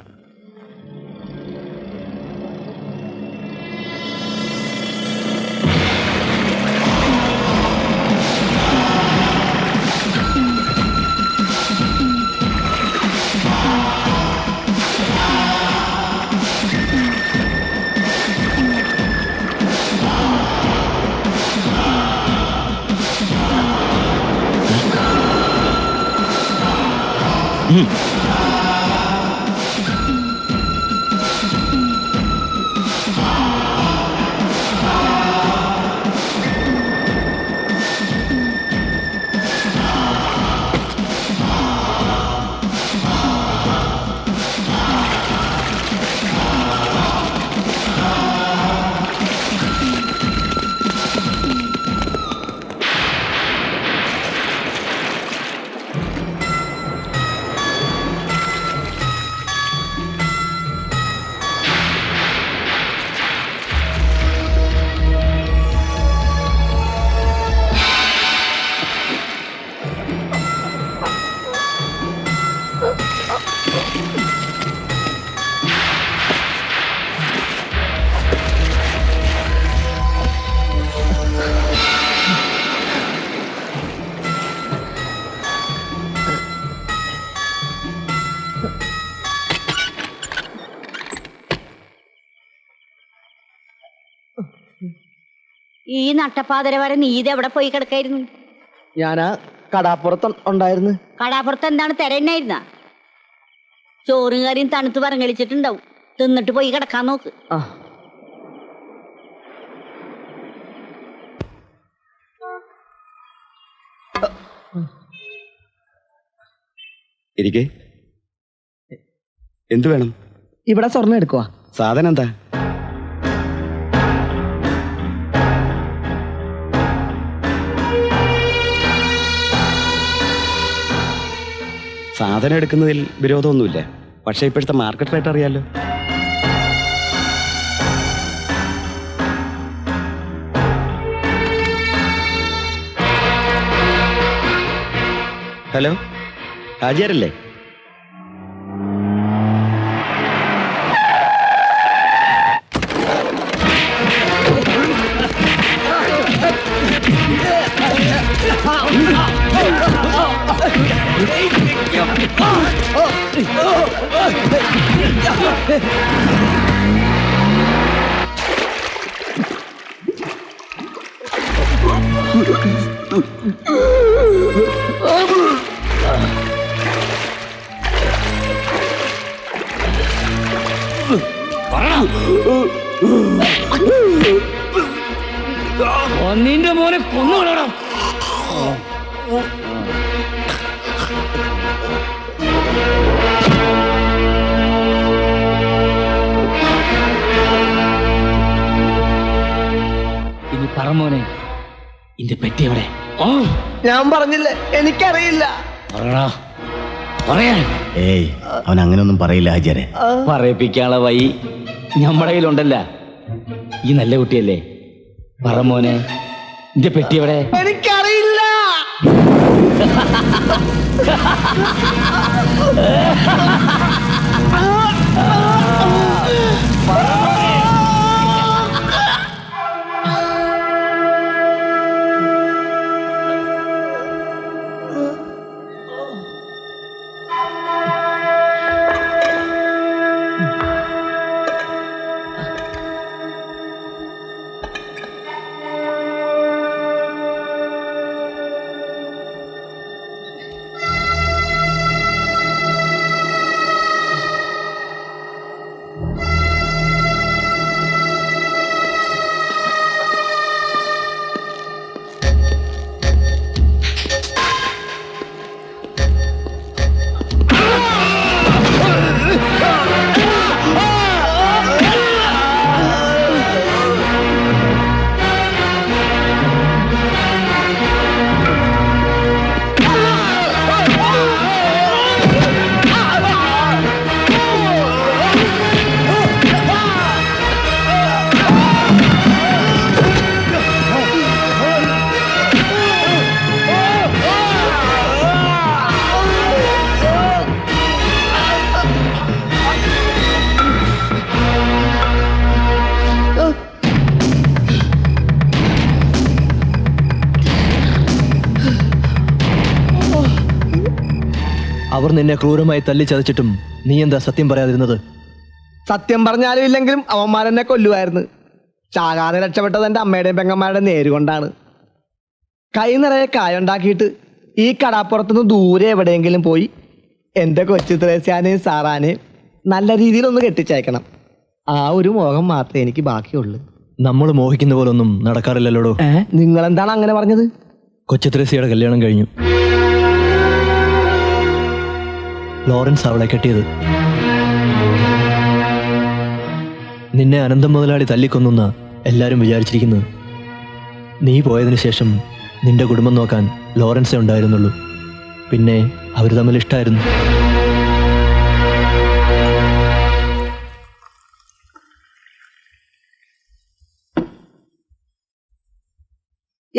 ഈ നട്ടപ്പാതിര വരെ നീ ഇതെവിടെ പോയി കിടക്കായിരുന്നു? ഞാനാ കടാപ്പുറത്ത് ഉണ്ടായിരുന്നു. കടാപ്പുറത്ത് എന്താണ് തിരയുന്നായിരുന്ന? ചോറും കറിയും തണുത്ത് പറങ്ങലിച്ചിട്ടുണ്ടാവും. തിന്നിട്ട് പോയി കിടക്കാൻ നോക്ക്. ആ ഇരിക്കേ. എന്തു വേണം? ഇവിടെ സ്വർണ്ണം എടുക്കുവാ. സാധനം എന്താ? സാധനം എടുക്കുന്നതിൽ വിരോധമൊന്നുമില്ല. പക്ഷെ ഇപ്പോഴത്തെ മാർക്കറ്റ് റേറ്റ് അറിയാലോ. ഹലോ, ഹാജിയാരല്ലേ? നിന്റെ മോനെ കൊന്നുകളയണം. ഇനി പറ മോനെ, ഇന്റെ പെറ്റി എവിടെ? ഞാൻ പറഞ്ഞില്ലേ, എനിക്കറിയില്ല. പറയാൻ ഏയ് അവൻ അങ്ങനെയൊന്നും പറയില്ല ഹാജിയാരെ. പറയിപ്പിക്കാനുള്ള വഴി നമ്മുടെ കയ്യിലുണ്ടല്ല. ഈ നല്ല കുട്ടിയല്ലേ, പറ മോനെ, ഇന്റെ പെറ്റി എവിടെ? എനിക്കറിയില്ല. അവർ നിന്നെ ക്രൂരമായി തല്ലിച്ചതച്ചിട്ടും നീ എന്താ സത്യം പറയാതിരുന്നത്? സത്യം പറഞ്ഞാലും ഇല്ലെങ്കിലും അവന്മാരെന്നെ കൊല്ലുമായിരുന്നു. ചാകാതെ രക്ഷപ്പെട്ടത് എൻ്റെ അമ്മയുടെയും പെങ്ങന്മാരുടെ നേരുകൊണ്ടാണ്. കൈ നിറയെ കായുണ്ടാക്കിയിട്ട് ഈ കടാപ്പുറത്തുനിന്ന് ദൂരെ എവിടെയെങ്കിലും പോയി എൻ്റെ കൊച്ചു ത്രേസ്യാനെയും സാറാനെയും നല്ല രീതിയിലൊന്ന് കെട്ടിച്ചയക്കണം. ആ ഒരു മോഹം മാത്രമേ എനിക്ക് ബാക്കിയുള്ളൂ. നമ്മൾ മോഹിക്കുന്ന പോലൊന്നും നടക്കാറില്ലല്ലോടോ. നിങ്ങളെന്താണ് അങ്ങനെ പറഞ്ഞത്? കൊച്ചു ത്രേസ്യയുടെ കല്യാണം കഴിഞ്ഞു. ലോറൻസ് അവളെ കെട്ടിയത്. നിന്നെ അനന്തം മുതലാളി തല്ലിക്കൊന്നുന്ന എല്ലാവരും വിചാരിച്ചിരിക്കുന്നത്. നീ പോയതിനു ശേഷം നിന്റെ കുടുംബം നോക്കാൻ ലോറൻസേ ഉണ്ടായിരുന്നുള്ളൂ. പിന്നെ അവർ തമ്മിൽ ഇഷ്ടമായിരുന്നു.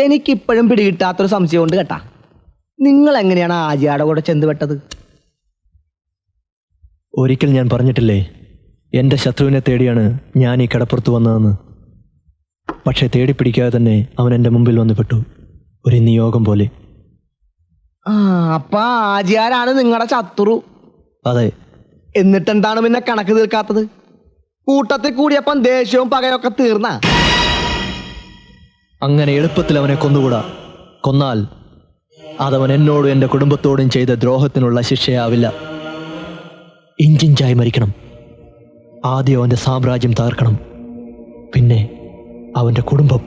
എനിക്കിപ്പോഴും പിടികിട്ടാത്തൊരു സംശയമുണ്ട് കേട്ടാ. നിങ്ങൾ എങ്ങനെയാണ് ആജിയാടെ കൂടെ ചെന്നുപെട്ടത്? ഒരിക്കൽ ഞാൻ പറഞ്ഞിട്ടില്ലേ, എൻ്റെ ശത്രുവിനെ തേടിയാണ് ഞാൻ ഈ കടപ്പുറത്ത് വന്നതെന്ന്. പക്ഷെ തേടിപ്പിടിക്കാതെ തന്നെ അവൻ എൻ്റെ മുമ്പിൽ വന്നു പെട്ടു, ഒരു നിയോഗം പോലെ. അപ്പൊ ആജിയാരാണ് നിങ്ങളുടെ ശത്രു? അതെ. എന്നിട്ടെന്താണ് പിന്നെ കണക്ക് തീർക്കാത്തത്? കൂട്ടത്തിൽ കൂടിയപ്പം ദേഷ്യവും പകയൊക്കെ തീർന്ന? അങ്ങനെ എളുപ്പത്തിൽ അവനെ കൊന്നുകൂടാ. കൊന്നാൽ അതവൻ എന്നോടും എൻ്റെ കുടുംബത്തോടും ചെയ്ത ദ്രോഹത്തിനുള്ള ശിക്ഷയാവില്ല. ഇഞ്ചിഞ്ചായി മരിക്കണം. ആദ്യം അവൻ്റെ സാമ്രാജ്യം തകർക്കണം, പിന്നെ അവൻ്റെ കുടുംബം.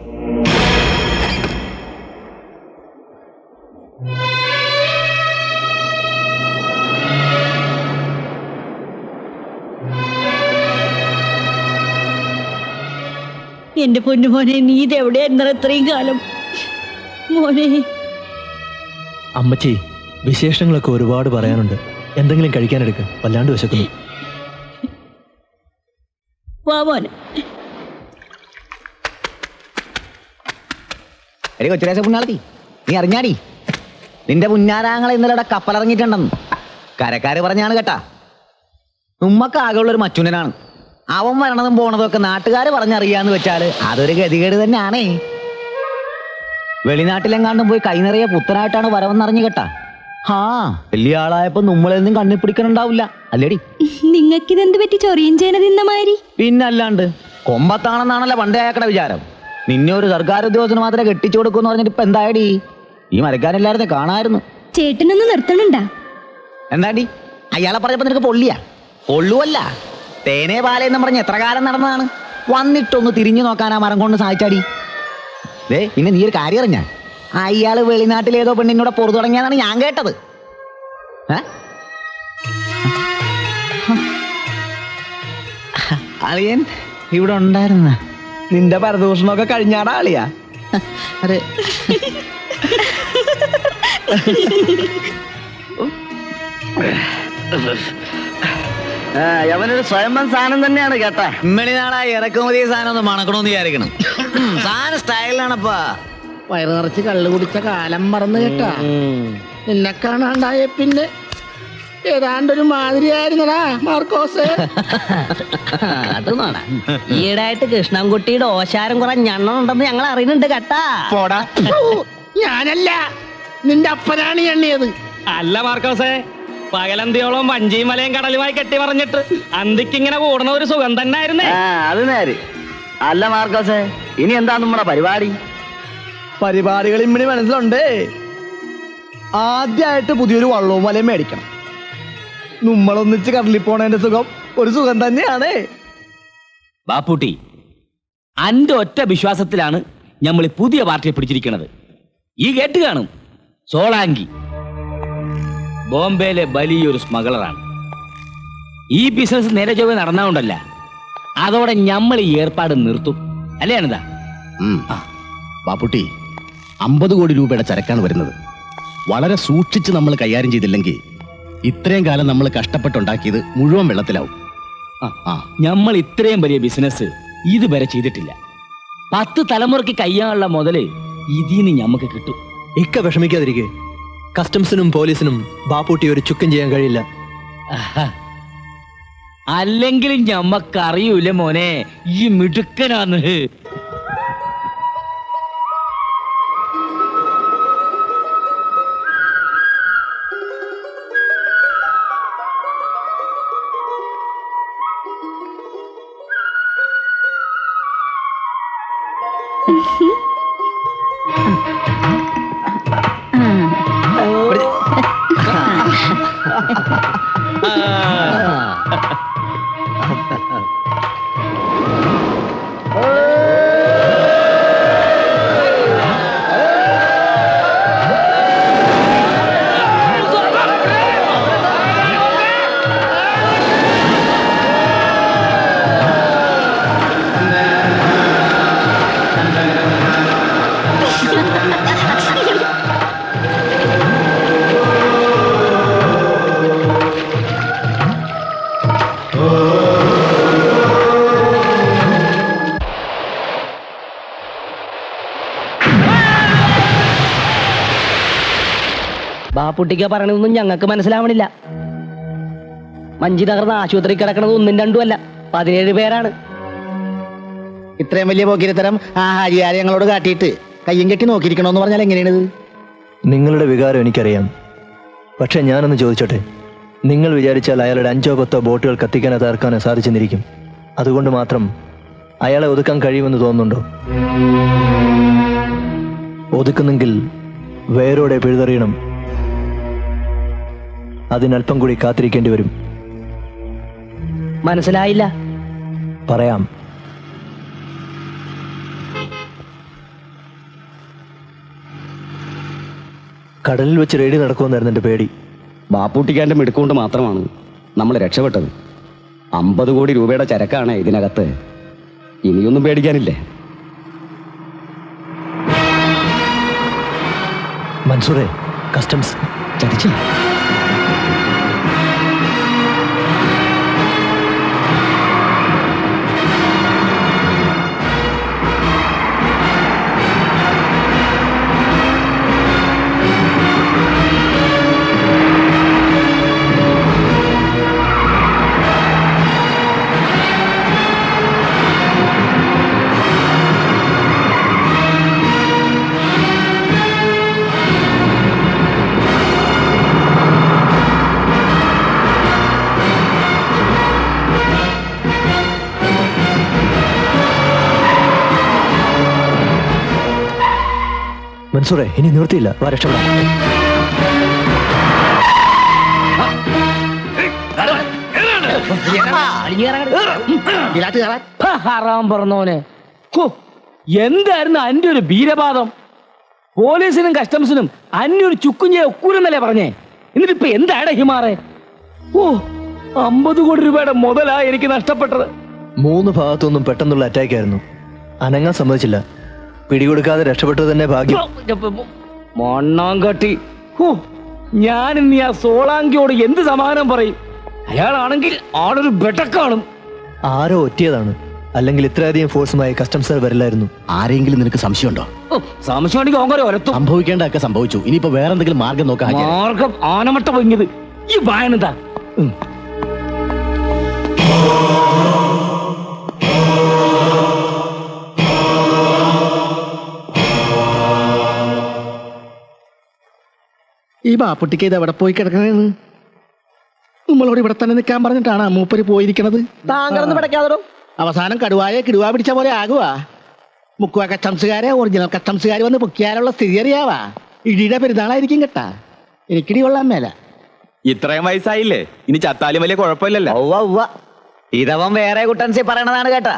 എന്റെ പൊന്നുമോനെ, നീ ഇതെവിടെയായിരുന്നു ഇത്രയും കാലം? മോനെ. അമ്മച്ചി, വിശേഷങ്ങളൊക്കെ ഒരുപാട് പറയാനുണ്ട്. എന്തെങ്കിലും കഴിക്കാനെടുക്ക, വല്ലാണ്ട് വിശക്കുന്നു. വാ മോനെ. എടി കൊച്ചുരേശ പുണ്ണാളത്തി, നീ അറിഞ്ഞാടി നിന്റെ പുന്നാരാങ്ങളെ ഇന്നലെ ഇവിടെ കപ്പലിറങ്ങിയിട്ടുണ്ടെന്ന് കരക്കാര് പറഞ്ഞാണ് കേട്ടാ. ഉമ്മക്ക് ആകെയുള്ളൊരു മച്ചുനനാണ്. അവൻ വരണതും പോണതും ഒക്കെ നാട്ടുകാര് പറഞ്ഞറിയാന്ന് വെച്ചാല് അതൊരു ഗതികേട് തന്നെയാണേ. വെളിനാട്ടിലെങ്ങാണ്ടും പോയി കൈ നിറയെ പുത്തനായിട്ടാണ് വരവെന്നറിഞ്ഞു കേട്ടാ. വലിയ ആളായപ്പോ നമ്മളിൽ നിന്നും കണ്ണി പിടിക്കണുണ്ടാവില്ല അല്ലേടി? നിങ്ങൾക്കിതെന്ത് പറ്റി ചൊറിയും ചേന തിന്ന മാതിരി? പിന്നല്ലാണ്ട് കൊമ്പത്താണെന്നാണല്ലോ പണ്ടേ അയാക്കടെ വിചാരം. നിന്നെ ഒരു സർക്കാർ ഉദ്യോഗസ്ഥന് മാത്രമേ കെട്ടിച്ചു കൊടുക്കൂന്ന് പറഞ്ഞിട്ട് ഇപ്പൊ എന്തായടി? ഈ മരക്കാരെല്ലാരും കാണായിരുന്നു. ചേട്ടനൊന്ന് നിർത്തണുണ്ടാ? എന്താണ്ടി അയാളെ പറഞ്ഞപ്പോ നിനക്ക് പൊള്ളിയാ? പൊള്ളുവല്ല, തേനേ പാലയെന്നും പറഞ്ഞ് എത്ര കാലം നടന്നതാണ്. വന്നിട്ടൊന്ന് തിരിഞ്ഞു നോക്കാൻ ആ മരം കൊണ്ട് സാധിച്ചാടി. പിന്നെ നീ ഒരു കാര്യം അറിഞ്ഞ അയാള് വെളിനാട്ടിലേതോ പെണ്ണിനോട് പൊറു തുടങ്ങിയാന്നാണ് ഞാൻ കേട്ടത്. അളിയൻ ഇവിടെ ഉണ്ടായിരുന്ന നിന്റെ പരദൂഷണമൊക്കെ കഴിഞ്ഞാടാ അളിയാ. അതെ. അവനൊരു സ്വയംഭം സാധനം തന്നെയാണ് കേട്ടാ. ഇമ്മണി നാളെ ഇറക്കുമതി സാധനം ഒന്ന് മണക്കണമെന്ന് വിചാരിക്കണം. സാധനം സ്റ്റൈലാണപ്പാ. വയറ് നിറച്ച് കള്ളു കുടിച്ച കാലം മറന്നു കേട്ടാ. നിന്നെ കാണാണ്ടായ പിന്നെ ഏതാണ്ടൊരു മാതിരിയായിരുന്നടാ മാർക്കോസ്. അത് നോണ. ഈയിടായിട്ട് കൃഷ്ണൻകുട്ടിയുടെ ഓശാരം കുറെ ഞണ്ണം ഉണ്ടെന്ന് ഞങ്ങൾ അറിയുന്നുണ്ട് കേട്ടാ. പോടാ. ഞാനല്ല, നിന്റെ അപ്പനാണ് എണ്ണിയത്. അല്ല മാർക്കോസേ, പകലന്തിയോളം വഞ്ചിയും മലയും കടലുമായി കെട്ടി പറഞ്ഞിട്ട് അന്തിക്ക് ഇങ്ങനെ കൂടണ ഒരു സുഖം തന്നെ ആയിരുന്നേ. അത് നേര്. അല്ല മാർക്കോസേ, ഇനി എന്താ നമ്മുടെ പരിപാടി? പരിപാടികൾ ഇമ്മണി മനസ്സിലുണ്ട്. ആദ്യമായിട്ട് പുതിയൊരു വള്ളവും വലയും മേടിക്കണം. നമ്മളൊന്നിച്ച് കടലിൽ പോണതിന്റെ സുഖം ഒരു സുഖം തന്നെയാണ്. ബാപ്പൂട്ടി, അന്റെ ഒറ്റ വിശ്വാസത്തിലാണ് നമ്മൾ പുതിയ പാർട്ടിയെ പിടിച്ചിരിക്കുന്നത്. ഈ കേട്ട് കാണും, സോളാങ്കി ബോംബെയിലെ വലിയൊരു സ്മഗ്ലറാണ്. ഈ ബിസിനസ് നേരെ ചൊവ്വേ നടന്നോണ്ടല്ല, അതോടെ നമ്മൾ ഈ ഏർപ്പാട് നിർത്തും. അല്ലേ അനന്താ? ബാപ്പുട്ടി, 50 കോടി രൂപയുടെ ചരക്കാണ് വരുന്നത്. വളരെ സൂക്ഷിച്ച് നമ്മൾ കൈകാര്യം ചെയ്തില്ലെങ്കിൽ ഇത്രയും കാലം നമ്മൾ കഷ്ടപ്പെട്ടുണ്ടാക്കിയത് മുഴുവൻ വെള്ളത്തിലാവും. നമ്മൾ ഇത്രയും വലിയ ബിസിനസ് ഇതുവരെ ചെയ്തിട്ടില്ല. 10 തലമുറയ്ക്ക് കയ്യാനുള്ള മുതല് ഇതിന് ഞമ്മക്ക് കിട്ടും. ഇക്ക വിഷമിക്കാതിരിക്കെ. കസ്റ്റംസിനും പോലീസിനും ബാപ്പൂട്ടി ഒരു ചുക്കും ചെയ്യാൻ കഴിയില്ല. അല്ലെങ്കിലും ഞമ്മക്കറിയൂല മോനെ, ഈ മിടുക്കനാന്ന്. ബാപ്പുട്ടിക്ക പറയണതൊന്നും ഞങ്ങൾക്ക് മനസ്സിലാവണില്ല. മഞ്ചി തകർന്ന ആശുപത്രി കിടക്കണത് 1ഉം 2ഉം അല്ല, 17 പേരാണ്. ഇത്രയും വലിയ പോക്കിരിത്തരം ആ ഹാജിയാരെ ഞങ്ങളോട് കാട്ടിയിട്ട് കയ്യും കെട്ടി നോക്കിയിരിക്കണോന്ന് പറഞ്ഞാൽ എങ്ങനെയാണിത്? നിങ്ങളുടെ വികാരം എനിക്കറിയാം. പക്ഷെ ഞാനൊന്ന് ചോദിച്ചോട്ടെ, നിങ്ങൾ വിചാരിച്ചാൽ അയാളുടെ 5ഓ 10ഓ ബോട്ടുകൾ കത്തിക്കാനോ തകർക്കാനോ സാധിച്ചെന്നിരിക്കും. അതുകൊണ്ട് മാത്രം അയാളെ ഒതുക്കാൻ കഴിയുമെന്ന് തോന്നുന്നുണ്ടോ? ഒതുക്കുന്നെങ്കിൽ വേരോടെ പിഴുതെറിയണം. അതിനല്പം കൂടി കാത്തിരിക്കേണ്ടി വരും. മനസ്സിലായില്ല. പറയാം. കടലിൽ വെച്ച് റെയ്ഡ് നടക്കുമെന്നായിരുന്നു എൻ്റെ പേടി. ബാപ്പൂട്ടിക്കാരൻ്റെ മിടുക്കൊണ്ട് മാത്രമാണ് നമ്മൾ രക്ഷപ്പെട്ടത്. 50 കോടി രൂപയുടെ ചരക്കാണ് ഇതിനകത്ത്. ഇനിയൊന്നും പേടിക്കാനില്ലേ? മൻസൂറെ, കസ്റ്റംസ് ചതിച്ചു. മൻസൂറെ, ഇനി നിവൃത്തിയില്ല. വാ, രക്ഷപ്പെടാം. ഇതിനകത്ത് കയറാൻ ഹറാം പറഞ്ഞോനെ. എന്തായിരുന്നു അന്റെ ഒരു വീരപാതം? പോലീസിനും കസ്റ്റംസിനും അന്നെ ഒരു ചുക്കുഞ്ഞെ ഒക്കൂലെന്നല്ലേ പറഞ്ഞേ? എന്നിട്ട് ഇപ്പൊ എന്താണ് ഹിമാറെ? ഓ, 50 കോടി രൂപയുടെ മുതലാ എനിക്ക് നഷ്ടപ്പെട്ടത്. 3 ഭാഗത്തുനിന്നും പെട്ടെന്നുള്ള അറ്റാക്ക് ആയിരുന്നു. അനങ്ങാൻ സമ്മതിച്ചില്ല. പിടികൊടുക്കാതെ രക്ഷപ്പെട്ടത് തന്നെ ഭാഗ്യം. മണ്ണാങ്കട്ടി. ഞാൻ ഇനി ആ സോളാങ്കിയോട് എന്ത് സമാധാനം പറയും? അയാളാണെങ്കിൽ ആളൊരു ബെട്ടക്കാണും. ആരോ ഒറ്റിയതാണ്, അല്ലെങ്കിൽ ഇത്രയധികം ഫോഴ്സുമായി കസ്റ്റംസ് വരില്ലായിരുന്നു. ആരെങ്കിലും നിനക്ക് സംശയമുണ്ടോ? സംശയമാണെങ്കിൽ ഓങ്കരെ ഒരത്തും. സംഭവിക്കേണ്ടതൊക്കെ സംഭവിച്ചു. ഇനിയിപ്പോ വേറെ എന്തെങ്കിലും മാർഗം നോക്കാം. മാർഗം ആനമട്ട പൊങ്ങിയത് ഈ വായനതാ. ഈ ബാപ്പുട്ടിക്ക് ഇത് എവിടെ പോയി കിടക്കണേന്ന്? നമ്മളോട് ഇവിടെ തന്നെ നിൽക്കാൻ പറഞ്ഞിട്ടാണ് മൂപ്പര് പോയിരിക്കണത്. താങ്കളൊന്നും പിടയ്ക്കാതോ. അവസാനം കിടുവാ പിടിച്ച പോലെ ആകുവാ. മുക്കുവ കസ്റ്റംസുകാരെ ഒറിജിനൽ കസ്റ്റംസുകാർ വന്ന് പൊക്കിയാലുള്ള സ്ഥിതി അറിയാവാ. ഇടിയുടെ പെരുന്നാളായിരിക്കും കേട്ടാ. എനിക്കിടി കൊള്ളാൻ മേല. ഇത്രയും വയസ്സായില്ലേ, ഇനി ചത്താലും വലിയ കുഴപ്പമില്ലല്ലോ. ഇതവൻ വേറെ കുട്ടൻസി പറയണതാണ് കേട്ടാ.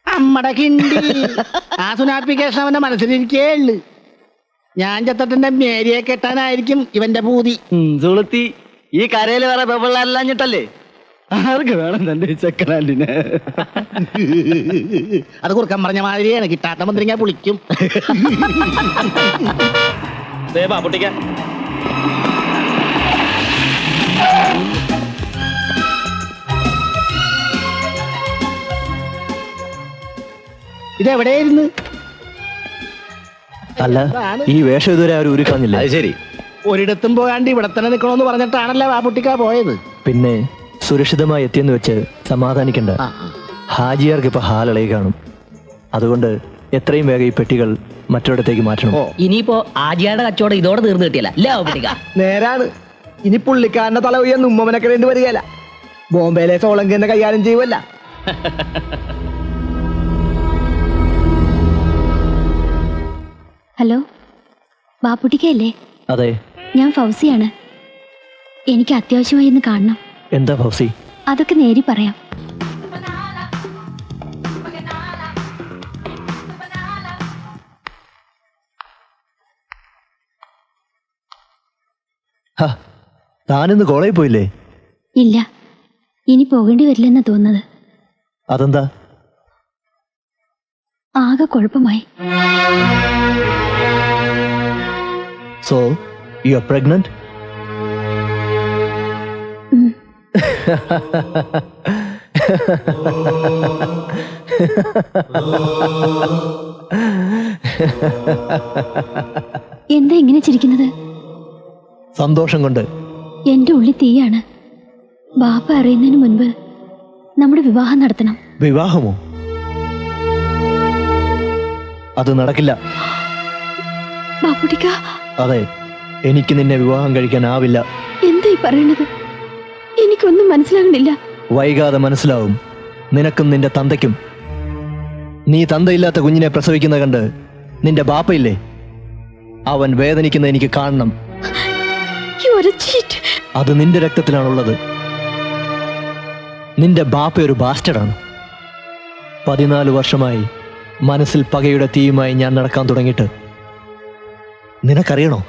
അമ്മടെ കിണ്ടി. ആ സുനാപ്പിക്കേഷൻ അവന്റെ മനസ്സിലിരിക്കേ ഉള്ളു. ഞാൻ ചത്തട്ടിന്റെ മേരിയെ കെട്ടാനായിരിക്കും ഇവന്റെ പൂതി. സുളുത്തി, ഈ കരയിൽ വേറെ പെപ്പിള്ളാഞ്ഞിട്ടല്ലേ? ആർക്ക് വേണം തന്റെ ചെക്കനാണ്ടിനെ? അത് കുറുക്കൻ പറഞ്ഞ മാതിരിയാണ്. കിട്ടാത്ത മന്ത്രിങ്ങ പുളിക്കും. ഇതെവിടെയായിരുന്നു? അല്ല, ഈ വേഷം ഇതുവരെ ആരും ഉരുക്കളഞ്ഞില്ല. അത് ശരി. ഒരിടത്തും പോകാണ്ട് ഇവിടെ തന്നെ നിൽക്കണമെന്ന് പറഞ്ഞിട്ടാണല്ലോ ബാപ്പുട്ടിക്ക പോയത്. പിന്നെ സുരക്ഷിതമായി എത്തിയെന്ന് വെച്ച് സമാധാനിക്കണ്ട. ഹാജിയാർക്ക് ഇപ്പൊ ഹാലളയി കാണും. അതുകൊണ്ട് എത്രയും വേഗം ഈ പെട്ടികൾ മറ്റൊരിടത്തേക്ക് മാറ്റണം. ഇനിയിപ്പോ ആജിയാരുടെ കച്ചവടം ഇതോടെ തീർന്നു കിട്ടിയല്ല. നേരാണ്. ഇനി പുള്ളിക്കാരന്റെ തല ഉയർന്ന് ഉമ്മനൊക്കെ വരികയല്ല. ബോംബെയിലെ സോളങ്കന്നെ കൈകാര്യം ചെയ്യുമല്ല. ഹലോ, ബാപ്പുട്ടിക്കല്ലേ? അതെ. ഞാൻ ഫൗസിയാണ്. എനിക്ക് അത്യാവശ്യമായി ഇന്ന് കാണണം. എന്താ ഫൗസി? അതൊക്കെ നേരി പറയാം. താനിന്ന് കോളേജിൽ പോയില്ലേ? ഇല്ല, ഇനി പോകേണ്ടി വരില്ലെന്നാ തോന്നുന്നത്. അതെന്താ? ആകെ കുഴപ്പമായി. So, you are pregnant? എന്താ ഇങ്ങനെ ചിരിക്കുന്നത്? സന്തോഷം കൊണ്ട്. എന്റെ ഉള്ളിൽ തീയാണ്. ബാപ്പ അറിയുന്നതിന് മുൻപ് നമ്മുടെ വിവാഹം നടത്തണം. വിവാഹമോ? അത് നടക്കില്ല. ബാപ്പുട്ടിക്ക. അതെ, എനിക്ക് നിന്നെ വിവാഹം കഴിക്കാനാവില്ല. എന്താ ഈ പറയണത്? എനിക്കൊന്നും മനസ്സിലാകുന്നില്ല. വൈകാതെ മനസ്സിലാവും, നിനക്കും നിന്റെ തന്തയ്ക്കും. നീ തന്തയില്ലാത്ത കുഞ്ഞിനെ പ്രസവിക്കുന്ന കണ്ട് നിന്റെ ബാപ്പയില്ലേ, അവൻ വേദനിക്കുന്ന എനിക്ക് കാണണം. അത് നിന്റെ രക്തത്തിലാണുള്ളത്. നിന്റെ ബാപ്പ ഒരു ബാസ്റ്റഡാണ്. 14 വർഷമായി മനസ്സിൽ പകയുടെ തീയുമായി ഞാൻ നടക്കാൻ തുടങ്ങിയിട്ട് നിനക്കറിയണോ?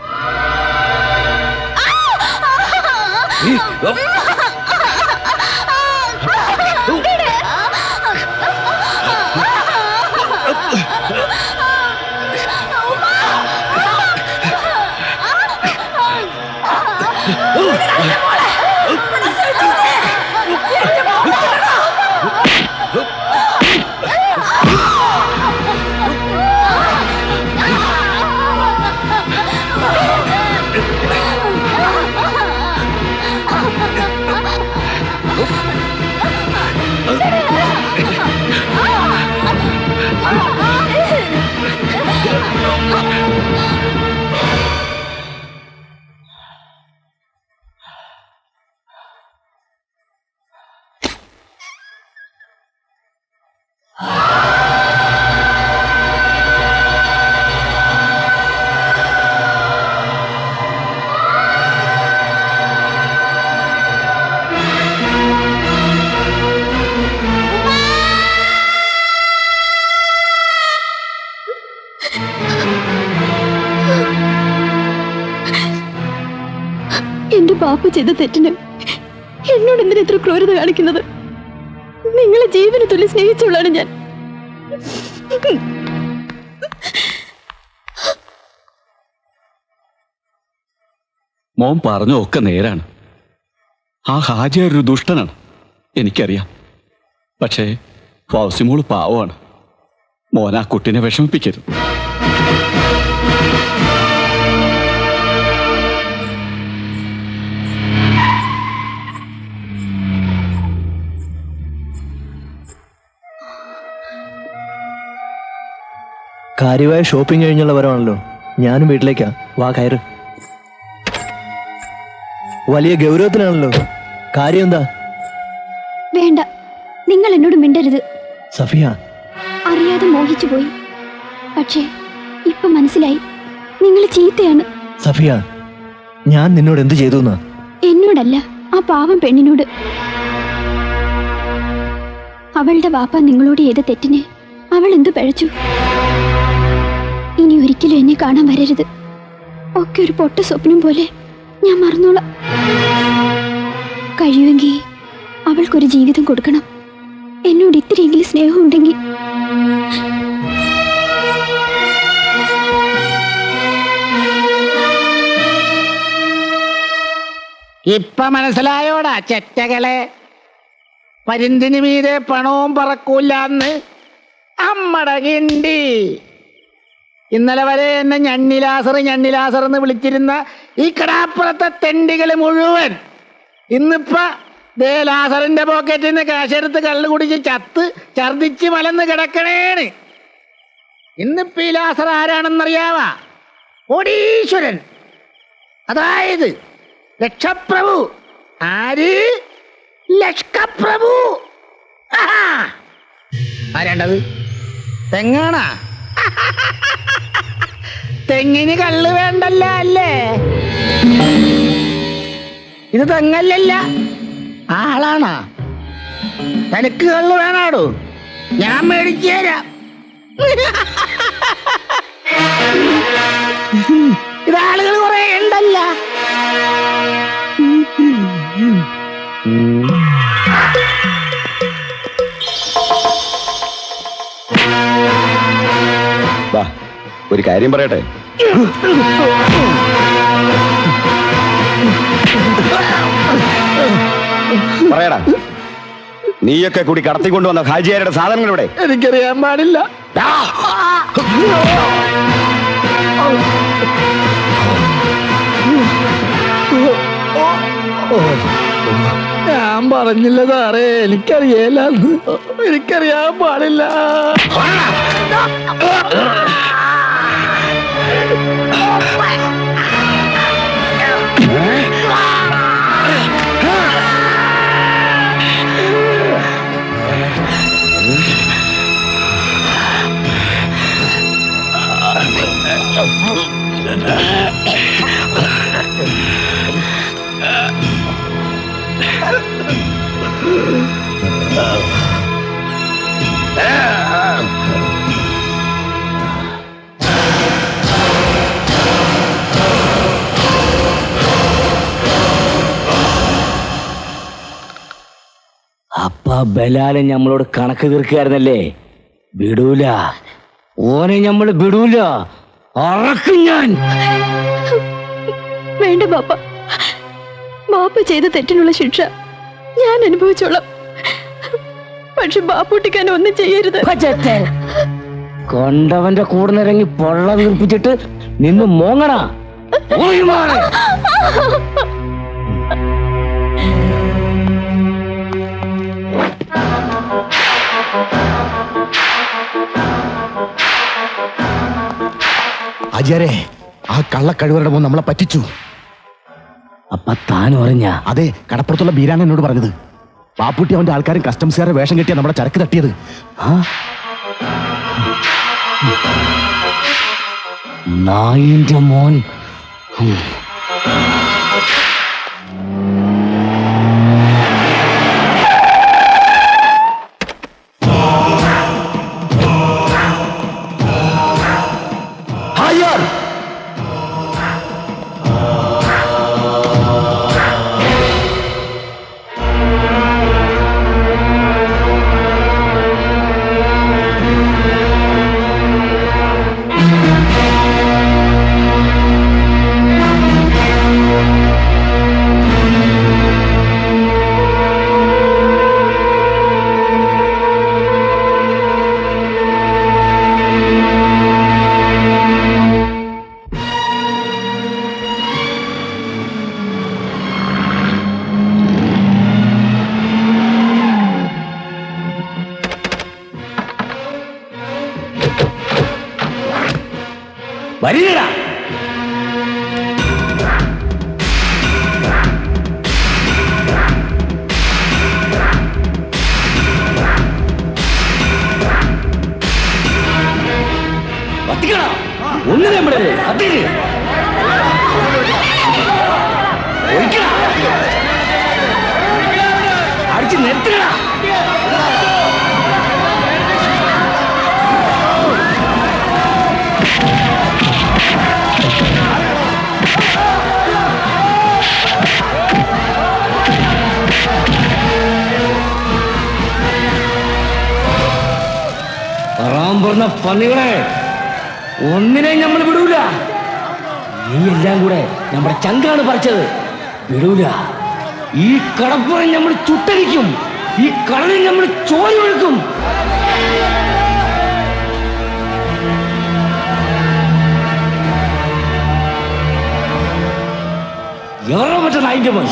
എന്റെ പാപ്പ ചെയ്ത തെറ്റിന് എന്നോട് എന്തിനാ ഇത്ര ക്രൂരത കാണിക്കുന്നത്? നിങ്ങളെ ജീവന് തുല്യ സ്നേഹിച്ചവളാണ് ഞാൻ. മോൻ പറഞ്ഞ ഒക്കെ നേരാണ്. ആ ഹാജിയാർ ഒരു ദുഷ്ടനാണ്, എനിക്കറിയാം. പക്ഷേ ഫൗസിമോള് പാവമാണ്. മോൻ ആ കുട്ടിനെ വിഷമിപ്പിക്കരുത്. കാര്യമായ ഷോപ്പിംഗ് കഴിഞ്ഞുള്ള വരവാണല്ലോ. ഞാനും വീട്ടിലേക്കാ. വാ കയറ്. വലിയ ഗൗരവത്തിലാണല്ലോ. കാര്യം എന്താ? വേണ്ട, നിങ്ങൾ എന്നോട് മിണ്ടരുത്. സഫിയ, അറിയാതെ മോഹിച്ചു പോയി. പക്ഷേ ഇപ്പൊ മനസ്സിലായി, നിങ്ങൾ ചീത്തയാണ്. സഫിയ, ഞാൻ നിന്നോട് എന്ത് ചെയ്തു? എന്നോടല്ല, ആ പാവം പെണ്ണിനോട്. അവളുടെ വാപ്പ നിങ്ങളോട് ചെയ്ത തെറ്റിന് അവൾ എന്ത് പഴച്ചു? ഇനി ഒരിക്കലും എന്നെ കാണാൻ വരരുത്. ഒക്കെ ഒരു പൊട്ട സ്വപ്നം പോലെ ഞാൻ മറന്നോളാം. കഴിയുമെങ്കിൽ അവൾക്കൊരു ജീവിതം കൊടുക്കണം. എന്നോട് ഇത്തിരിയെങ്കിലും സ്നേഹം ഉണ്ടെങ്കിൽ. ഇപ്പൊ മനസ്സിലായോടാ ചെറ്റകളെ? പരിന്തിന് മീതെ പണവും പറക്കൂലെന്ന് അമ്മടെ കിണ്ടി. ഇന്നലെ വരെ എന്നെ ഞണ്ണിലാസർ എന്ന് വിളിച്ചിരുന്ന ഈ കടാപ്പുറത്തെ തെണ്ടികൾ മുഴുവൻ ഇന്നിപ്പോ ദേ ലാസറിന്റെ പോക്കറ്റിൽ നിന്ന് കാശെടുത്ത് കള്ളു കുടിച്ച് ചത്ത് ഛർദിച്ച് മലന്ന് കിടക്കണേണ്. ഇന്നിപ്പോ ഈ ലാസർ ആരാണെന്നറിയാവാ? കോടീശ്വരൻ, അതായത് ലക്ഷപ്രഭു. ആര്? ലക്ഷപ്രഭു. ആരാണ്ടത്? തെങ്ങാണാ? തെങ്ങിന് കള്ള് വേണ്ടല്ല അല്ലേ? ഇത് തെങ്ങല്ലല്ല, ആളാണാ. തനിക്ക് കള്ള് വേണാടോ? ഞാൻ മേടിച്ചു തരാം. ഇതാളുകൾ കുറെ ഉണ്ടല്ല. വാ, ഒരു കാര്യം പറയട്ടെ. പറയടാ, നീയൊക്കെ കൂടി കടത്തിക്കൊണ്ടുവന്ന ഹാജിയാരുടെ സാധനങ്ങൾ ഇവിടെ? എനിക്കറിയാൻ പാടില്ല. ഞാൻ പറഞ്ഞില്ല സാറേ, എനിക്കറിയാലെന്ന്. എനിക്കറിയാൻ പാടില്ല. അപ്പ ബലാലെ നമ്മളോട് കണക്ക് തീർക്കായിരുന്നല്ലേ? വിടൂല, ഓനെ നമ്മള് വിടൂല. അറക്കും ഞാൻ. വേണ്ട ബാപ്പ, ബാപ്പ ചെയ്ത തെറ്റിനുള്ള ശിക്ഷ ഞാൻ അനുഭവിച്ചോളാം. പക്ഷെ ബാപ്പൂട്ടിക്കാൻ ഒന്നും ചെയ്യരുത്. കൊണ്ടവന്റെ കൂടെ നിറങ്ങി പൊള്ള വീർപ്പിച്ചിട്ട് നിന്ന് മോങ്ങണ. ആചാരേ, ആ കള്ളക്കഴിവരുടെ മുൻ നമ്മളെ പറ്റിച്ചു. അപ്പ താൻ പറഞ്ഞ? അതെ, കടപ്പുറത്തുള്ള ബീരാണ് എന്നോട് പറഞ്ഞത്. പാപ്പുട്ടി അവന്റെ ആൾക്കാരും കസ്റ്റംസുകാരെ വേഷം കെട്ടിയാ നമ്മുടെ ചരക്ക് തട്ടിയത്. നായിന്റെ മോൻ. വരികടാ. ഒന്നിനെ നമ്മുടെ അടിച്ച് നിർത്തുക. പറയാൻ പറഞ്ഞ പന്നികളെ ഒന്നിനെ നമ്മൾ വിടൂല. നീ എല്ലാം കൂടെ നമ്മുടെ ചങ്കാണ് പറിച്ചത്. വിടൂല. ഈ കടപ്പുറം നമ്മൾ ചുട്ടരിക്കും. ഈ കടലിൽ നമ്മൾ ചോര ഒഴുക്കും. എവറോ പറ്റ നായിന്റെ മോൻ.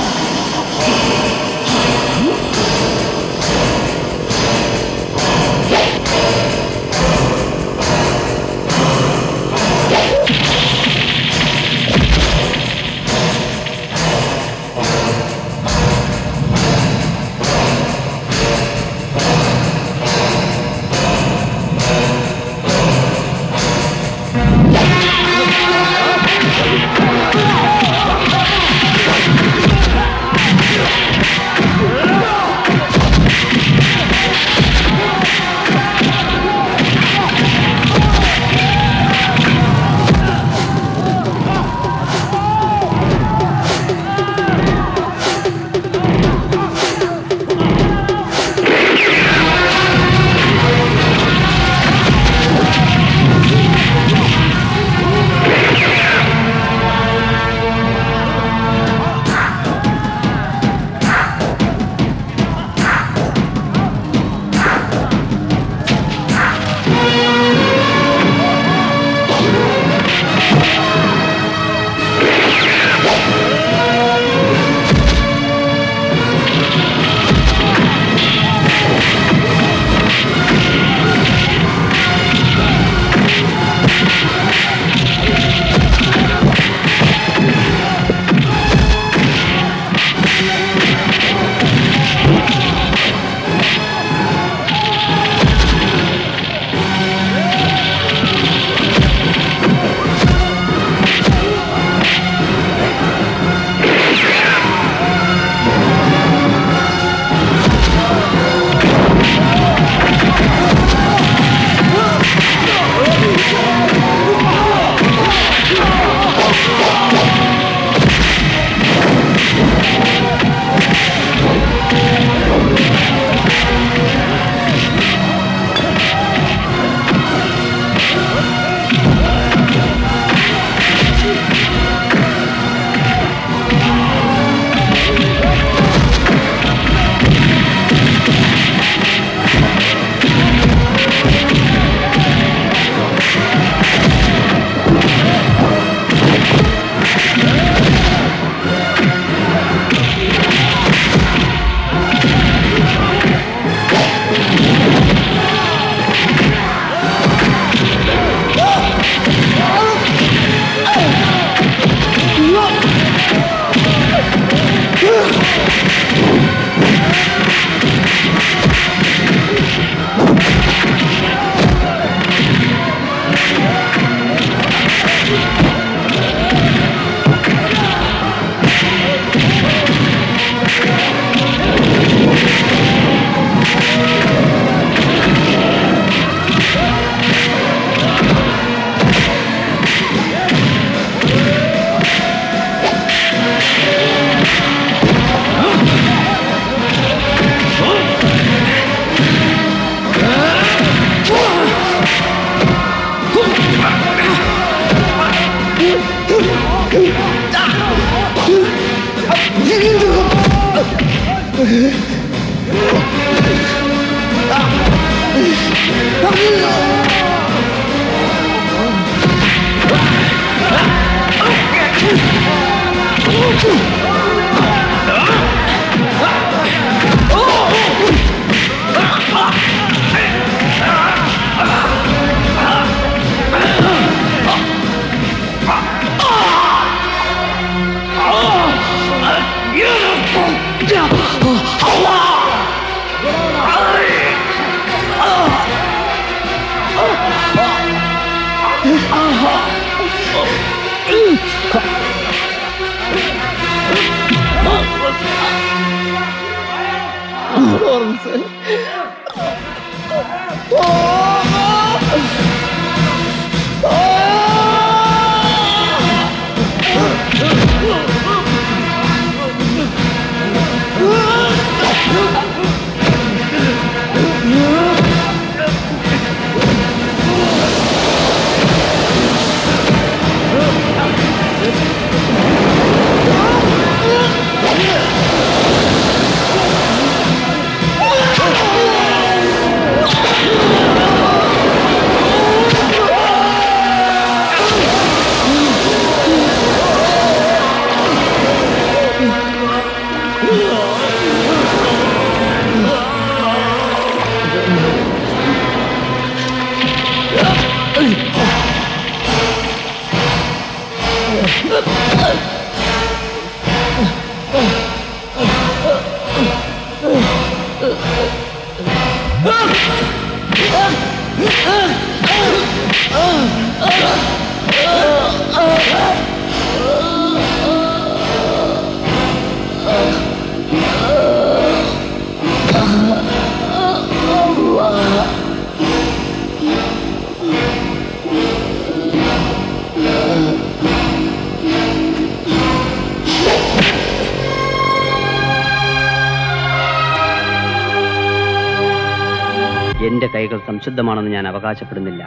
എന്റെ കൈകൾ സംശുദ്ധമാണെന്ന് ഞാൻ അവകാശപ്പെടുന്നില്ല.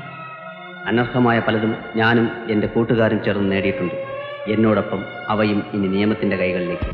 അനർഹമായ പലതും ഞാനും എന്റെ കൂട്ടുകാരും ചേർന്ന് നേടിയിട്ടുണ്ട്. എന്നോടൊപ്പം അവയും ഇനി നിയമത്തിന്റെ കൈകളിലേക്ക്.